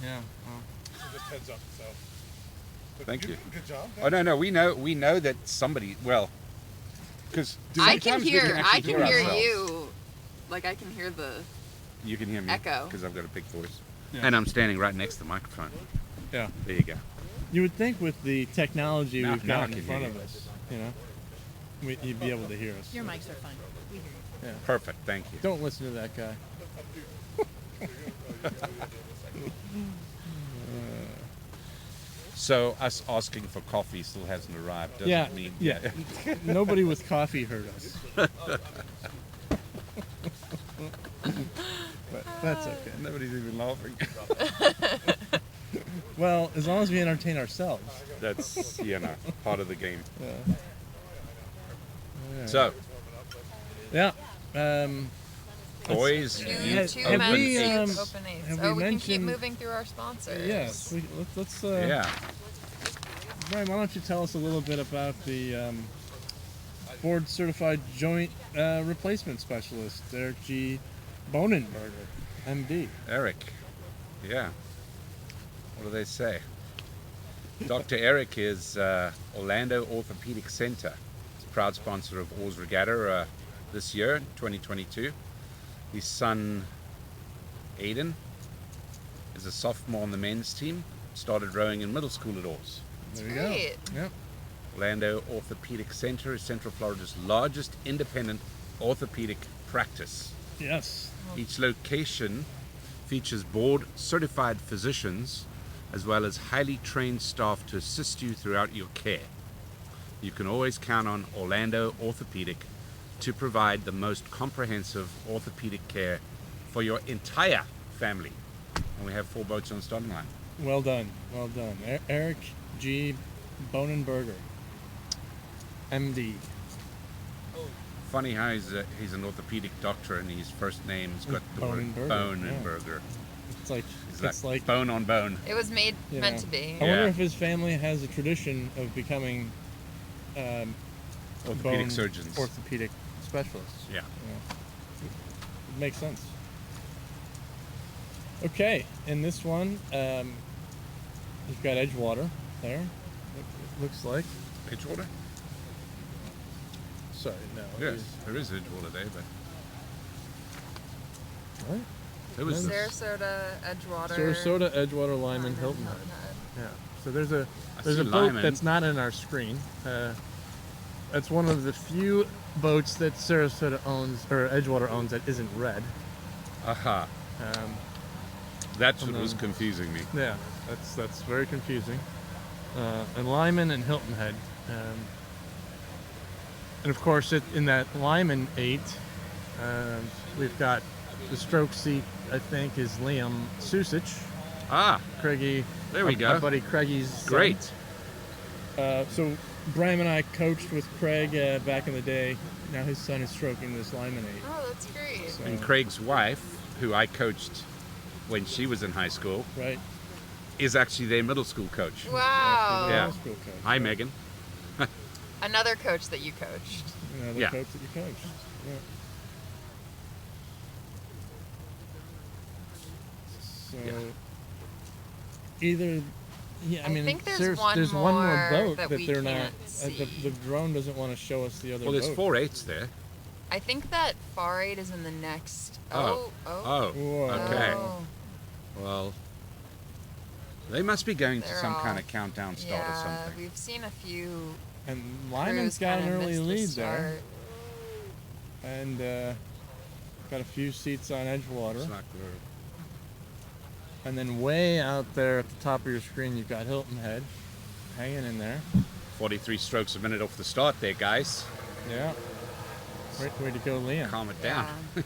Yeah. Oh. So just heads up. So. But Thank good, you. Good job. Oh no, we know that somebody. Well, because I can hear ourselves. you. Like I can hear the You can hear me Echo. because I've got a big voice, Yeah. and I'm standing right next to the microphone. Yeah. There you go. You would think with the technology Now- we've now I got in can front hear of you. us, you'd be able to hear us. Your mics are fine. We hear you. Yeah. Perfect. Thank you. Don't listen to that guy. So us asking for coffee still hasn't arrived. Doesn't Yeah. mean Yeah. Nobody with coffee heard us. But that's okay. Nobody's even laughing. Well, as long as we entertain ourselves. That's part of the game. Yeah. So, Yeah. boys, two, youth two open men's we, youth um, open eights. have Oh, we we can keep mentioned- moving through our sponsors. Yes. Let's. Yeah. Brian, why don't you tell us a little bit about the board certified joint replacement specialist, Eric G. Bonenberger, MD. Eric. Yeah. What do they say? Dr. Eric is Orlando Orthopedic Center. He's a proud sponsor of OARS Regatta this year, 2022. His son, Aiden, is a sophomore on the men's team. Started rowing in middle school at OARS. There you Great. go. Yep. Orlando Orthopedic Center is Central Florida's largest independent orthopedic practice. Yes. Each location features board certified physicians as well as highly trained staff to assist you throughout your care. You can always count on Orlando Orthopedic to provide the most comprehensive orthopedic care for your entire family. And we have 4 boats on the starting line. Well done. Well done. Eric G. Bonenberger, MD. Funny how he's an orthopedic doctor and his first name's got the Bonenberger, word bone yeah. and burger. It's like It's like bone on bone. It was meant Yeah. to be. I wonder Yeah. if his family has a tradition of becoming Orthopedic bone surgeons. orthopedic specialists. Yeah. It makes sense. Okay, in this one, you've got Edgewater there. It looks like. Edgewater? Sorry, no. Yes, there is Edgewater there, but What? there was Then- this. Sarasota, Edgewater. Sarasota, Edgewater, Lyman, Hilton Head. Yeah. So there's a see boat Lyman. that's not in our screen. That's one of the few boats that Sarasota owns or Edgewater owns that isn't red. Aha. That's And what was then- confusing me. Yeah, that's very confusing. And Lyman and Hilton Head. And of course, in that Lyman 8, we've got the stroke seat, I think, is Liam Susich. Ah, Craigie. there we our go. buddy Craigie's son. Great. So Brian and I coached with Craig back in the day. Now his son is stroking this Lyman 8. Oh, that's great. So, And Craig's wife, who I coached when she was in high school, right. is actually their middle school coach. Wow. Yeah. Middle school coach. Hi, Megan. Another coach that you coached. Another Yeah. coach that you coached. Yeah. So either, yeah, I I mean, think there's there's one one more more boat that that we they're not. can't The see. drone doesn't want to show us the other. Well, there's boat. 4 8s there. I think that Far 8 is in the next. Oh. Oh. Oh, Whoa. okay. Oh. Well, they must be going to They're some kind all- of countdown start or Yeah, something. we've seen a few. And Lyman's crews got an kinda early missed the lead there, start. and got a few seats on Edgewater. It's like we're- And then way out there at the top of your screen, you've got Hilton Head hanging in there. 43 strokes a minute off the start there, guys. Yeah. Way to go, Liam. Calm it down. Yeah.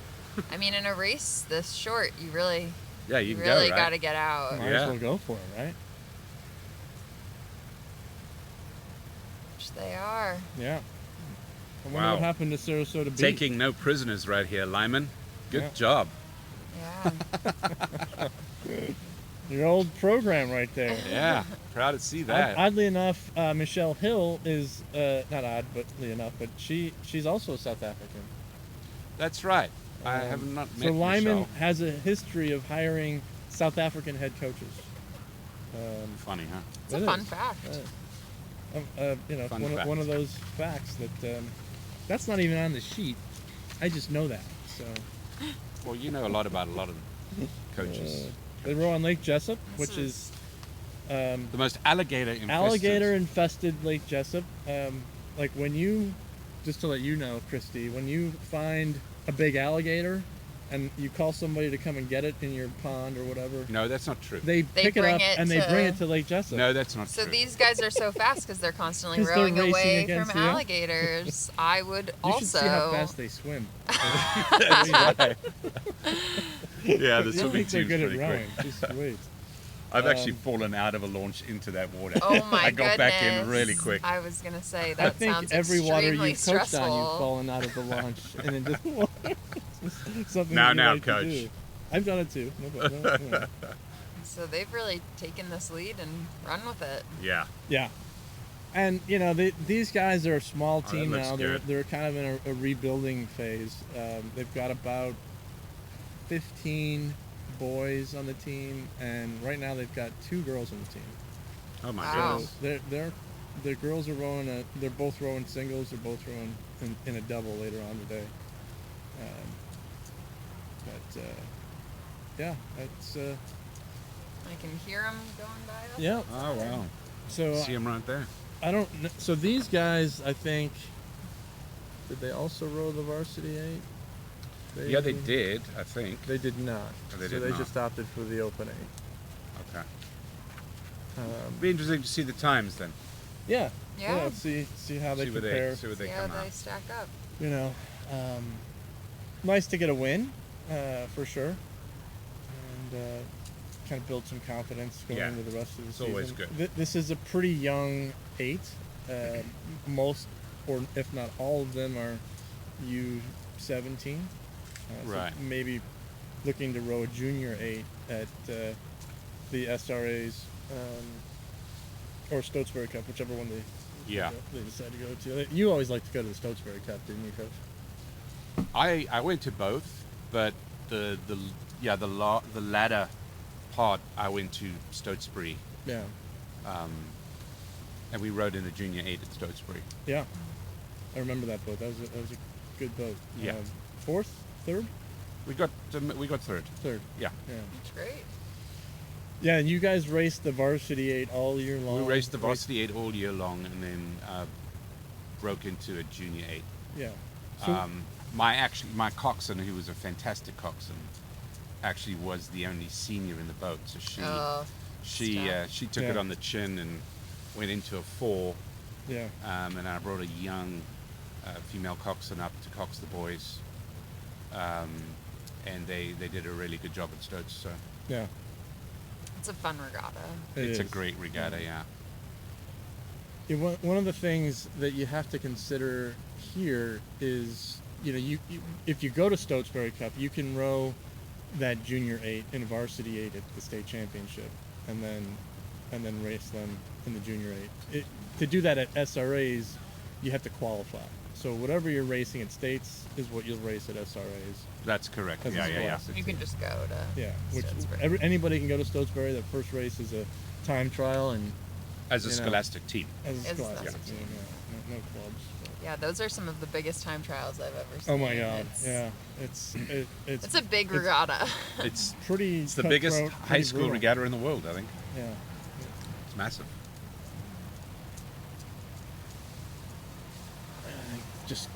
I mean, in a race this short, you really, Yeah, you you can really go, got right? to get out. Might Yeah. as well go for it, right? Which they are. Yeah. I wonder Wow. what happened to Sarasota Beach. Taking no prisoners right here, Lyman. Good Yeah. job. Yeah. Your old program right there. Yeah, proud to see that. Oddly enough, Michelle Hill is not oddly enough, but she's also a South African. That's right. I Um, have not met So Lyman Michelle. has a history of hiring South African head coaches. Funny, huh? It's a It fun is. fact. You know, Fun one fact. of those facts that that's not even on the sheet. I just know that. So Well, you know a lot about a lot of coaches. they row on Lake Jessup, This which is The most alligator infested. alligator infested Lake Jessup. Like when you, just to let you know, Christy, when you find a big alligator and you call somebody to come and get it in your pond or whatever, No, that's not true. they pick it bring up it and they to- bring it to Lake Jessup. No, that's not So true. these guys are so fast because they're constantly 'Cause they're rowing racing away against from the- alligators. I would You also. should see how fast they swim. That's right. Yeah, the You don't swimming think they're team's good at pretty rowing. quick. Just wait. I've actually fallen out of a launch into that water. Oh my I got goodness. back in really quick. I was gonna say I that think sounds every water extremely you've coached stressful. on, you've fallen out of the launch and into the water. Something Now, that you now, like to Coach. do. I've done it too. No. So they've really taken this lead and run with it. Yeah. Yeah. And you know these guys are a small that team looks now. good. They're kind of in a rebuilding phase. They've got about 15 boys on the team, and right now they've got 2 girls on the team. Oh my Wow. goodness. The girls are rowing. They're both rowing singles. They're both rowing in a double later on today. Yeah, that's I can hear them going by. us. yeah. Oh wow. So See him right there. I don't. So these guys, I think, did they also row the varsity 8? Yeah, they did, I think. They did not. Oh, they so did they not. just opted for the open 8. Okay. Be interesting to see the times then. Yeah. Yeah. See how they See where compare. see where they See how come they out. stack up. You know, nice to get a win, for sure, and kind of build some confidence going Yeah. into the rest of the It's season. always good. This is a pretty young 8. Most, or if not all of them, are U17. So Right. maybe looking to row a junior 8 at the SRA's or Stotesbury Cup, whichever one Yeah. they decide to go to. You always like to go to the Stotesbury Cup, didn't you, Coach? I went to both, but the latter part I went to Stotesbury, Yeah. and we rode in the junior 8 at Stotesbury. Yeah. I remember that boat. That was a good boat. Yeah. 4th? 3rd? We got third. 3rd. Yeah. Yeah. That's great. Yeah, and you guys raced the varsity 8 all year long. We raced the varsity 8 all year long, and then broke into a junior 8. Yeah. So, My coxswain, who was a fantastic coxswain, actually was the only senior in the boat, so she Oh, she took it Yeah. on the chin and went into a 4. Yeah. And I brought a young female coxswain up to cox the boys, and they did a really good job at Stokes. So Yeah. it's a fun regatta. it's a is. great regatta, yeah. Yeah, one of the things that you have to consider here is, you if you go to Stotesbury Cup, you can row that junior 8 and varsity 8 at the state championship, and then race them in the junior 8. To do that at SRAs, you have to qualify. So whatever you're racing at states is what you'll race at SRAs. That's correct. As a Yeah, yeah, yeah. scholastic You team. can just go to Yeah, which Stotesbury. anybody can go to Stotesbury. The first race is a time trial and As a you know. scholastic team. as a As a scholastic scholastic team. team. Yeah, no clubs. But. Yeah, those are some of the biggest time trials I've ever seen. Oh my God! It's, Yeah, it's It's a big regatta. It's pretty. it's the biggest cutthroat, high pretty school brutal. regatta in the world, I think. Yeah. It's massive. Just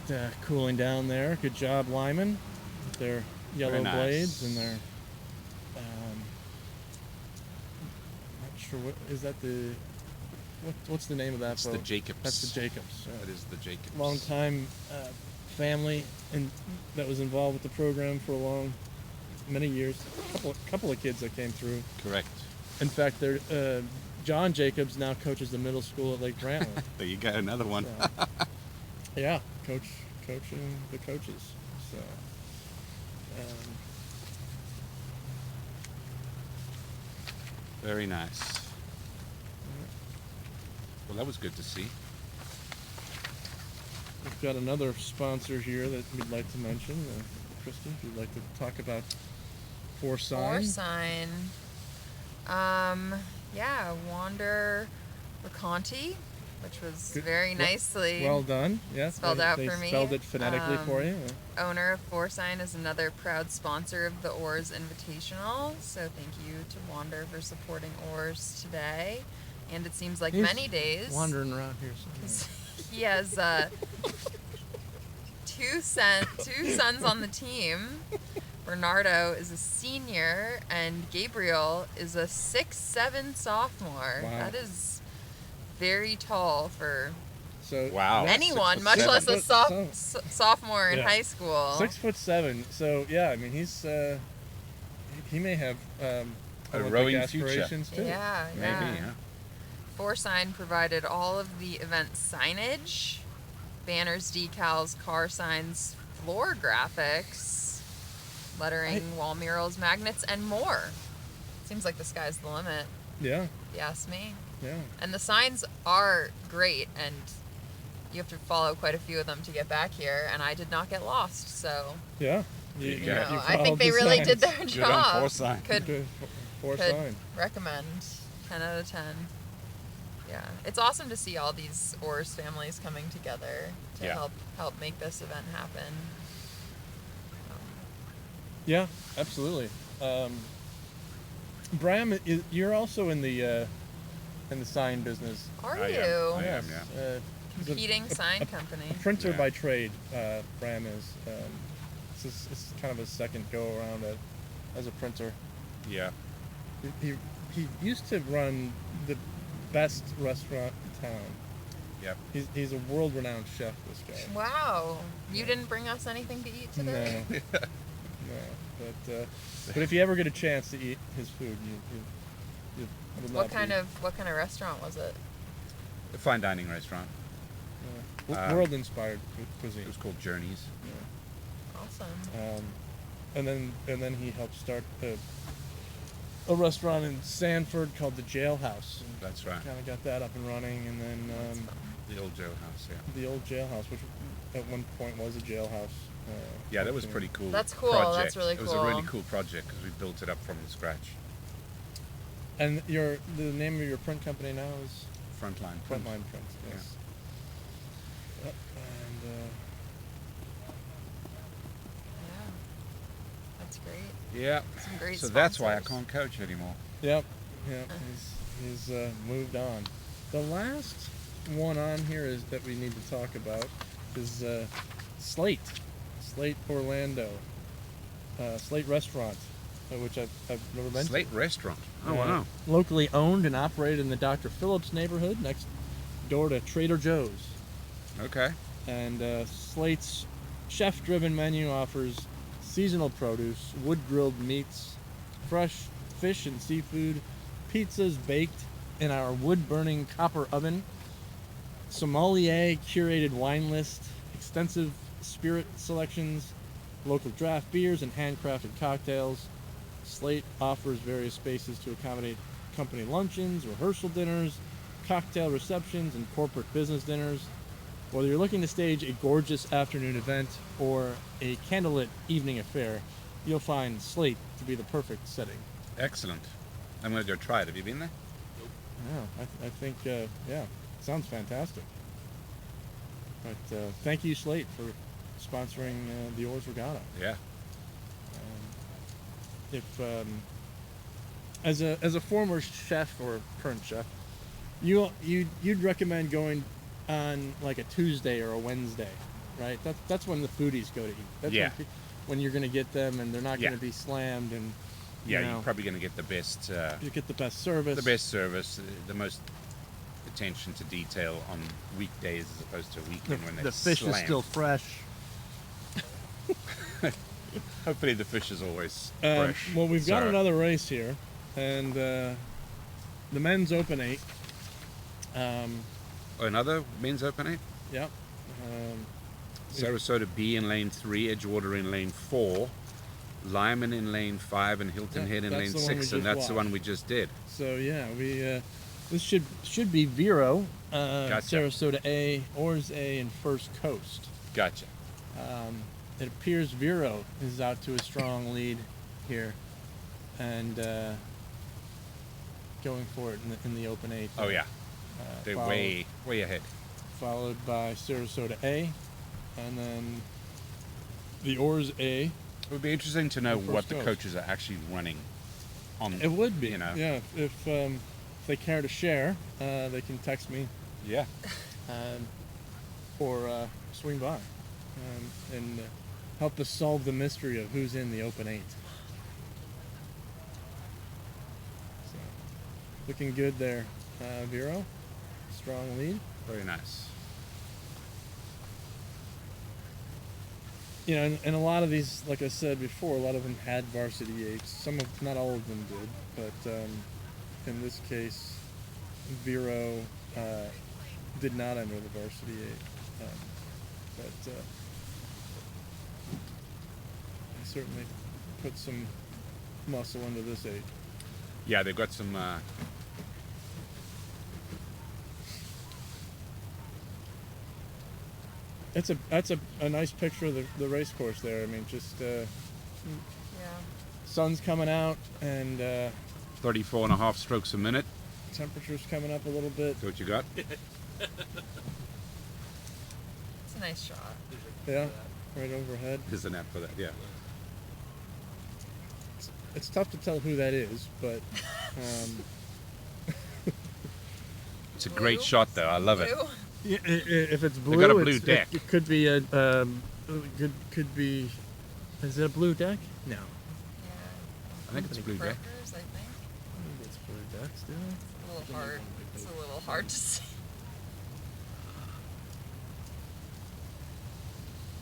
cooling down there. Good job, Lyman. With their yellow Very nice. blades and their. Not sure what is that the. What's the name of that It's boat? the Jacobs. That's the Jacobs. That is the Jacobs. Long time family and that was involved with the program for many years. Couple of kids that came through. Correct. In fact, John Jacobs now coaches the middle school at Lake Brantley. There you go, another one. So, yeah, coaching the coaches. So, Very nice. Well, that was good to see. we've got another sponsor here that we'd like to mention. Christy, if you'd like to talk about Forsign. Forsign. Yeah, Wander Raconti, which was Good- very nicely Well done. Yes, spelled they, out they for me. spelled it phonetically for you. Owner of Forsign is another proud sponsor of the OARS Invitational, so thank you to Wander for supporting OARS today. And it seems like He's many days. Wandering around here somewhere. He has two sons on the team. Bernardo is a senior, and Gabriel is a 6'7" sophomore. Wow. That is very tall for So Wow. that's anyone, much 6'7". less a So- sophomore in Yeah. high school. 6'7". So yeah, I mean he's he may have Olympic rowing future. aspirations too. Yeah, Maybe, yeah. yeah. Forsign provided all of the event signage, banners, decals, car signs, floor graphics, lettering, wall murals, magnets, and more. Seems like the sky's the limit, Yeah, if you ask me. yeah. And the signs are great, and you have to follow quite a few of them to get back here, and I did not get lost, so Yeah. There you you go. know, you I think followed they the really signs. did their Good on job. Forsign. Could Good. could Forsign. recommend 10 out of 10. Yeah, it's awesome to see all these OARS families coming together to Yeah. help make this event happen. Yeah, absolutely. Bram, you're also in the sign business. Are I you am. I am, yeah. He's competing sign company? a printer Yeah. by trade. Bram is. It's kind of a second go around as a printer. Yeah. He used to run the best restaurant in town. Yep. He's a world-renowned chef. This guy. Wow, you didn't bring us anything to eat today? No. No. But if you ever get a chance to eat his food, you would not What kind of restaurant was it? A fine dining restaurant. world-inspired cuisine. It was called Journeys. Awesome. And then he helped start a restaurant in Sanford called the Jailhouse. That's right. Kind of got that up and running, and then The old jailhouse, yeah. the old jailhouse, which at one point was a jailhouse. Yeah, that was pretty cool. That's cool. Project. That's really It was a really cool. cool project because we built it up from the scratch. And the name of your print company now is Frontline. Print. Frontline Prints. Yes. Yep, and Yeah, that's great. Yeah. Some great So that's why I sponsors. can't coach anymore. yep, he's moved on. The last one on here is that we need to talk about is Slate Orlando, Slate Restaurant. which I've never been Slate Restaurant. to. Oh, wow. Locally owned and operated in the Dr. Phillips neighborhood, next door to Trader Joe's. Okay. And Slate's chef-driven menu offers seasonal produce, wood-grilled meats, fresh fish and seafood, pizzas baked in our wood-burning copper oven, sommelier curated wine list, extensive spirit selections, local draft beers and handcrafted cocktails. Slate offers various spaces to accommodate company luncheons, rehearsal dinners, cocktail receptions, and corporate business dinners. Whether you're looking to stage a gorgeous afternoon event or a candlelit evening affair, you'll find Slate to be the perfect setting. Excellent. I'm going to go try it. Have you been there? Yeah, I think, yeah, sounds fantastic. But thank you, Slate, for sponsoring the OARS Regatta. Yeah. As a former chef or current chef, you'd recommend going on like a Tuesday or a Wednesday, right? That's when the foodies go to eat. That's Yeah. when you're going to get them, and they're not going Yeah. to be slammed, and Yeah, you know, you're probably going to get the best. you get the best service. The best service, the most attention to detail on weekdays as opposed to a weekend when The they're fish is slammed. still fresh. Hopefully the fish is always fresh. Well, we've got So- another race here, and the men's open 8. Another men's open 8? Yep. Sarasota B in lane 3, Edgewater in lane 4, Lyman in lane 5, and Hilton Yeah, Head in that's lane the one 6, we and just that's the watched. one we just did. So yeah, we this should be Vero, Gotcha. Sarasota A, OARS A, and First Coast. Gotcha. It appears Vero is out to a strong lead here, and going for it in the open 8. Oh yeah, they're followed- way ahead. Followed by Sarasota A, and then the OARS A. It would be interesting to know And First what the Coast. coaches are actually running on. It would be, you know. yeah. If they care to share, they can text me Yeah. or swing by and help us solve the mystery of who's in the open 8. So, looking good there, Vero. Strong lead. Very nice. You know, and a lot of these, like I said before, a lot of them had varsity 8s. Not all of them did, but in this case, Vero did not enter the varsity 8. But I certainly put some muscle into this 8. Yeah, they've got some. That's a nice picture of the race course there. I mean, just Yeah. sun's coming out and 34 and a half strokes a minute. temperature's coming up a little bit. See what you got? It's a nice shot. Yeah, right overhead. There's an app for that. Yeah. It's tough to tell who that is, but It's a great Blue? shot, though. I love it. Blue? if it's blue, got a blue it's- deck. It could be a could be. Is it a blue deck? No, Yeah. I think it's blue deck. Burgers, I think. I think it's blue deck still. A little hard. It's a little hard to see.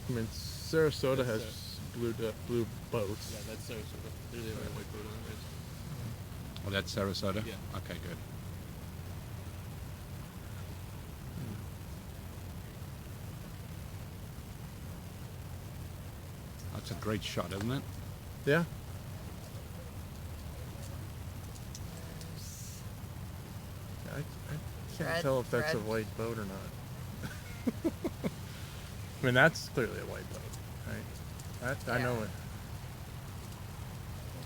I mean, Sarasota has blue boats. Yeah, that's Sarasota. There's a white boat on it. Oh, that's Sarasota? Yeah. Okay, good. That's a great shot, isn't it? Yeah. I can't Red, tell if that's a red. white boat or not. I mean, that's clearly a white boat, right? I know Yeah. it.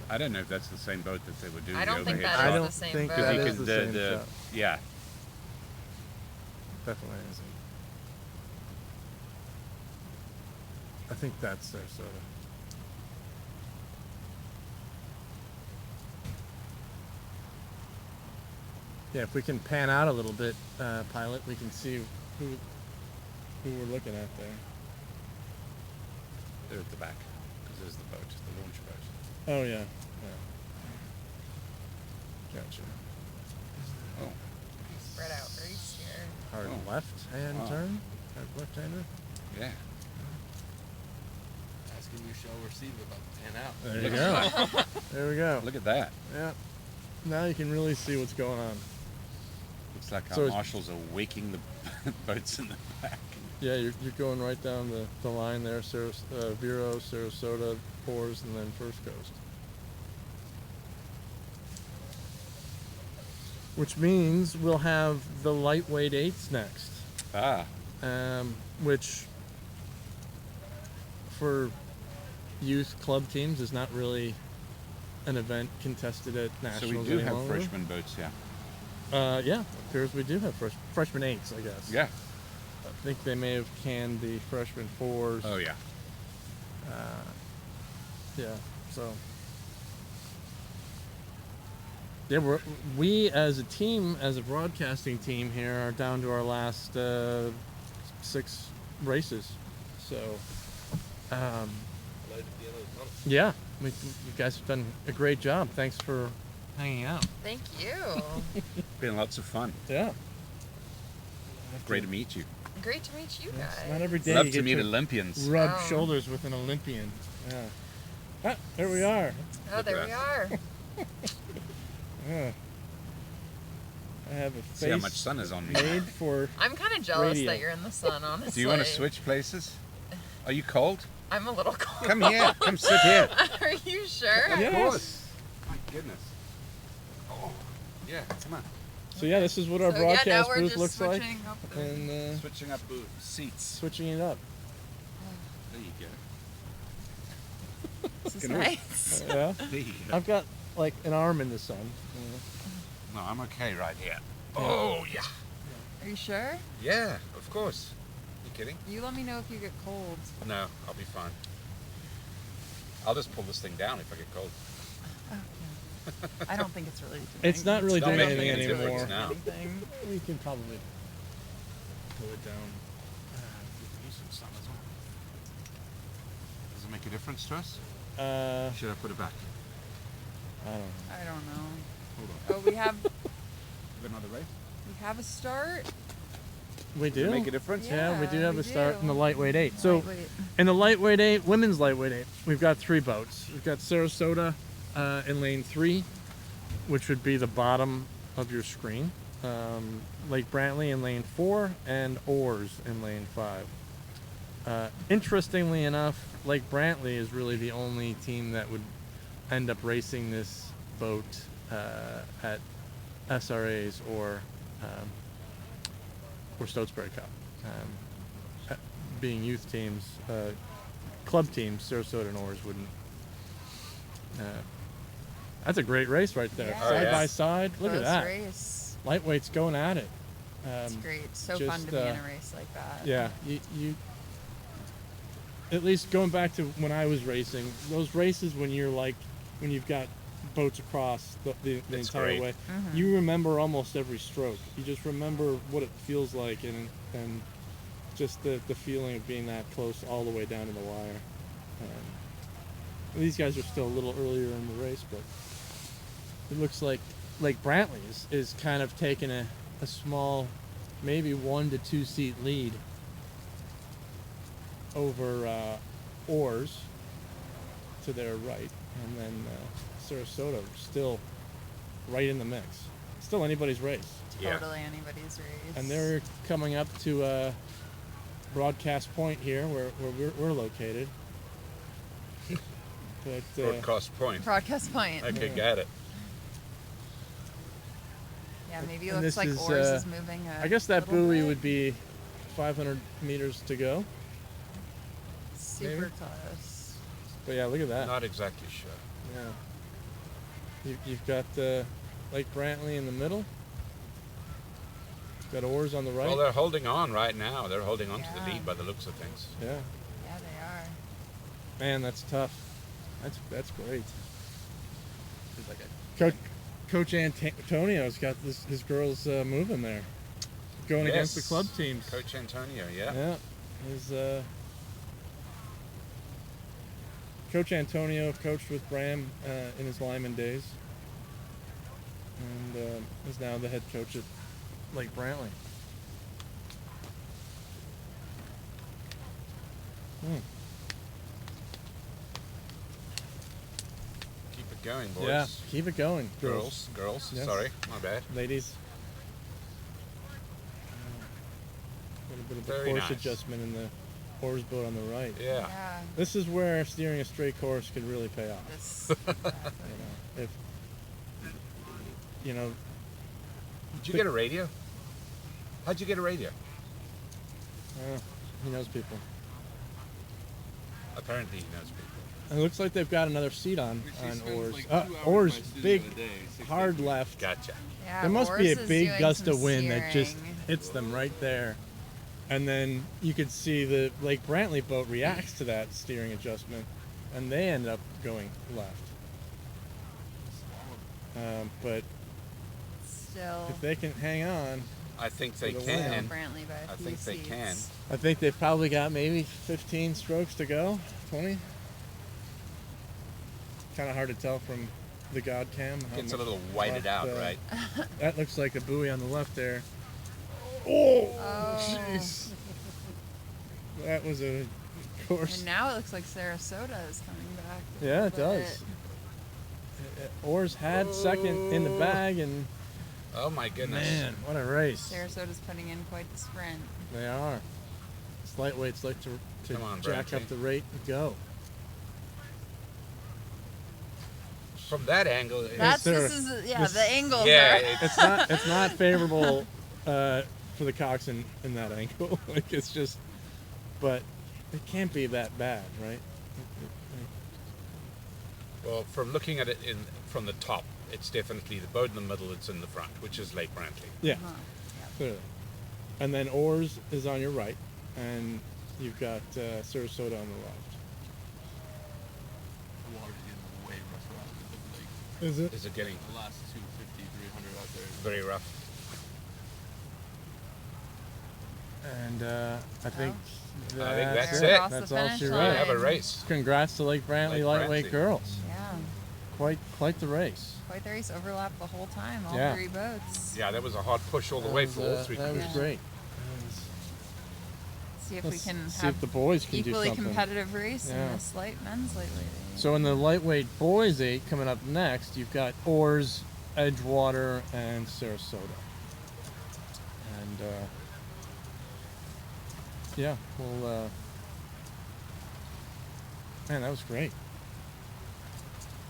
I don't know if that's the same boat that they were doing I the don't think overhead that shot. I is don't the same think boat. that You is could- the same shot. yeah. Definitely isn't. I think that's Sarasota. Yeah, if we can pan out a little bit, Pilot, we can see who we're looking at there. They're at the back because there's the boat, the launch boat. Oh yeah. Gotcha. Oh, Spread out race here. Hard Oh. left-hand Wow. turn. Hard left-hander. yeah. Asking you shall receive about to pan out. There you go. There we go. Look at that. Yeah. Now you can really see what's going on. Looks like So our it's- marshals are waking the boats in the back. Yeah, you're going right down the line there. Vero, Sarasota, OARS, and then First Coast. Which means we'll have the lightweight eights next. Ah, Which for youth club teams is not really an event contested at so nationals we do any have longer. freshman boats here. Yeah, appears we do have freshman eights, I guess. Yeah. I think they may have canned the freshman fours. Oh yeah. Yeah, so. Yeah, we as a team, as a broadcasting team here, are down to our last 6 races. So, Light at the end of the tunnel. yeah, you guys have done a great job. Thanks for hanging out. Thank you. Been lots of fun. Yeah. Great to meet you. Great to meet you guys. Not every day Love you to get meet to Olympians. rub Oh. shoulders with an Olympian. Yeah. Ah, there we are. Oh, Look there at we that. are. Yeah. I have a See how face much sun is on me. made for. I'm kind of jealous Radio. that you're in the sun, honestly. Do you want to switch places? Are you cold? I'm a little cold. Come here. Come sit here. Are you sure? Yes. course. My goodness. Oh, yeah. Come on. So yeah, this is what our So, yeah, now broadcast we're booth just looks like, switching up the- and Switching up seats. switching it up. There you go. This is Can I- nice. Yeah. There you go. I've got like an arm in the sun. No, I'm okay right here. Oh yeah. Are you sure? Yeah, of course. You kidding? You let me know if you get cold. No, I'll be fine. I'll just pull this thing down if I get cold. I don't think it's really doing It's not really It's not doing making anything any anymore. difference now. anything. We can probably pull it down. Does it make a difference to us? I Should I put it back? don't know. I don't know. Hold on. Oh, we have Another race? we have a start. We Does it do. make a difference? Yeah, we do Yeah, have we a start in the do. lightweight 8. So Lightweight. in the lightweight 8, women's lightweight 8, we've got 3 boats. We've got Sarasota in lane 3, which would be the bottom of your screen. Lake Brantley in lane 4, and OARS in lane 5. Interestingly enough, Lake Brantley is really the only team that would end up racing this boat at SRAs or Stotesbury Cup. Being youth teams, club teams, Sarasota and OARS wouldn't. That's a great race right there, Yeah. side yeah. by side. Look at Close that. race. Lightweight's going at it. It's great. So fun just, to be in a race like that. Yeah, you at least going back to when I was racing, those races when you've got boats across the It's entire great. way, Mhm. you remember almost every stroke. You just remember what it feels like and just the feeling of being that close all the way down to the wire. These guys are still a little earlier in the race, but it looks like Lake Brantley is kind of taking a small, maybe 1 to 2 seat lead over OARS to their right, and then Sarasota still right in the mix. Still anybody's race, Yeah. Totally anybody's race. and they're coming up to broadcast point here where we're located. But Broadcast point. broadcast point. Okay, got it. Yeah, maybe it And looks this like is, OARS is moving. I guess that little buoy bit. would be 500 meters to go. super maybe. close. But yeah, look at that. Not exactly sure. Yeah. You've got Lake Brantley in the middle. You've got OARS on the right. Well, they're holding on right now. They're holding on to the Yeah. lead by the looks of things. Yeah. Yeah, they are. Man, that's tough. That's great. It's like a Coach Antonio's got his girls moving there, going against the Yes. club teams. Coach Antonio, yeah. Yeah, his Coach Antonio coached with Bram in his Lyman days. and is now the head coach at Lake Brantley. Keep it going, boys. Yeah, keep it going, Girls. Yes. Sorry, my bad. ladies. A little bit of a Very course nice. adjustment in the oars boat on the right. Yeah. Yeah. This is where steering a straight course could really pay off. This. If you know, Did you get a radio? How'd you get a radio? he knows people. Apparently he knows people. And it looks like they've got another seat on She spends oars. like 2 hours Oars, by student big, a day, 6 hard days a week. left. Gotcha. Yeah, There must be a Oars is big doing gust some of wind that just steering. hits them right there. And then you could see the Lake Brantley boat reacts to that steering adjustment, and they end up going left. But Still. if they can hang on, I think they For the Still can. Brantley by a I few think they seats. can. I think they've probably got maybe 15 strokes to go, 20. Kind of hard to tell from the God cam. how Gets a much little whited left, out, right? That looks like a buoy on the left there. Oh, Oh. jeez. That was a course. And now it looks like Sarasota is coming back. a Yeah, it little does. bit. Oars had second in the bag, and Oh my goodness. man, what a race. Sarasota's putting in quite the sprint. They are. It's lightweights like to Come on, jack Brantley. up the rate and go. From that angle, That's there- this is yeah this- the angles yeah, are. It's not favorable for the coxswain in that angle. Like it's just, but it can't be that bad, right? well, from looking at it from the top, it's definitely the boat in the middle that's in the front, which is Lake Brantley. Yeah, Uh-huh. clearly. And then oars is on your right, and you've got Sarasota on the left. The water's getting way rougher out of the lake. Is it? Is it getting The last 250, 300 out there. very rough? And I think I think that's They're it. across That's the all finish she We wrote. line. have a race. Congrats to Lake Brantley Lake lightweight Brantley. girls. Yeah, Quite the race. quite the race. Overlapped the whole time. All Yeah. 3 boats. Yeah, that was a hard push all the way for all 3 That was crews. great. See if we Let's can see have if the boys can do equally something. competitive race Yeah. in this men's lightweight. So in the lightweight boys 8 coming up next, you've got Oars, Edgewater, and Sarasota. And yeah, well, man, that was great.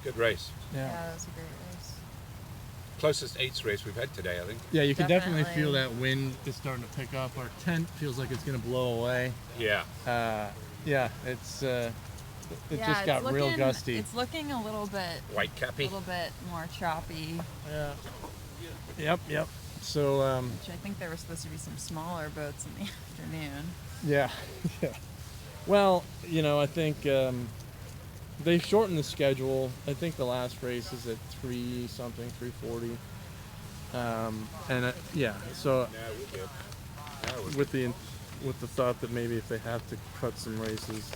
Good race. Yeah, Yeah, that was a great race. Closest 8th race we've had today, I think. yeah, you can definitely Definitely. feel that wind is starting to pick up. Our tent feels like it's gonna blow away. Yeah. Yeah, it's it Yeah, just it's got real looking- gusty. It's looking a little bit White-cappy. more choppy, Yeah. Yep. So which I think there were supposed to be some smaller boats in the afternoon. yeah, yeah. Well, I think they shortened the schedule. I think the last race is at 3:40. Yeah. So No, we're good. No, we're with the thought that maybe if they have to cut some races,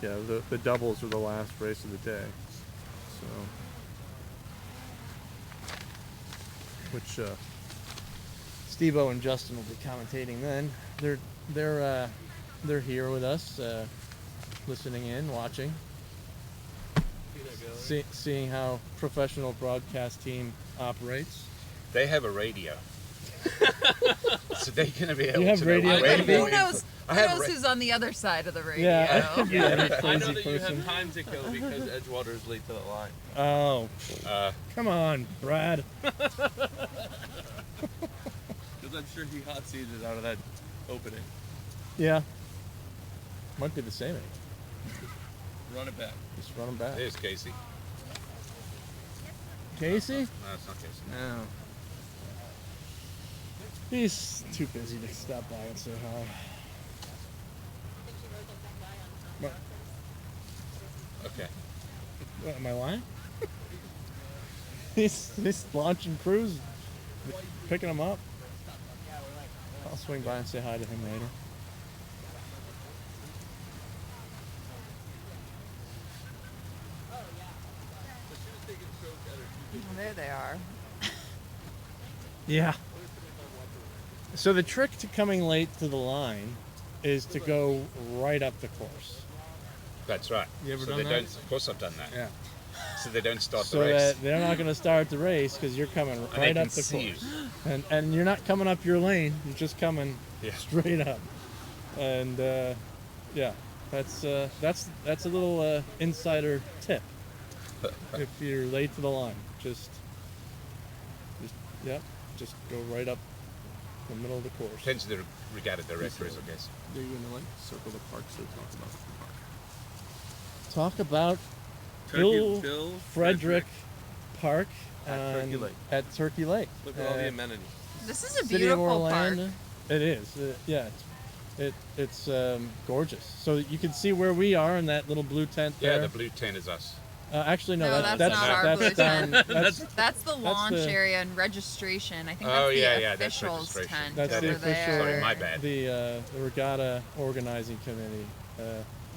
yeah, the doubles are the last race of the day. So, which Steve-O and Justin will be commentating then. They're here with us, listening in, watching, seeing how professional broadcast team operates. They have a radio. So they're going to be able have to radio? know But radio who knows? info. Who I have knows ra- who's on the other side of the radio? Yeah. Yeah, any I know crazy that you person. have time to kill because Edgewater is late to the line. Oh, come on, Brad. Because I'm sure he hot seated out of that opening. Yeah. Might be the same age. Run it back. Just run him back. There's Casey. Casey? No, it's not Casey. No. He's too busy to stop by and say hi. What, Okay. what am I lying? he's launching crews, picking them up. I'll swing by and say hi to him later. But she was taking strokes at her Oh, there they are. Yeah. So the trick to coming late to the line is to go right up the course. That's right. You ever so done they that? don't. Of course, I've done that. Yeah. So they don't start So the race. that they're not going to start the race because you're coming And right they up can the see course. And you're not coming up your lane. You're just coming Yeah. straight up. And yeah, that's a little insider tip. If you're late to the line, just go right up the middle of the course. Depends who the regatta director is, I guess. Are you going to like circle the parks or talk about the park? Talk about Bill Frederick Park At Turkey Lake. At Turkey Lake. Look at all the amenities. This is a City of beautiful park. Orlando. It is. Yeah. It's gorgeous. So you can see where we are in that little blue tent Yeah, there. the blue tent is us. Actually, no. No, that's not our blue down, tent. that's That's the launch the- area and registration. I think Oh, that's the yeah, that's officials registration. tent that's over the official. there. Sorry, my bad. The regatta organizing committee.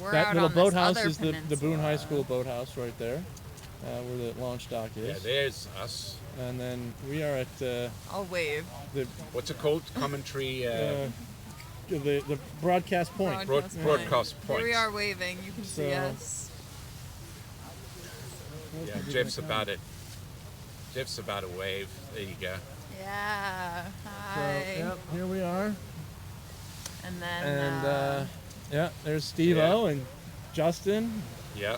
We're That out little on this boathouse other is the Boone High peninsula. School boathouse right there, where the launch dock Yeah, is. there's us. And then we are at I'll wave. the What's it called? Commentary. the broadcast point. Broadcast point. Here we are waving. You can see So- us. Yeah, Jeff's about it. Jeff's about to wave. There you go. Yeah. So, Hi. yep, here we are. And then. And yeah, there's Steve-O and Justin. Yeah.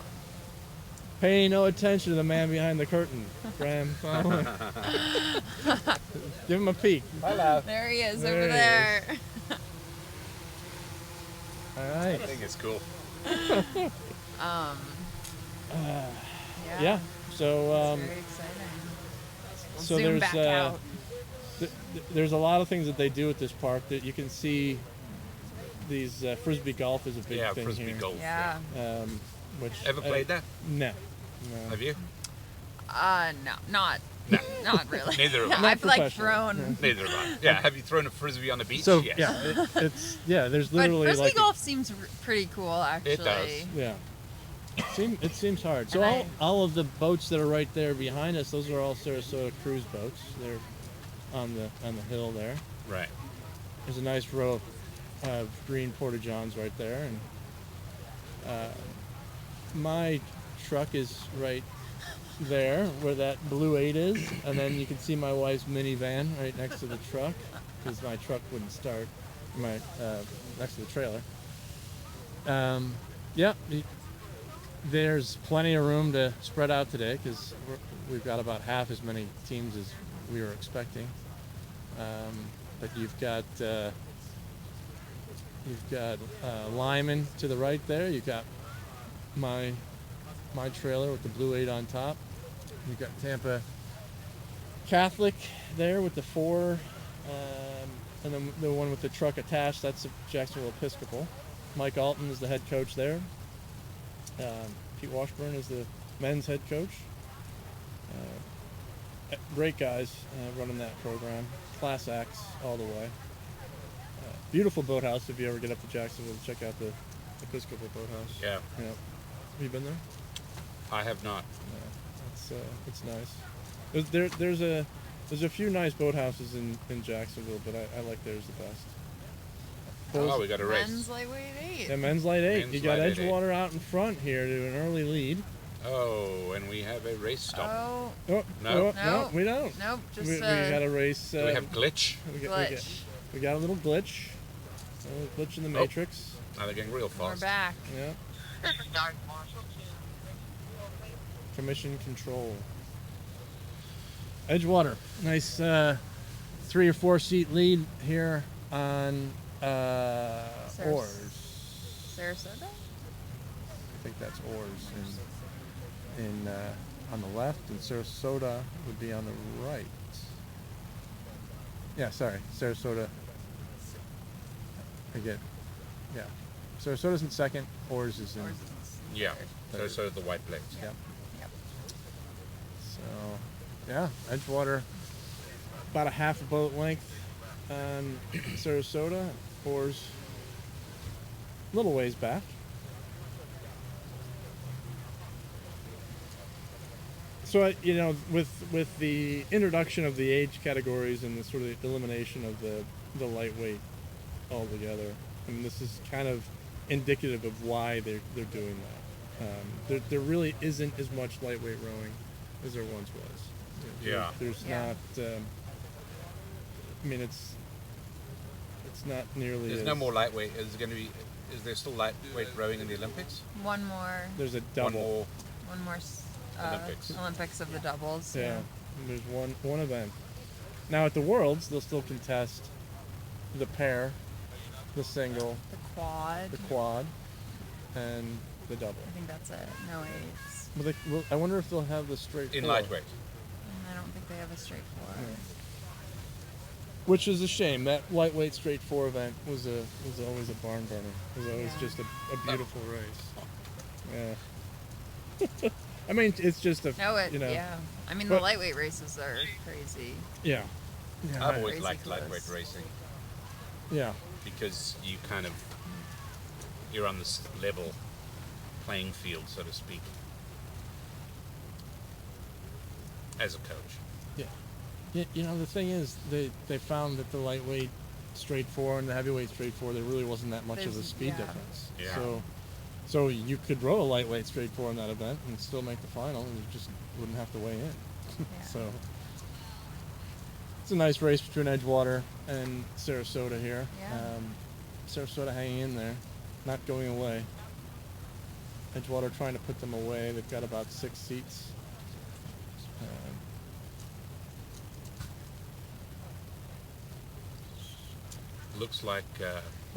Paying no attention to the man behind the curtain. Graham, follow him. Give him a peek. Hello. there he is There over he there. All I right. think it's cool. Yeah. So It's very exciting. We'll so zoom there's back out. there's a lot of things that they do at this park that you can see. These frisbee golf is a big Yeah, thing frisbee here. golf. Yeah. Which Ever played that? No. Have you? No, not really. Neither have I. Not I've like professionally, thrown. Neither have I. Yeah. Have you thrown a frisbee on the beach? So yes. yeah, it's there's But literally frisbee like golf seems pretty cool, actually. It does. yeah. It seems hard. So And all of the boats that are right there behind us, those are all Sarasota cruise boats. They're on the hill there. Right. There's a nice row of green porta-johns right there, and my truck is right there where that blue 8 is, and then you can see my wife's minivan right next to the truck because my truck wouldn't start. My next to the trailer. Yeah, there's plenty of room to spread out today because we've got about half as many teams as we were expecting. But you've got Lyman to the right there. You've got my trailer with the blue 8 on top. You've got Tampa Catholic there with the 4, and then the one with the truck attached. That's the Jacksonville Episcopal. Mike Alton is the head coach there. Pete Washburn is the men's head coach. Great guys running that program. Class acts all the way. Beautiful boathouse if you ever get up to Jacksonville to check out the Episcopal boathouse. Yeah. Yeah. Have you been there? I have not. Yeah. It's nice. There's a few nice boathouses in Jacksonville, but I like theirs the best. Oh, we got a race. Men's lightweight 8. Yeah, men's light 8. Men's You got light 8. Edgewater out in front here to an early lead. Oh, and we have a race stop. Oh, Oh, No. no, we don't. nope, just We got a race. Do we have glitch? glitch. We got a little glitch. A little glitch in the Oh. matrix. Now they're getting real We're fast. back. Yeah. Commission control. Edgewater. Nice 3 or 4 seat lead here on OARS. Sarasota? I think that's OARS in on the left, and Sarasota would be on the right. Yeah, sorry, Sarasota. Again, yeah. Sarasota's in second. OARS is in. Yeah. So the white plates. Yep. Yep. So, yeah, Edgewater, about a half a boat length on Sarasota. OARS, a little ways back. So with the introduction of the age categories and the sort of elimination of the lightweight altogether, I mean, this is kind of indicative of why they're doing that. There really isn't as much lightweight rowing as there once was. Yeah. There's Yeah. not. I mean, it's not nearly. There's as, no more lightweight. Is there still lightweight rowing in the Olympics? One more. There's a One double. more. One more Olympics. Olympics of the doubles. Yeah. There's one event. Now at the Worlds, they'll still contest the pair, the single, The the quad, and the double. I think that's it. No eights. Well, I wonder if they'll have the straight In four. lightweight. I don't think they have a straight four. Yeah. Which is a shame. That lightweight straight four event was always a barn burner. It was always Yeah. just a beautiful race. Yeah. I mean, it's just a Yeah. I mean, But- the lightweight races are crazy. Yeah. I've always Crazy liked close. lightweight racing Yeah. because you're on this level playing field, so to speak, as a coach. Yeah. The thing is, they found that the lightweight straight four and the heavyweight straight four, there really wasn't that much of a There's- speed yeah. difference. Yeah. So you could row a lightweight straight four in that event and still make the final, and you just wouldn't have to weigh in. Yeah. So it's a nice race between Edgewater and Sarasota here. Yeah. Sarasota hanging in there, not going away. Edgewater trying to put them away. They've got about 6 seats. Looks like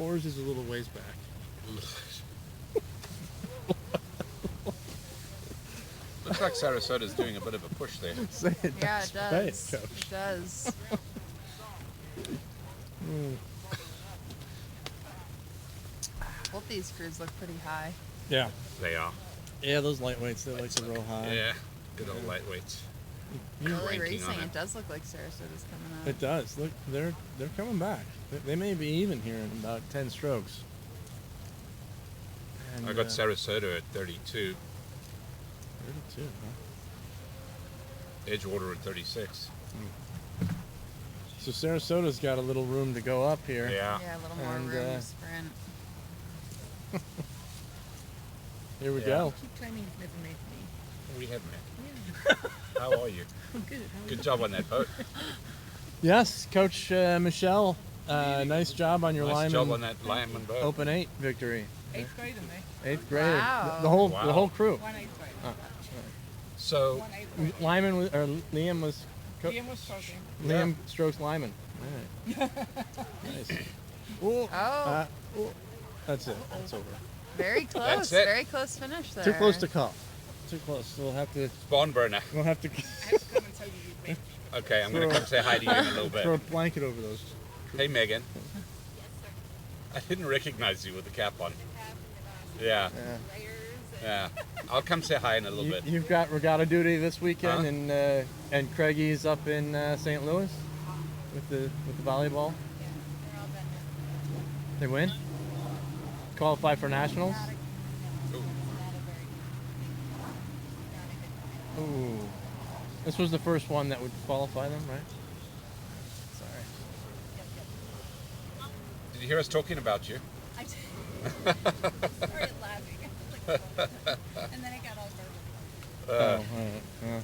OARS is a little ways back. looks like Sarasota's doing a bit of a push there. Say it. Yeah, it Say does. Coach. It does. Both these crews look pretty high. Yeah. They are. Yeah, those lightweights, they like to roll high. Yeah, good old lightweights. Really ranking racing, on it. it does look like Sarasota's coming up. It does. Look, they're coming back. They may be even here in about 10 strokes. And, I got Sarasota at 32, 32, huh? Edgewater at 36. So Sarasota's got a little room to go up here. Yeah. Yeah, a little more And, room to sprint. Here we Yeah. go. Keep claiming you've never met me. We have met. Yeah. How are you? I'm good. How are Good you? job on that boat. Yes, Coach Michelle, nice job on your Nice Lyman job on that Lyman boat. Open 8 victory. 8th grade, am I? 8th grader. Wow. The whole Wow. crew. 1 8th grade. Oh, So, 1 8th grade. Lyman was, or Liam was. Liam was starting. Liam strokes Lyman. All right. Nice. Ooh, Oh. ooh. That's it. That's over. Very close. That's it. Very close finish there. Too close to call. Too close. So we'll have to. barn burner. We'll have to I have to come and tell you you've met me. Okay, I'm going to come say hi to you in a little throw a bit. blanket over those. Hey, Megan. I didn't recognize you with the cap on. Yeah, Yeah. yeah. I'll come say hi in a little bit. You've got regatta duty this weekend, Huh? and Craigie's up in St. Louis with the volleyball. They win. Qualify for nationals. Ooh, this was the first one that would qualify them, right? Sorry. Did you hear us talking about you? I did. Started laughing. And then it got all verbal. Oh, all right. Yeah.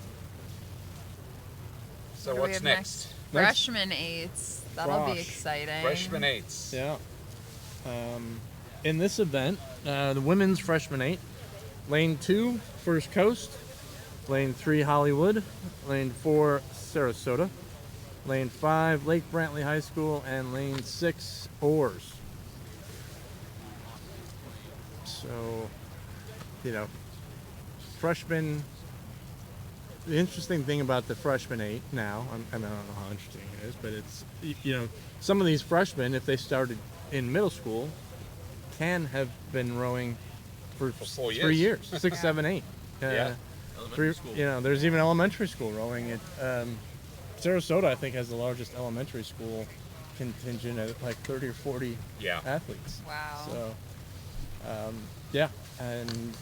So What do we what's have next? Freshman eights. That'll be Gosh. exciting. Freshman eights. Yeah. In this event, the women's freshman 8, lane 2, First Coast, lane 3, Hollywood, lane 4, Sarasota, lane 5, Lake Brantley High School, and lane 6, OARS. So, freshmen. The interesting thing about the freshman 8 now, I don't know how interesting it is, but it's, some of these freshmen, if they started in middle school, can have been rowing for 4 3 years. years, 6, 7, 8. Yeah. Elementary school. There's even elementary school rowing. Sarasota, I think, has the largest elementary school contingent at like 30 or 40 Yeah. athletes. Wow. So, yeah, and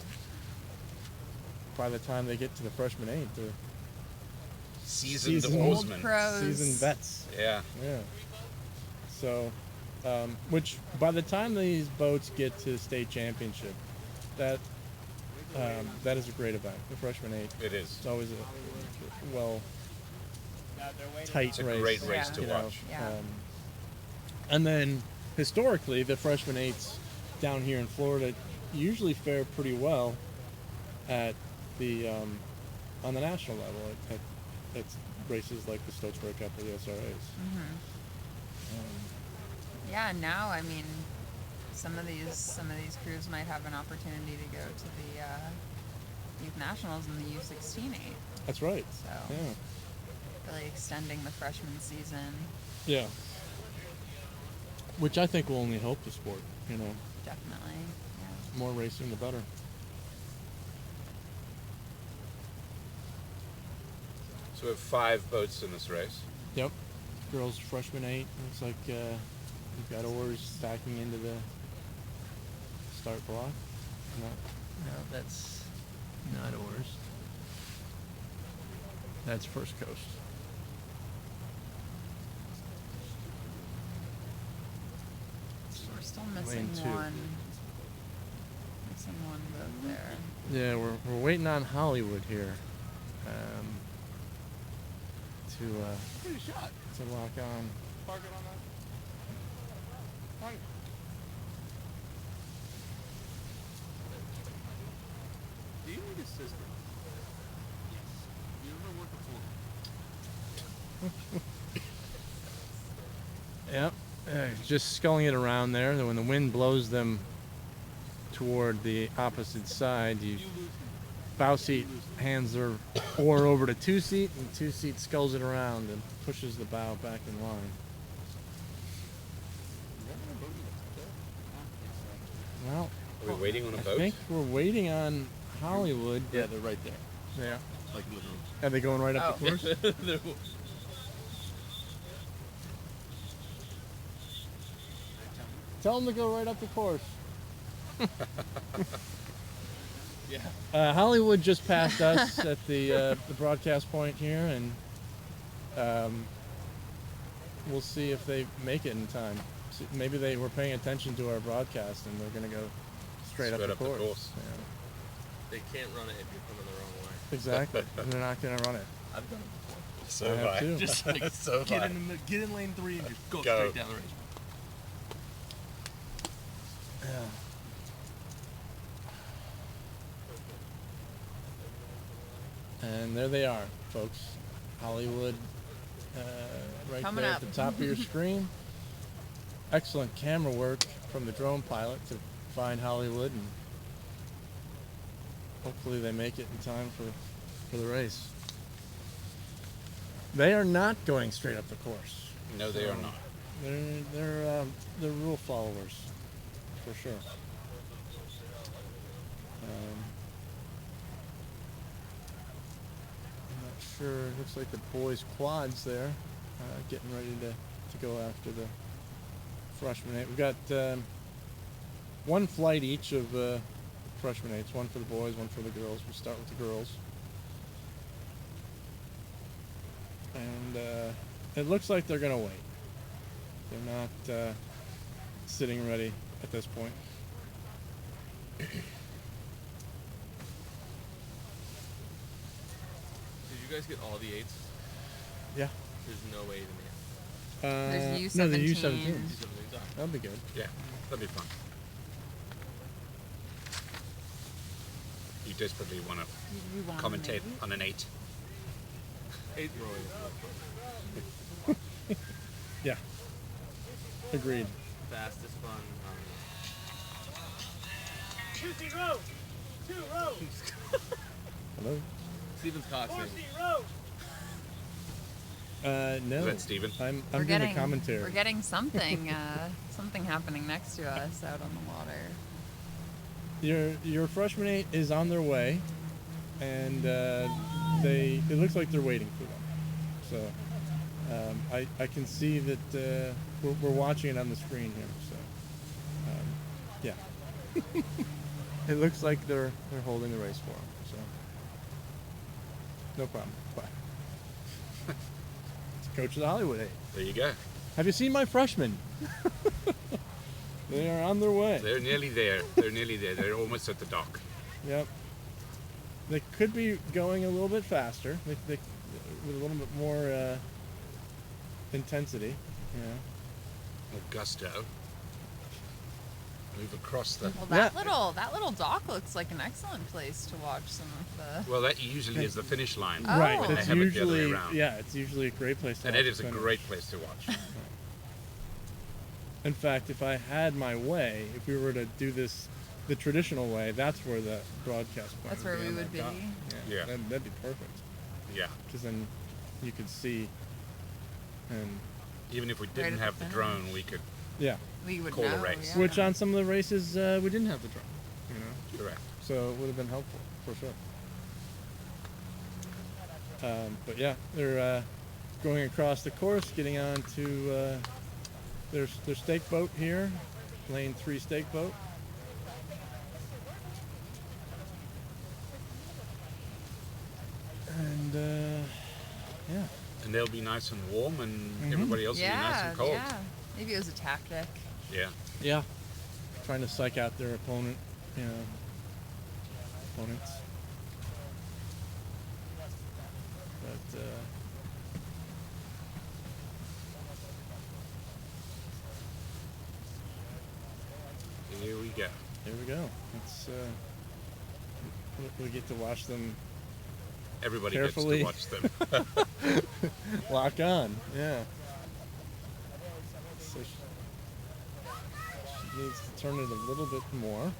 by the time they get to the freshman 8, seasoned Seasoned oarsmen. pros. Seasoned vets. Yeah. Yeah. So, which by the time these boats get to state championship, that is a great event. The freshman 8. It is. It's always a tight It's a race. great race Yeah. to you know. watch. Yeah. And then historically, the freshman 8s down here in Florida usually fare pretty well at the on the national level at races like the Stokesbury Cup or the SRAs. Yeah, now I mean, some of these crews might have an opportunity to go to the youth nationals in the U16 8. That's right. So Yeah. really extending the freshman season. Yeah. Which I think will only help the sport. You know, Definitely. Yeah. more racing, the better. So we have 5 boats in this race. Yep. Girls freshman 8. Looks like we've got oars backing into the start block. No, that's not oars. That's First Coast. We're still missing Lane 2. one. Missing one boat there. Yeah, we're waiting on Hollywood here to lock on. Park it on that. Fine. Do you need assistance? Yes. You ever work a floor? Yep. Just sculling it around there. Then when the wind blows them toward the opposite side, you You lose. bow seat hands their oar over to 2-seat, and 2-seat sculls it around and pushes the bow back in line. Well, Are we waiting on a I boat? think we're waiting on Hollywood. Yeah, they're right there. Yeah. Like literally. Are they going right up the course? Tell them to go right up the course. Yeah. Hollywood just passed us at the broadcast point here, and we'll see if they make it in time. Maybe they were paying attention to our broadcast, and they're going to go straight up the course. Yeah. They can't run it if you're coming the wrong way. Exactly. And they're not going to run it. I've done it before. So I have have I. too. Just like So get have get in lane 3 and just go Go. straight down the race. Yeah. And there they are, folks. Hollywood, right Coming there up. at the top of your screen. Excellent camera work from the drone pilot to find Hollywood, and hopefully they make it in time for the race. They are not going straight up the course. No, they are not. They're rule followers, for sure. I'm not sure. It looks like the boys' quads there, getting ready to go after the freshman 8. We've got one flight each of freshman 8s, one for the boys, one for the girls. We'll start with the girls. And it looks like they're going to wait. They're not sitting ready at this point. Did you guys get all the 8s? Yeah. There's no 8 in the end. There's No, the U17s. U17s. That'll be good. Yeah, that'd be fun. You desperately want to You want commentate maybe? on an 8. 8th rowing is more fun. Yeah. Agreed. Fastest fun. Hello? Stephen's coxing. No. Is that Steven? I'm We're doing getting the commentary. We're getting something something happening next to us out on the water. Your freshman 8 is on their way, and it looks like they're waiting for them. So I can see that we're watching it on the screen here. So yeah, it looks like they're holding the race for them. So no problem. Bye. It's Coach of the Hollywood 8. There you go. Have you seen my freshmen? They are on their way. They're nearly there. They're nearly there. They're almost at the dock. Yep. They could be going a little bit faster, with a little bit more intensity. Or gusto. Move across the... Well, Yeah. that little dock looks like an excellent place to watch some of the. Well, that usually is the finish line. Oh. Right. When they It's have it the other way usually around. it's usually a great place to And watch it is a finish. great place to watch. In fact, if I had my way, if we were to do this the traditional way, that's where the broadcast point That's where we on would that dock. be. Yeah. That'd be perfect. Yeah. Because then you could see, and Even if we Right didn't at the have the finish. drone, we could... yeah, We would Call a know. race. Yeah. which on some of the races we didn't have the drone, Correct. so it would have been helpful for sure. But yeah, they're going across the course, getting on to their stake boat here, lane 3 stake boat. And yeah, And they'll be nice and warm, and Mhm. everybody else will be nice Yeah, and cold. yeah. Maybe it was a tactic. Yeah. yeah, trying to psych out their opponents. But Here we go. there we go. It's we get to watch them Everybody Carefully. gets to watch them. lock on. Yeah. So she needs to turn it a little bit more.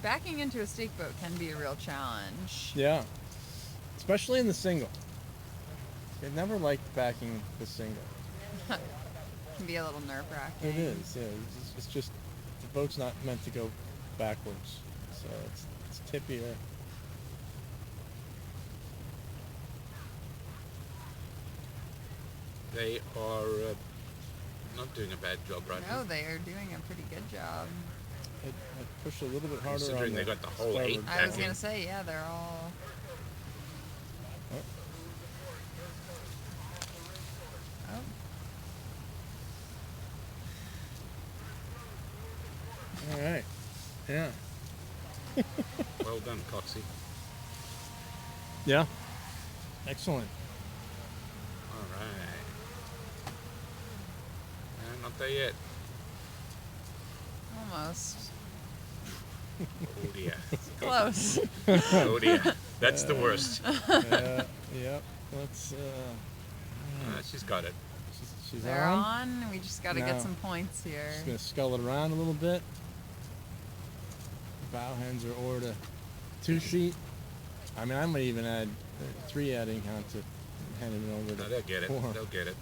Backing into a stake boat can be a real challenge. Yeah. Especially in the single. I've never liked backing the single. Can be a little nerve wracking. It is, yeah. It's just the boat's not meant to go backwards, so it's tippier. They are not doing a bad job right No, now. they are doing a pretty good job. I'd push a little bit harder on Considering the they got the whole starboard 8 I was backing. gonna say, yeah, they're all. Oh, All right. Yeah. Well done, Coxie. Yeah. Excellent. All right. Not there yet. almost. Oh dear. Close. Oh dear. That's the worst. Yep. Let's. She's got it. She's They're on. on. We just gotta Now, get some points here. Just gonna scull it around a little bit. Bow hens are oared a 2-seat. I mean, I might even add 3 adding on to handing it over No, to they'll get it. 4. They'll get it.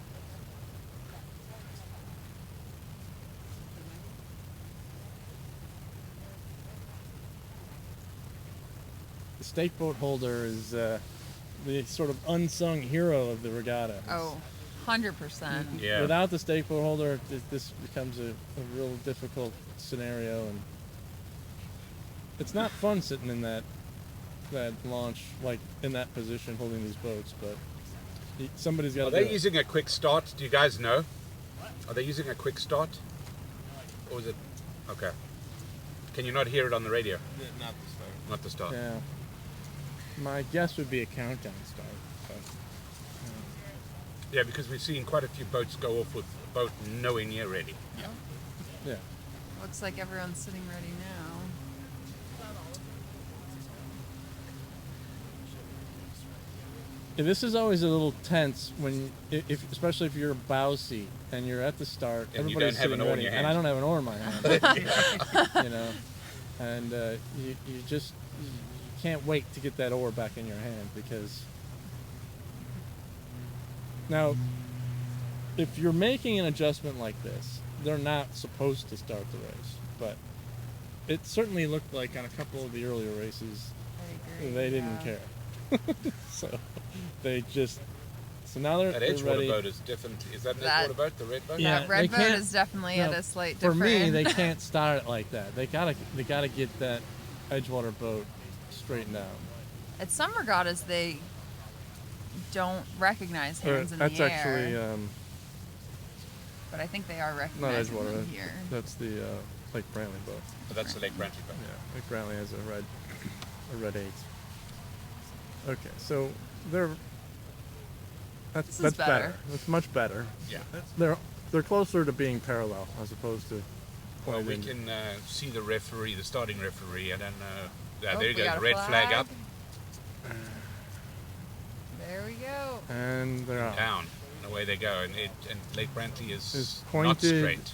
The stake boat holder is the sort of unsung hero of the regatta. Oh, 100%. Yeah. Without the stake boat holder, this becomes a real difficult scenario, and it's not fun sitting in that launch, like in that position, holding these boats. But somebody's got Are to do they it. using a quick start? Do you guys know? Are they using a quick start? Or is it... Okay. Can you not hear it on the radio? Not the start. Not the start. Yeah. My guess would be a countdown start. But, Yeah, because we've seen quite a few boats go off with the boat nowhere near ready. yeah. Looks like everyone's sitting ready now. Yeah, this is always a little tense when, especially if you're a bow seat and you're at the start. And you everybody's don't have an sitting oar in ready, your and I hand. don't have an oar in my hand. You know, and you just you can't wait to get that oar back in your hand, because now if you're making an adjustment like this, they're not supposed to start the race, but it certainly looked like on a couple of the earlier races I agree. they didn't yeah. care. So they just, so now they're That ready. Edgewater boat is different. Is that an That- Edgewater boat? The red boat? Yeah, That red they boat can't- is definitely no, at a slight For different. me, they can't start it like that. They gotta get that Edgewater boat straightened out. At some regattas, they don't recognize hands in that's the air. actually But I think they are not recognizing Edgewater. them here. That's the Lake Brantley boat. But that's the Lake Brantley boat. Yeah, Lake Brantley has a red 8. Okay, so that's This is better. better. That's much better. Yeah. They're closer to being parallel as opposed to. Well, we pointed. can see the referee, the starting referee. I don't know. Oh, There you we go. got a Red flag up, There we go. And they're out. down, and away they go. And Lake Brantley is It's not pointed straight.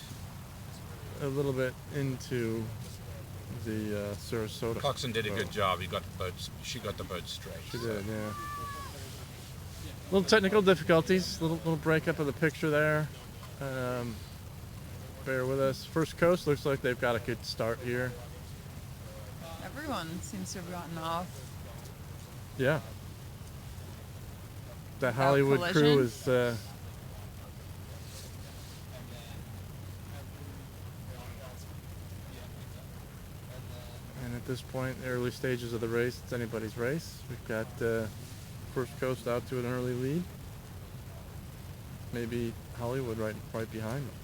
a little bit into the Sarasota. Coxon did a boat. good job. She got the boat straight. She did, yeah. Little technical difficulties, little breakup of the picture there. Bear with us. First Coast looks like they've got a good start here. Everyone seems to have gotten off. Yeah. That Without Hollywood crew collision? is. And at this point, early stages of the race, it's anybody's race. We've got First Coast out to an early lead. Maybe Hollywood right behind them.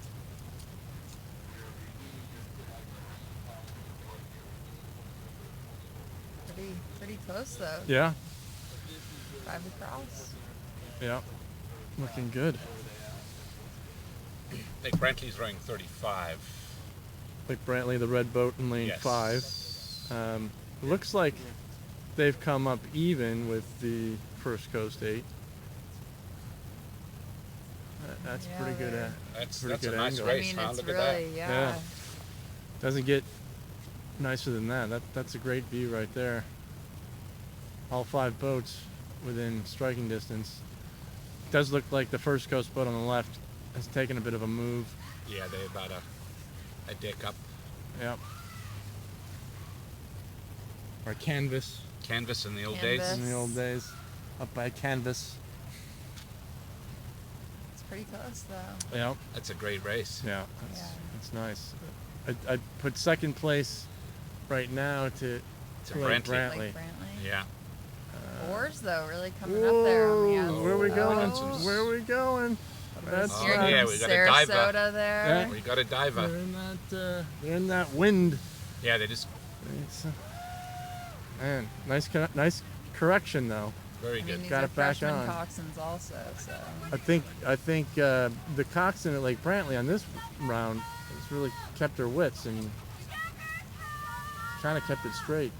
Pretty close though. Yeah, 5 across. yeah. Looking good. Lake Brantley's running 35. Like Brantley, the red boat in lane Yes. 5. Looks like they've come up even with the First Coast 8. That's Yeah, pretty good. they're- That's Pretty a good nice angle. I race, mean, huh? it's Look at really, that. yeah. Doesn't get nicer than that. That's a great view right there. All 5 boats within striking distance. Does look like the First Coast boat on the left has taken a bit of a move. Yeah, they're about a deck up. Yep. Or canvas Canvas in the old Canvas. days. in the old days. Up by canvas. It's pretty close though. Yep. That's a great race. Yeah, Yeah. that's nice. I'd put second place right now to To Lake Brantley. Like Brantley. Yeah. OARS though, really coming up there on the Whoa, outside. where are we going? Nonsense. Where are we going? That's Oh, You're in yeah, we got a diver. Sarasota there. Yeah. We got a diver. They're in that wind. Yeah, they just It's, man, nice correction though. very I mean, good. these Got are it back freshman on. coxswains also, so. I think the coxswain at Lake Brantley on this round has really kept her wits and kind of kept it straight.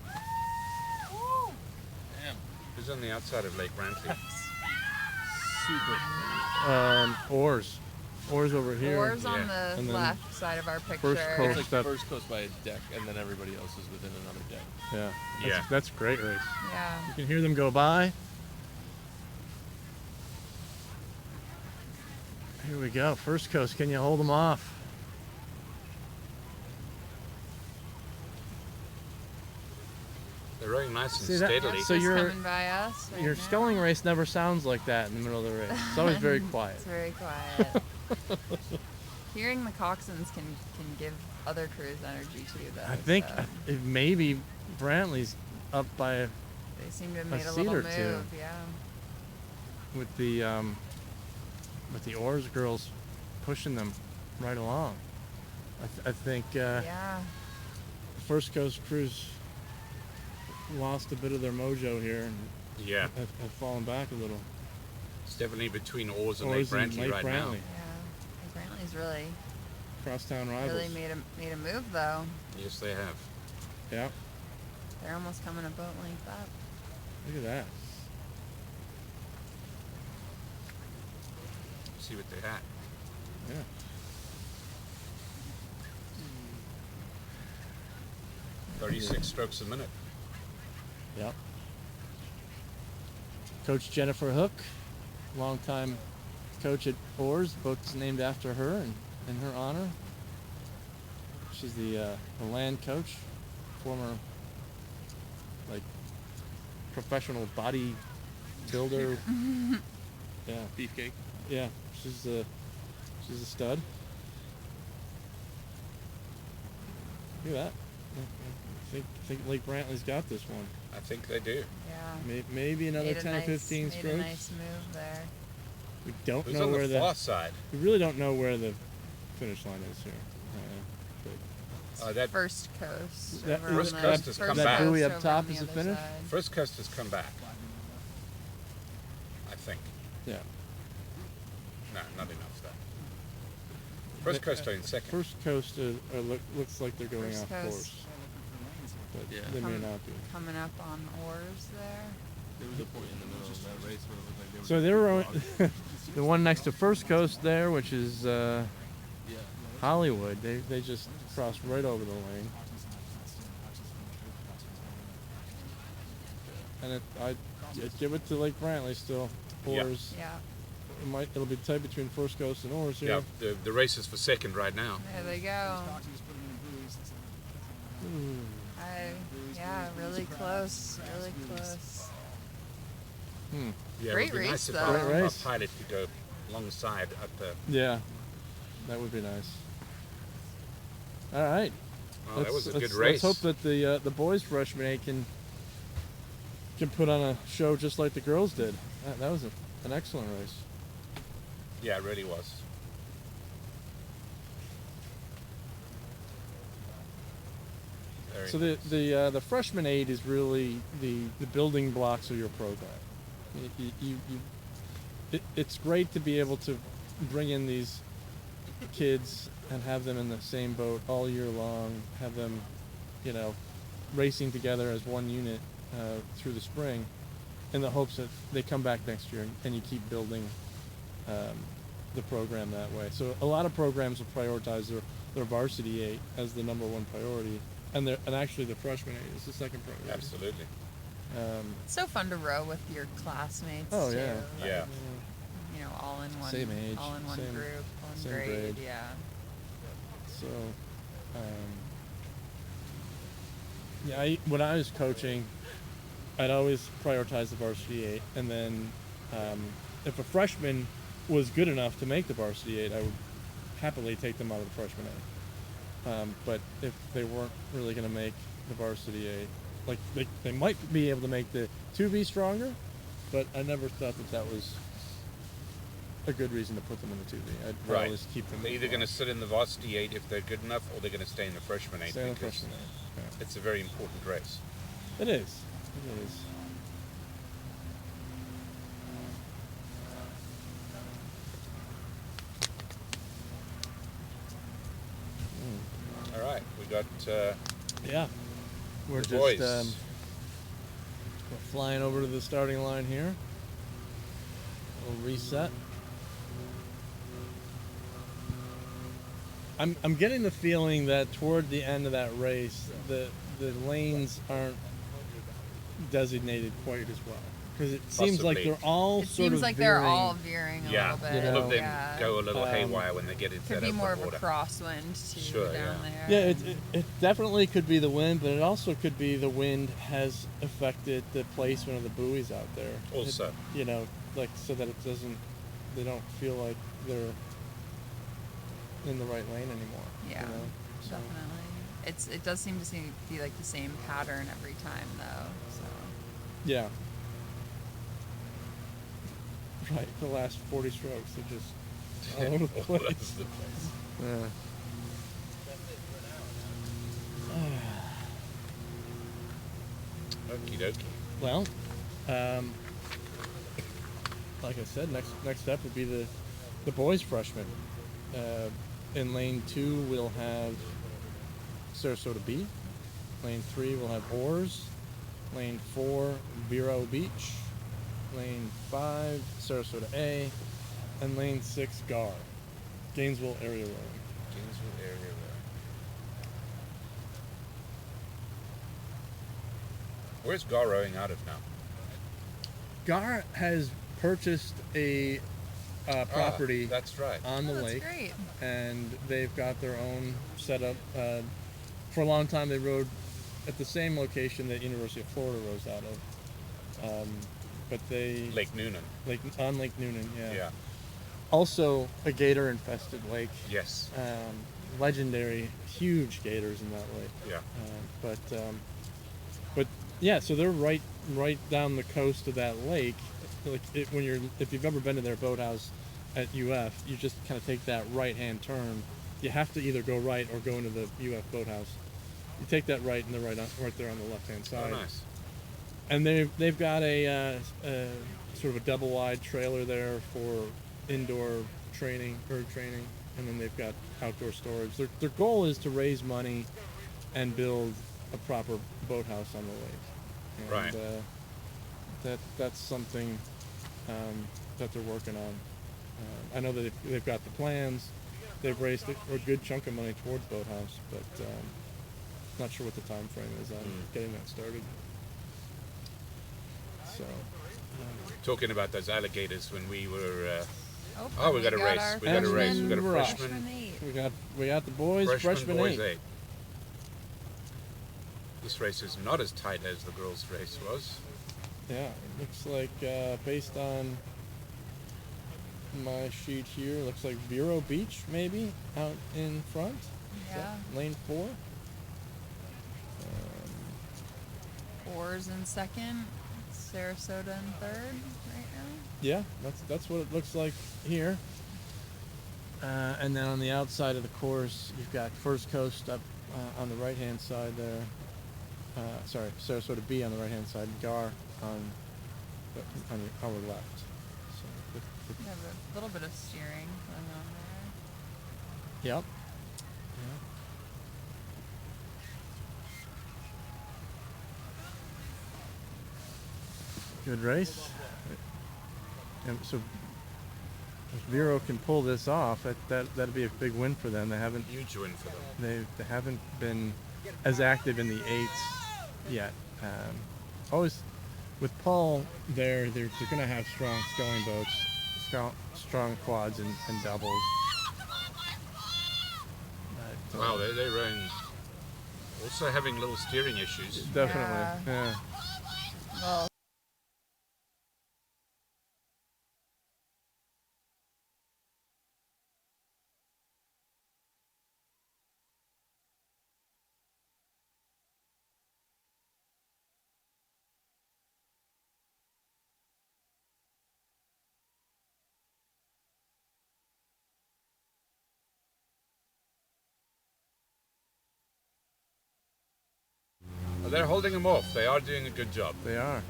Who's on the outside of Lake Brantley? Oars over here. OARS on Yeah. the And then left side of our picture. First Coast. It's like Step. First Coast by a deck, and then everybody else is within another deck. Yeah. Yeah. That's a great race. Yeah. You can hear them go by. Here we go. First Coast, can you hold them off? They're rowing nice and See that- steadily. so Just you're- coming by us right Your now. sculling race never sounds like that in the middle of the race. It's always very quiet. It's very quiet. Hearing the coxswains can give other crews energy too, though. I think so if maybe Brantley's up by they seem to have a made a seat little or move. two. Yeah. with the oars girls pushing them right along. I think Yeah. the First Coast crews lost a bit of their mojo here and Yeah. have fallen back a little. It's definitely between Oars and Oars Lake and Brantley Lake right Brantley. now. Yeah. Brantley's really Crosstown rivals. really made a move though. Yes, they have. Yeah, They're almost coming a boat length up. look at that. See what they had. Yeah. 36 strokes a minute. Yep. Coach Jennifer Hook, longtime coach at OARS, boat's named after her and in her honor. She's the land coach, former like professional body builder. Yeah, Beefcake. yeah, she's a stud. Look at that. think Lake Brantley's got this one. I think they do. Yeah. Maybe another Made a 10 or 15 Made strokes. a nice move there. We don't Who's know on where the far side? we really don't know where the finish line is here. That First Coast. That- over on First the- Coast has First come back. That buoy Coast up over top on the is the other finish? side. First Coast has come back. I think. Yeah. No, not enough though. First Coast are in second. First Coast looks like they're going First off Coast. course. But Yeah. they may not be. Coming up on oars there. There was a point in the middle of that race where it looked like they were. So they were on the one next to First Coast there, which is Yeah. Hollywood. They just crossed right over the lane. And I'd give it to Lake Brantley still. Yeah. Oars. Yeah. It'll be tight between First Coast and Oars Yeah, here. the race is for second right now. There they go. Ooh. Yeah, really close. Really close. Yeah, Great it would be race, nice if though. our, Great our race. pilot could go alongside at the. Yeah, that would be nice. All right. Oh, that was a good let's race. hope that the boys freshman A can put on a show just like the girls did. That was an excellent race. Yeah, it really was. Very So nice. the freshman aid is really the building blocks of your program. It's great to be able to bring in these kids and have them in the same boat all year long, have them, racing together as one unit through the spring, in the hopes that they come back next year and you keep building the program that way. So a lot of programs will prioritize their varsity 8 as the number one priority, and actually the freshman 8 is the second priority. Absolutely. It's so fun to row with your classmates. Oh, too. yeah. Like, Yeah. All in one. Same age, All in one same- group. One same grade. grade. Yeah. So, when I was coaching, I'd always prioritize the varsity 8, and then if a freshman was good enough to make the varsity 8, I would happily take them out of the freshman 8. But if they weren't really going to make the varsity 8, like they might be able to make the 2B stronger, but I never thought that was a good reason to put them in the 2B. I'd Right. always keep them. They're either going to sit in the varsity 8 if they're good enough, or they're going to stay in the freshman 8 stay in the because freshman 8. Yeah. it's a very important race. It is. It is. All right, we got Yeah. We're the just boys. we're flying over to the starting line here. We'll reset. I'm getting the feeling that toward the end of that race, the lanes aren't designated quite as well, because it seems like Possibly. they're all It sort seems of like they're veering. all veering a yeah, little bit. all of them yeah. go a little haywire when they get into Could that be open more of water. a crosswind too Sure, down yeah. there. Yeah, it definitely could be the wind, but it also could be the wind has affected the placement of the buoys out there. Also. Like so that it doesn't, they don't feel like they're in the right lane anymore. Yeah, So, definitely. It does seem to be like the same pattern every time though. So yeah. Right, the last 40 strokes are just all over the All place. over the place. Yeah. Okie dokie. Well, like I said, next step would be the boys freshmen. In lane 2, we'll have Sarasota B. Lane 3, we'll have OARS. Lane 4, Vero Beach. Lane 5, Sarasota A. And lane 6, GAR, Gainesville Area Rowing. Gainesville area road. Where's Gar rowing out of now? GAR has purchased a property That's right. on the that's lake. great. And they've got their own setup. For a long time, they rode at the same location that University of Florida rows out of. But they Lake Noonan. on Lake Noonan, yeah. Yeah. Also, a gator-infested lake. Yes. legendary, huge gators in that lake. Yeah. But yeah, so they're right down the coast of that lake. Like if you've ever been to their boathouse at UF, you just kind of take that right-hand turn. You have to either go right or go into the UF boathouse. You take that right, and they're right there on the left-hand side. Oh, nice. And they've got a sort of a double-wide trailer there for indoor training, and then they've got outdoor storage. Their goal is to raise money and build a proper boathouse on the lake. And, Right. That's something that they're working on. I know that they've got the plans. They've raised a good chunk of money towards boathouse, but not sure what the time frame is on getting that started. So. Talking about those alligators when we were. Oh, we got a race. our We got a race. We got a freshman freshman. eight. We got the boys, freshman boys 8. This race is not as tight as the girls' race was. Yeah, it looks like based on my sheet here, looks like Vero Beach maybe out in front. Is that lane 4? OARS in second, Sarasota in third right now. Yeah, that's what it looks like here. And then on the outside of the course, you've got First Coast up on the right-hand side there. Sorry, Sarasota B on the right-hand side, Gar on our left. So You have a little bit of steering going on there. Yep. Good race. And so if Vero can pull this off, that'd be a big win for them. Huge win for them. They haven't been as active in the 8s yet. Always with Paul there, they're going to have strong sculling boats, strong quads and doubles. But, Wow, they ran. Also having little steering issues. Definitely. Yeah. Well, They're holding them off. They are doing a good job. They are.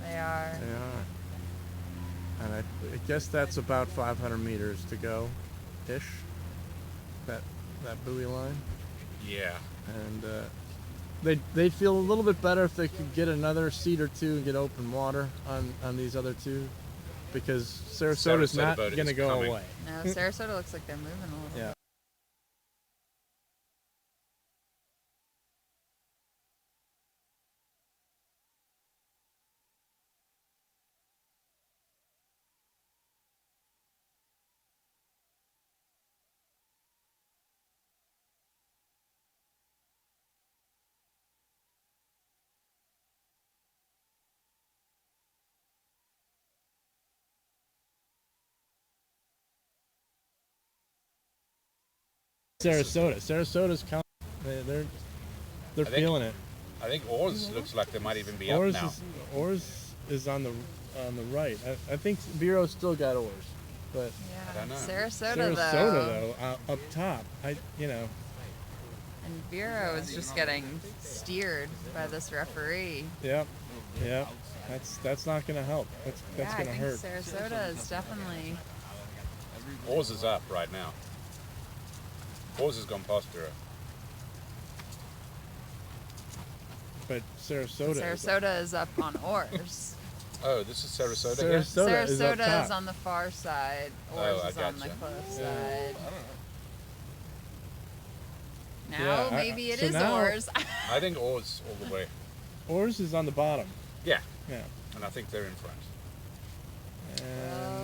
And I guess that's about 500 meters to go, ish. That buoy line. Yeah. And they'd feel a little bit better if they could get another seat or two and get open water on these other two, because Sarasota's not going to go away. no, Sarasota looks like they're moving a little bit. Yeah. Sarasota's coming. They're feeling it. I think OARS looks like they might even be up now. OARS is on the right. I think Vero's still got OARS, but Yeah. I don't know. Sarasota though up top. And Vero is just getting steered by this referee. Yep. That's not going to help. That's going to hurt. I think Sarasota is definitely. OARS is up right now. OARS has gone past Vero. But Sarasota is up on OARS. Oh, this is Sarasota again? Sarasota is on the far side. OARS is on the gotcha. close side. Now Yeah, maybe it so is now- OARS. I think OARS all the way. OARS is on the bottom. Yeah. Yeah. And I think they're in front.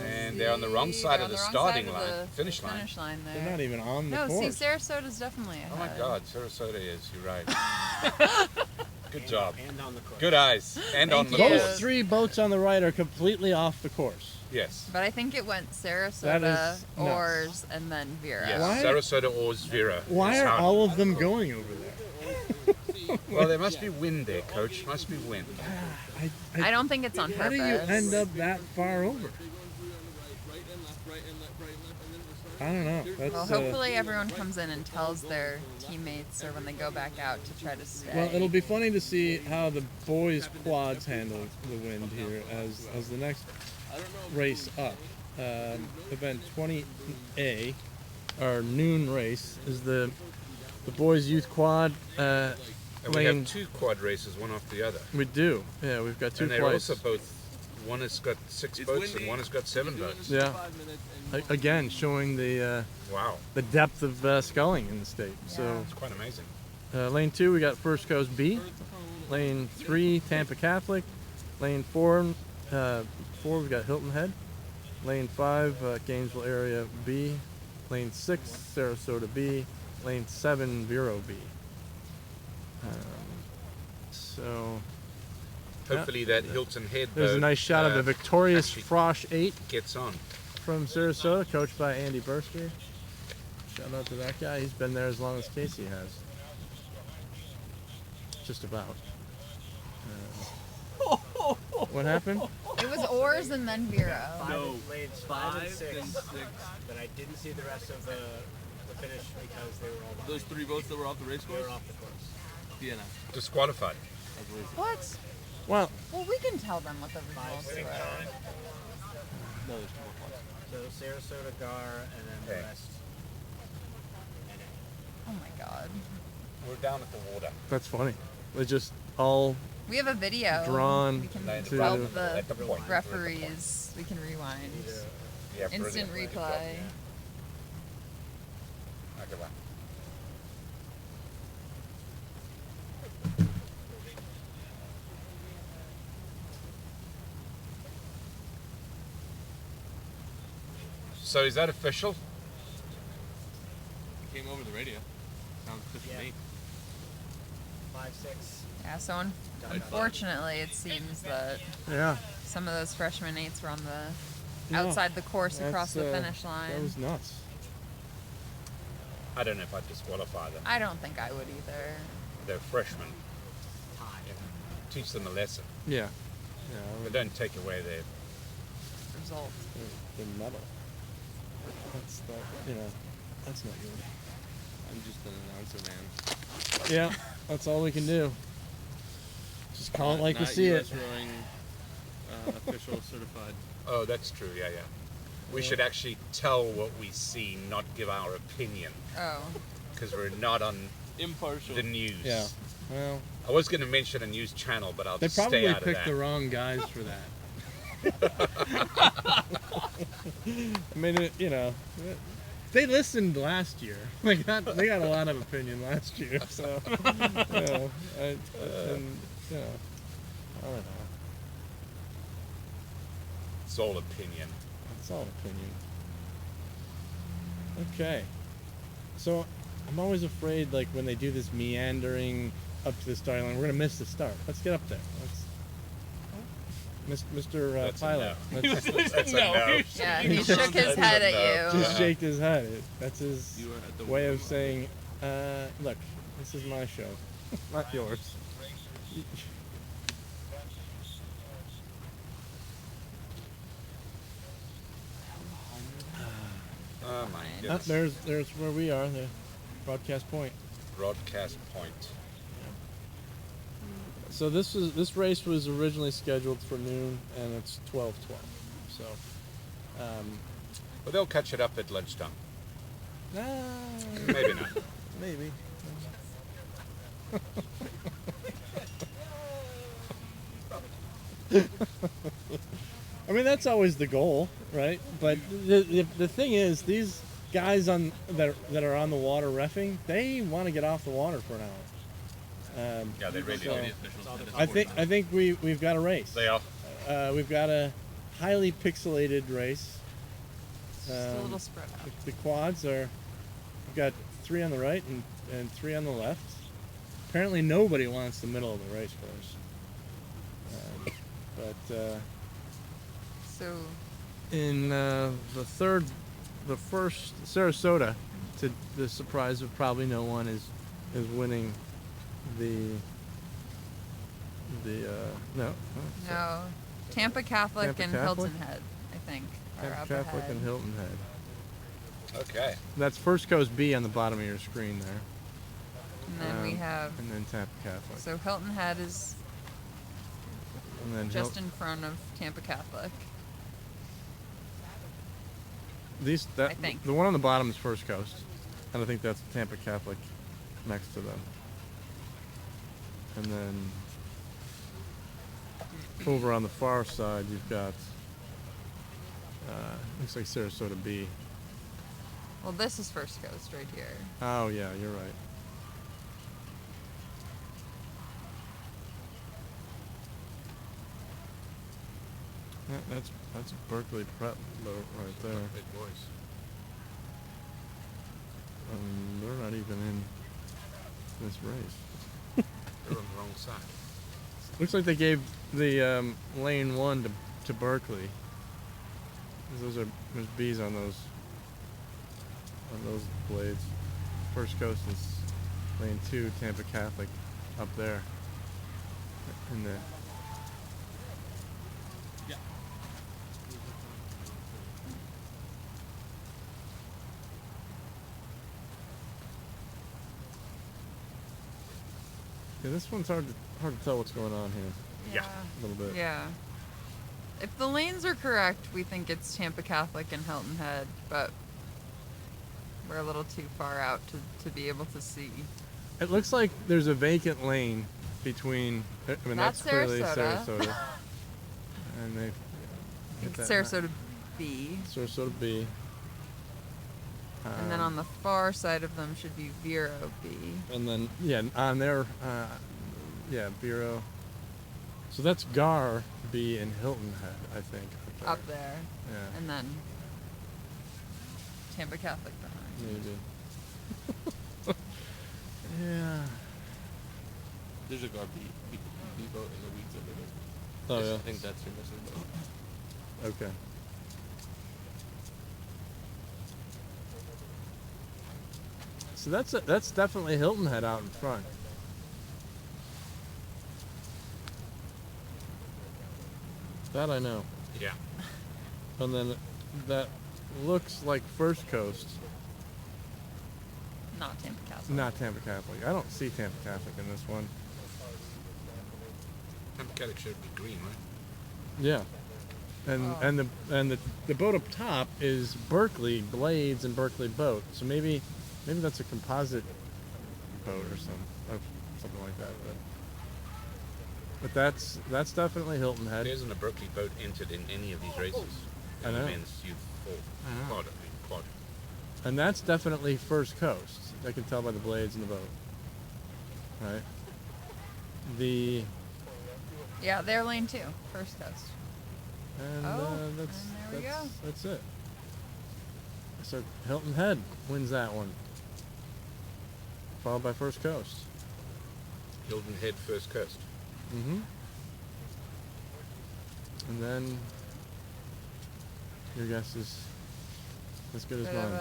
And they're on the wrong side They're of the on starting side of line, the finish line. Finish line there. they're not even on the No, course. see, Sarasota's definitely ahead. Oh my God, Sarasota is. You're right. Good job. And on the course. Good eyes. And Thank on the you. course. Those 3 boats on the right are completely off the course. Yes. But I think it went That Sarasota, is nuts. OARS, and then Vero. Yes. Why- Sarasota, OARS, Vero. Why is are how- all of them going over there? Well, there must be wind there, Coach. Must be wind. I don't think it's on How purpose. do you end up that far over? I don't know. That's, Well, hopefully everyone comes in and tells their teammates or when they go back out to try to stay. well, it'll be funny to see how the boys' quads handle the wind here as the next race up. Event 20A, our noon race, is the boys' youth quad. And we lane. have 2 quad races, one after the other. We do. Yeah, we've got 2 And they're quads. also both. One has got 6 boats and one has got 7 boats. Yeah. Again, showing the Wow. the depth of sculling in the state. So. It's quite amazing. Lane 2, we got First Coast B. Lane 3, Tampa Catholic. Lane 4, we got Hilton Head. Lane 5, Gainesville Area B. Lane 6, Sarasota B. Lane 7, Vero B. So Hopefully that Hilton Head boat there's a nice shot of the victorious actually Frosh 8 gets on. from Sarasota, coached by Andy Bursker. Shout out to that guy. He's been there as long as Casey has. Just about. What happened? It was OARS and then Vero. No, Lanes 5 and 6, and 6. but I didn't see the rest of the finish because they were all behind. Those 3 boats that were off the race They course? were off the course. Yeah, no. Disqualified. What? Well, Well, we can tell them what the 5, results 6, were. 9. No, there's 2 more quads. So Sarasota, Gar, and then the Okay. rest. Oh my god. We're down at the water. that's funny. They just all We have a video. Drawn We can to- help the at the point. referees. We can rewind. Yeah, Instant brilliant. replay. Okay, well. So is that official? Came over the radio. Sounds good to me. 5, 6. Yeah, so unfortunately, it seems that yeah. some of those freshman eights were on the Yeah. outside the course across That's, the finish line. That was nuts. I don't know if I'd disqualify them. I don't think I would either. They're freshmen. You know, teach them a lesson. Yeah. Yeah. But don't take away their... Result. The medal. That's that's not good. I'm just an announcer, man. Yeah, that's all we can do. Just call it like we Not see US it. Rowing, official certified. Oh, that's true, yeah. We should actually tell what we see, not give our opinion, Oh. because we're not on Impartial. the news. Yeah. Well, I was going to mention a news channel, but I'll they just stay probably out of picked that. the wrong guys for that. I mean, they listened last year. They got a lot of opinion last year. So, I don't know. It's all opinion. It's all opinion. Okay. So, I'm always afraid, like, when they do this meandering up to the starting line, we're gonna miss the start. Let's get up there. Mr. That's a Pilot. no. Let's That's a no. Yeah, he shook his head at you. just shake his head. That's his You are at the way of saying, look, this is my show, not yours. Oh my goodness. There's where we are, the broadcast point. Broadcast point. So this race was originally scheduled for noon, and it's 12:12. So, Well, they'll catch it up at lunchtime. Maybe not. maybe. I mean, that's always the goal, right? But the thing is, these guys that are on the water reffing, they want to get off the water for an hour. Yeah, they really So, do. I think we've got a race. They are. We've got a highly pixelated race. Just a little spread out. The quads are. We've got 3 on the right and 3 on the left. Apparently, nobody wants the middle of the race course. But So in the first Sarasota, to the surprise of probably no one, is winning the no. No, Tampa Catholic Tampa and Catholic? Hilton Head, I think, are Tampa up Catholic ahead. and Hilton Head. Okay. That's First Coast B on the bottom of your screen there. And then we have, And then Tampa Catholic. so Hilton Head is And then just in front of Tampa Catholic. I think. The one on the bottom is First Coast, and I think that's Tampa Catholic next to them. And then over on the far side, you've got looks like Sarasota B. Well, this is First Coast right here. Oh yeah, you're right. That's Berkeley Prep boat right there. Big boys. They're not even in this race. They're on the wrong side. Looks like they gave the lane 1 to Berkeley. There's B's on those blades. First Coast is lane 2, Tampa Catholic up there. In the Yeah. yeah, this one's hard to tell what's going on here. Yeah. A little bit. Yeah. If the lanes are correct, we think it's Tampa Catholic and Hilton Head, but we're a little too far out to be able to see. It looks like there's a vacant lane between. I mean, that's clearly Sarasota. Sarasota. And they. Sarasota B. Sarasota B. And then on the far side of them should be Vero B. And then on their Vero. So that's Gar B and Hilton Head, I think. Up there. Yeah. And then Tampa Catholic behind. Maybe. Yeah. There's a guard B boat in the weeds over there. Oh yeah. I think that's your missing boat. Okay. So that's definitely Hilton Head out in front. That I know. Yeah. And then that looks like First Coast, Not Tampa Catholic. not Tampa Catholic. I don't see Tampa Catholic in this one. Tampa Catholic should be green, right? Yeah. And the boat up top is Berkeley Blades and Berkeley Boat. So maybe that's a composite boat or something like that. But that's definitely Hilton Head. There isn't a Berkeley boat entered in any of these races. I In the know. men's youth I know. quad. And that's definitely First Coast. I can tell by the blades in the boat. Right? Yeah, they're lane 2, First Coast. And and there we go. that's it. So Hilton Head wins that one. Followed by First Coast. Hilton Head, First Coast. Mm-hmm. And then your guess is as good as Bit of mine.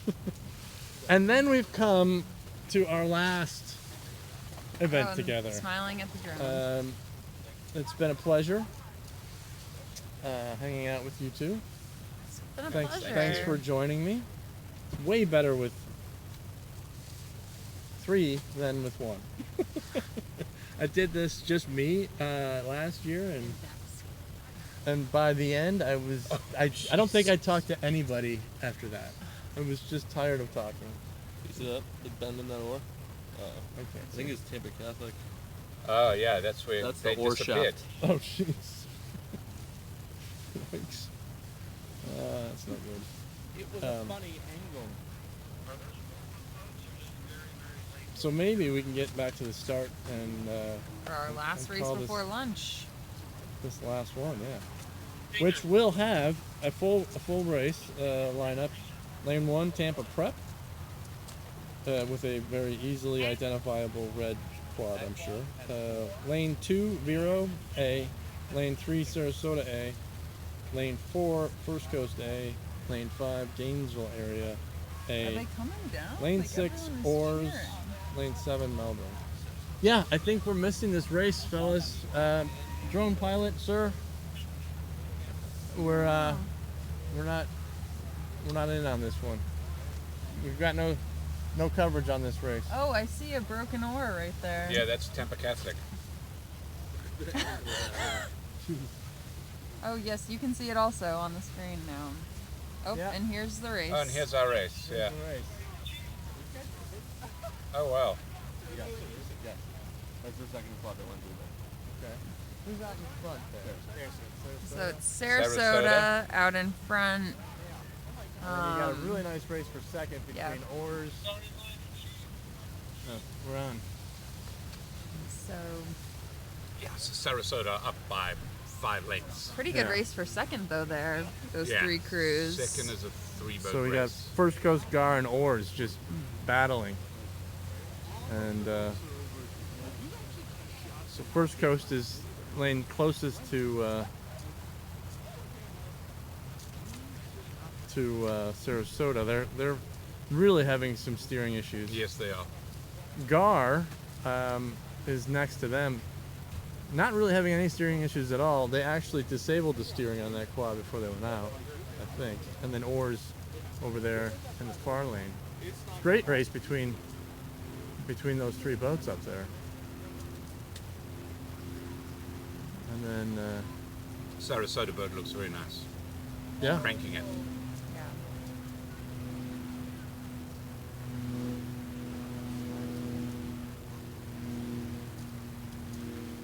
a- And then we've come to our last event I'm together. Smiling at the drone. It's been a pleasure hanging out with you two. It's been a Thanks pleasure. for joining me. Way better with 3 than with 1. I did this just me last year, and by the end I don't think I talked to anybody after that. I was just tired of talking. You see that? The bend in that oar? Okay. I think it's Tampa Catholic. Oh yeah, that's where That's they the oar disappeared. shaft. Oh jeez. Yikes. That's not good. It was a funny angle. So maybe we can get back to the start and For our last and race call before lunch. this last one, yeah. Which will have a full race lineup. Lane 1, Tampa Prep, with a very easily identifiable red quad, I'm sure. Lane 2, Vero A. Lane 3, Sarasota A. Lane 4, First Coast A. Lane 5, Gainesville area A. Are they coming down? Lane Like, 6, everyone's OARS. cheering. Lane 7, Melbourne. Yeah, I think we're missing this race, fellas. Drone pilot, sir. We're not in on this one. We've got no coverage on this race. Oh, I see a broken oar right there. Yeah, that's Tampa Catholic. Oh, yes, you can see it also on the screen now. Oh, Yeah. and here's the race. Oh, and here's our race. Yeah. Oh wow. Yes. That's the second quad that went through there. Okay. Who's out in front there? So it's Sarasota out in front. And you got a really nice race for second between yeah. OARS. No, we're on. So Yeah, so Sarasota up by 5 lengths. pretty good Yeah. race for second though there. Those Yeah. 3 crews. Second is a 3-boat So we got race. First Coast, GAR, and OARS just battling. And so First Coast is lane closest to Sarasota. They're really having some steering issues. Yes, they are. GAR is next to them, not really having any steering issues at all. They actually disabled the steering on that quad before they went out, I think. And then OARS over there in the far lane. Great race between those 3 boats up there. And then, Sarasota boat looks very nice. yeah. Cranking it. Yeah.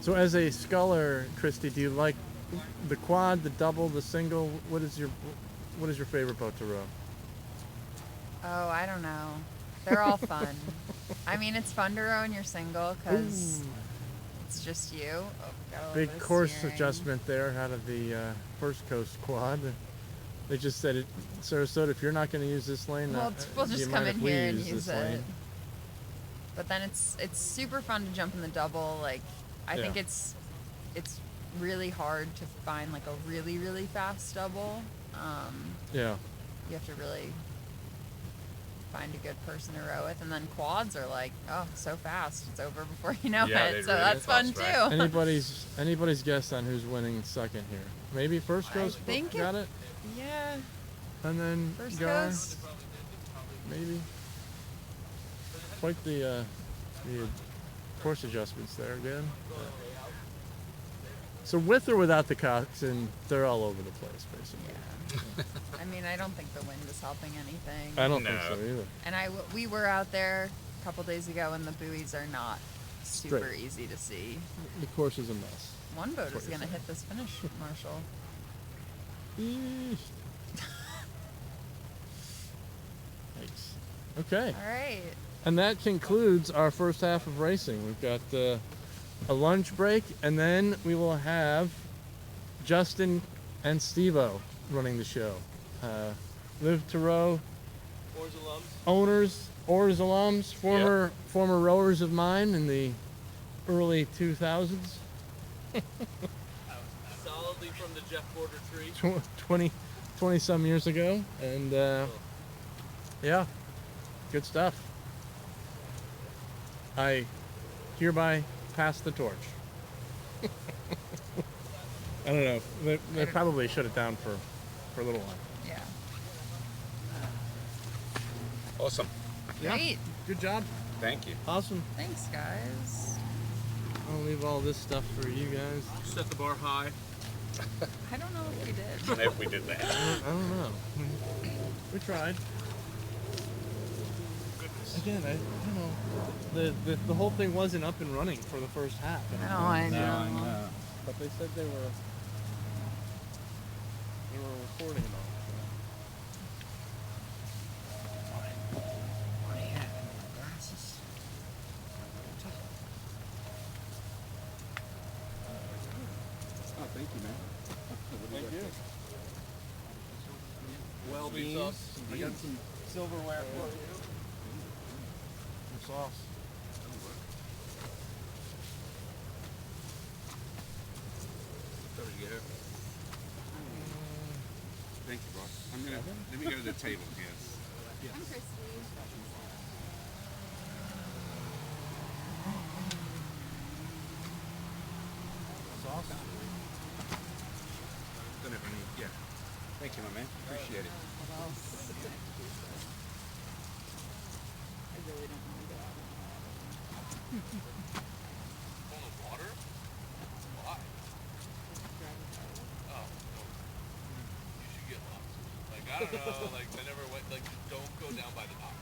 So as a sculler, Christy, do you like the quad, the double, the single? What is your favorite boat to row? Oh, I don't know. They're all fun. I mean, it's fun to row in your single because it's just you. Oh, got a little Big bit of course steering. adjustment there out of the First Coast quad. They just said, Sarasota, if you're not going to use this lane, We'll do you just mind come in if we here and use use this it. lane? But then it's super fun to jump in the double. Like I think Yeah. it's really hard to find like a really really fast double. Yeah. You have to really find a good person to row with, and then quads are like, oh, so fast, it's over before you know Yeah, it. they're So really that's fun fast, too. Anybody's guess on who's winning second here? Maybe First Coast think got it, Yeah, and then First GAR, Coast. maybe. Quite the course adjustments there again. So with or without the coxswain, they're all over the place basically. Yeah. I mean, I don't think the wind is helping anything. I don't think No. so either. And we were out there a couple days ago, and the buoys are not super Straight. easy to see. The course is a mess. One boat What is you're going to saying. hit this finish, Marshall. Yikes. Okay. All right. And that concludes our first half of racing. We've got a lunch break, and then we will have Justin and Steve-O running the show. Live to Row OARS alums. owners, OARS alums, former rowers of mine in the early 2000s, Solidly from the Jeff Porter tree. 20 some years ago, and yeah, good stuff. I hereby pass the torch. I don't know. They probably shut it down for a little while. Yeah. Awesome. Yeah. Great. Good job. Thank you. Awesome. Thanks, guys. I'll leave all this stuff for you guys. Set the bar high. I don't know if we did. If we did that. I don't know. We tried. Again, I don't know. The whole thing wasn't up and running for the first half. No, I know. But they said they were recording it all. Oh, thank you, man. Thank you. Well, Beans. sauce. I got some silverware for you. Some sauce. What did you get here? Thank you, boss. Let me go to the table. Yes. I'm Christy. Sauce. Don't have any. Yeah. Thank you, my man. Appreciate it. What else? I really don't want to go out. Full of water? Why? Oh, no. You should get lost. Like, I don't know, like, I never went, like, just don't go down by the docks.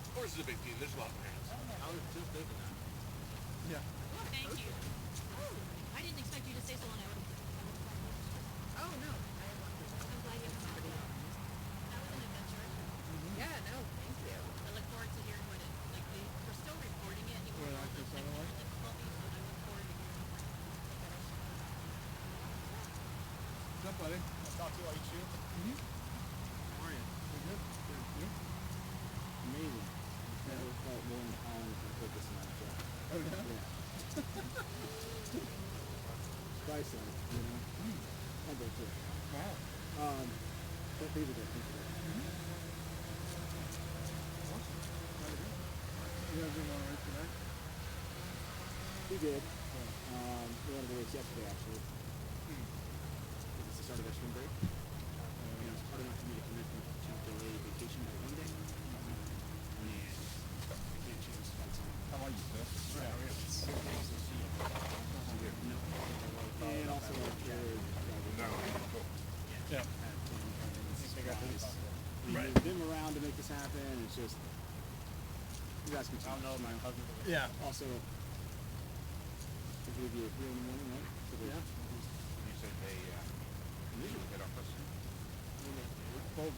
Of course it's a big team, there's a lot of parents. I was just thinking that. Yeah. Thank you. I didn't expect you to say so when I would. Oh no. I'm glad you have that. That was an adventure. Yeah, no, thank you. I look forward to hearing what it like. We're still recording it. Even What with all the actors technical are there? difficulties, but I look forward to hearing more. What's up, buddy? I'll talk to you while you shoot. How are you? Good. Good. Amazing. Never felt more empowered to put this in my job. Oh yeah. Priceless, you know. I'll go through it. Wow. But these are good. These are good. Awesome. You guys doing all right tonight? We did. We wanted to race yesterday, actually. It's the start of our spring break. And it's hard enough for me to commit to delay vacation by one day. I can't change flights on. How are you, sir? Right. And also, Yeah. we moved them around to make this happen. It's just, you guys can tell. My husband. Yeah. Also, I believe you're here in the morning, right? So Yeah. You said they usually get off us. Well,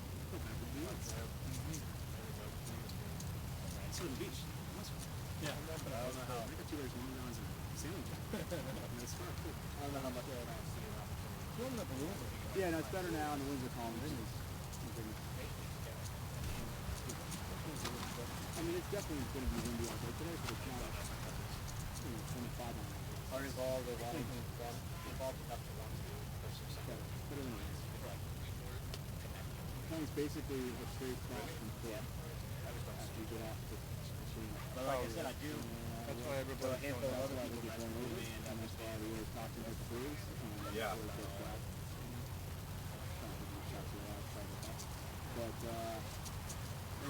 it's on the beach. Yeah. But I don't know how. I got 2 days, 1 and sailing jacket. It's fun. I don't know how much. Warming up a little bit. Yeah, no, it's better now, and the winds are calming. I mean, it's definitely going to be windy out there today, but it's not, 25 on it. Are involved with one involved enough to want to pursue something. But anyways, it's basically a straight cross from foot after you get off the machine. But like I said, I do. That's why everybody. A handful of other people Get that going over, and that's why we were talking about the crews. Yeah. But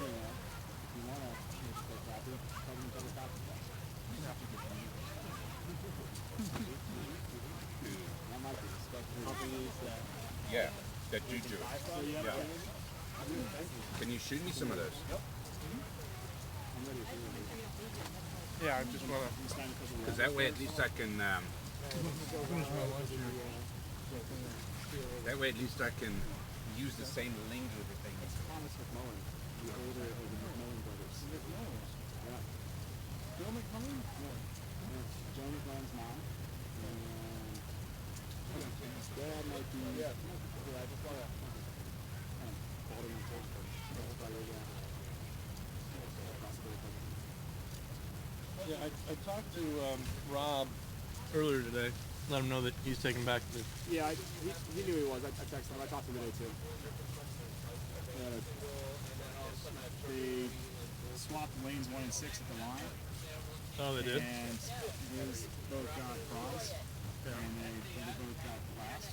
anyway, if you want to make it happy, tell them each other coffee class. That might be especially companies that. Yeah, that you do. So you have Yeah. a Can you shoot me some of those? I'm ready to do it. Yeah, I just want to Because that way at least I can. finish my lunch here. That way at least I can use the same lingo that they use. Thomas McMullen, the older of the McMullen brothers. Yeah. Bill McMullen? That's Joe McMullen's mom. And his dad might be. Yeah, I just want to. Balding on Facebook. Yeah, I talked to Rob earlier today. Let him know that he's taking back the. Yeah, he knew he was. I texted him. I talked to him today too. They swapped lanes 1 and 6 at the line. Oh, they did. And these both got bronze. Yeah. And they both got last.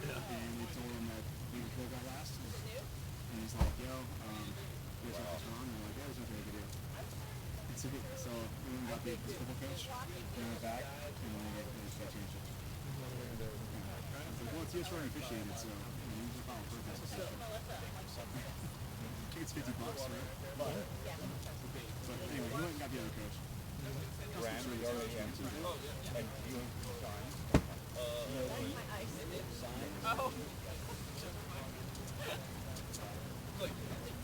Yeah. And they told him that he both got last. And he's like, yo, here's what's wrong. And they're like, yeah, there's nothing we can do. And so we went and got the football coach. They went back and they just changed it. I was like, well, it's US running officiated, so you just follow purpose. I think it's $50, right? But anyway, he went and got the other coach. Graham, we already have two. And you signed.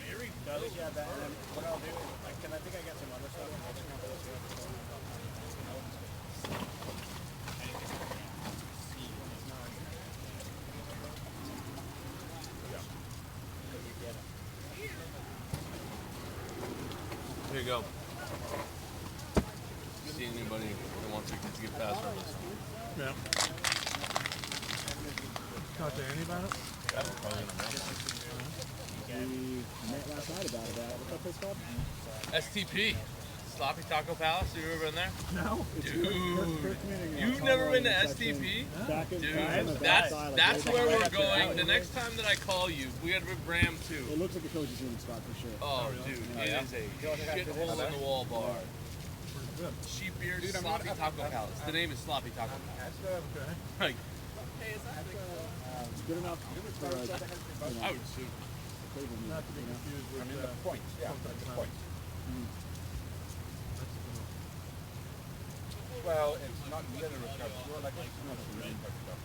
Very Does yeah, that. And what I'll do, I think I got some other stuff from other companies here. Here you go. See anybody that wants to get faster with this? Yeah. Talk to Andy about it? Yeah, probably in a minute. We met last night about it. What's that place called? STP. Sloppy Taco Palace. You ever been there? No. Dude. You've never been to STP? Dude, that's where we're going. The next time that I call you, we gotta bring Bram too. It looks like a coach's room spot for sure. Oh, dude, it is a shithole in the wall bar. Good. Sheep beer, Sloppy Taco Palace. The name is Sloppy Taco Palace. Okay. Like, It's good enough for I would assume. Cleveland, Not to be you know? confused with I mean, the point. Yeah, something the else. point. That's a good one. Well, it's not literally, it's more like a community type stuff.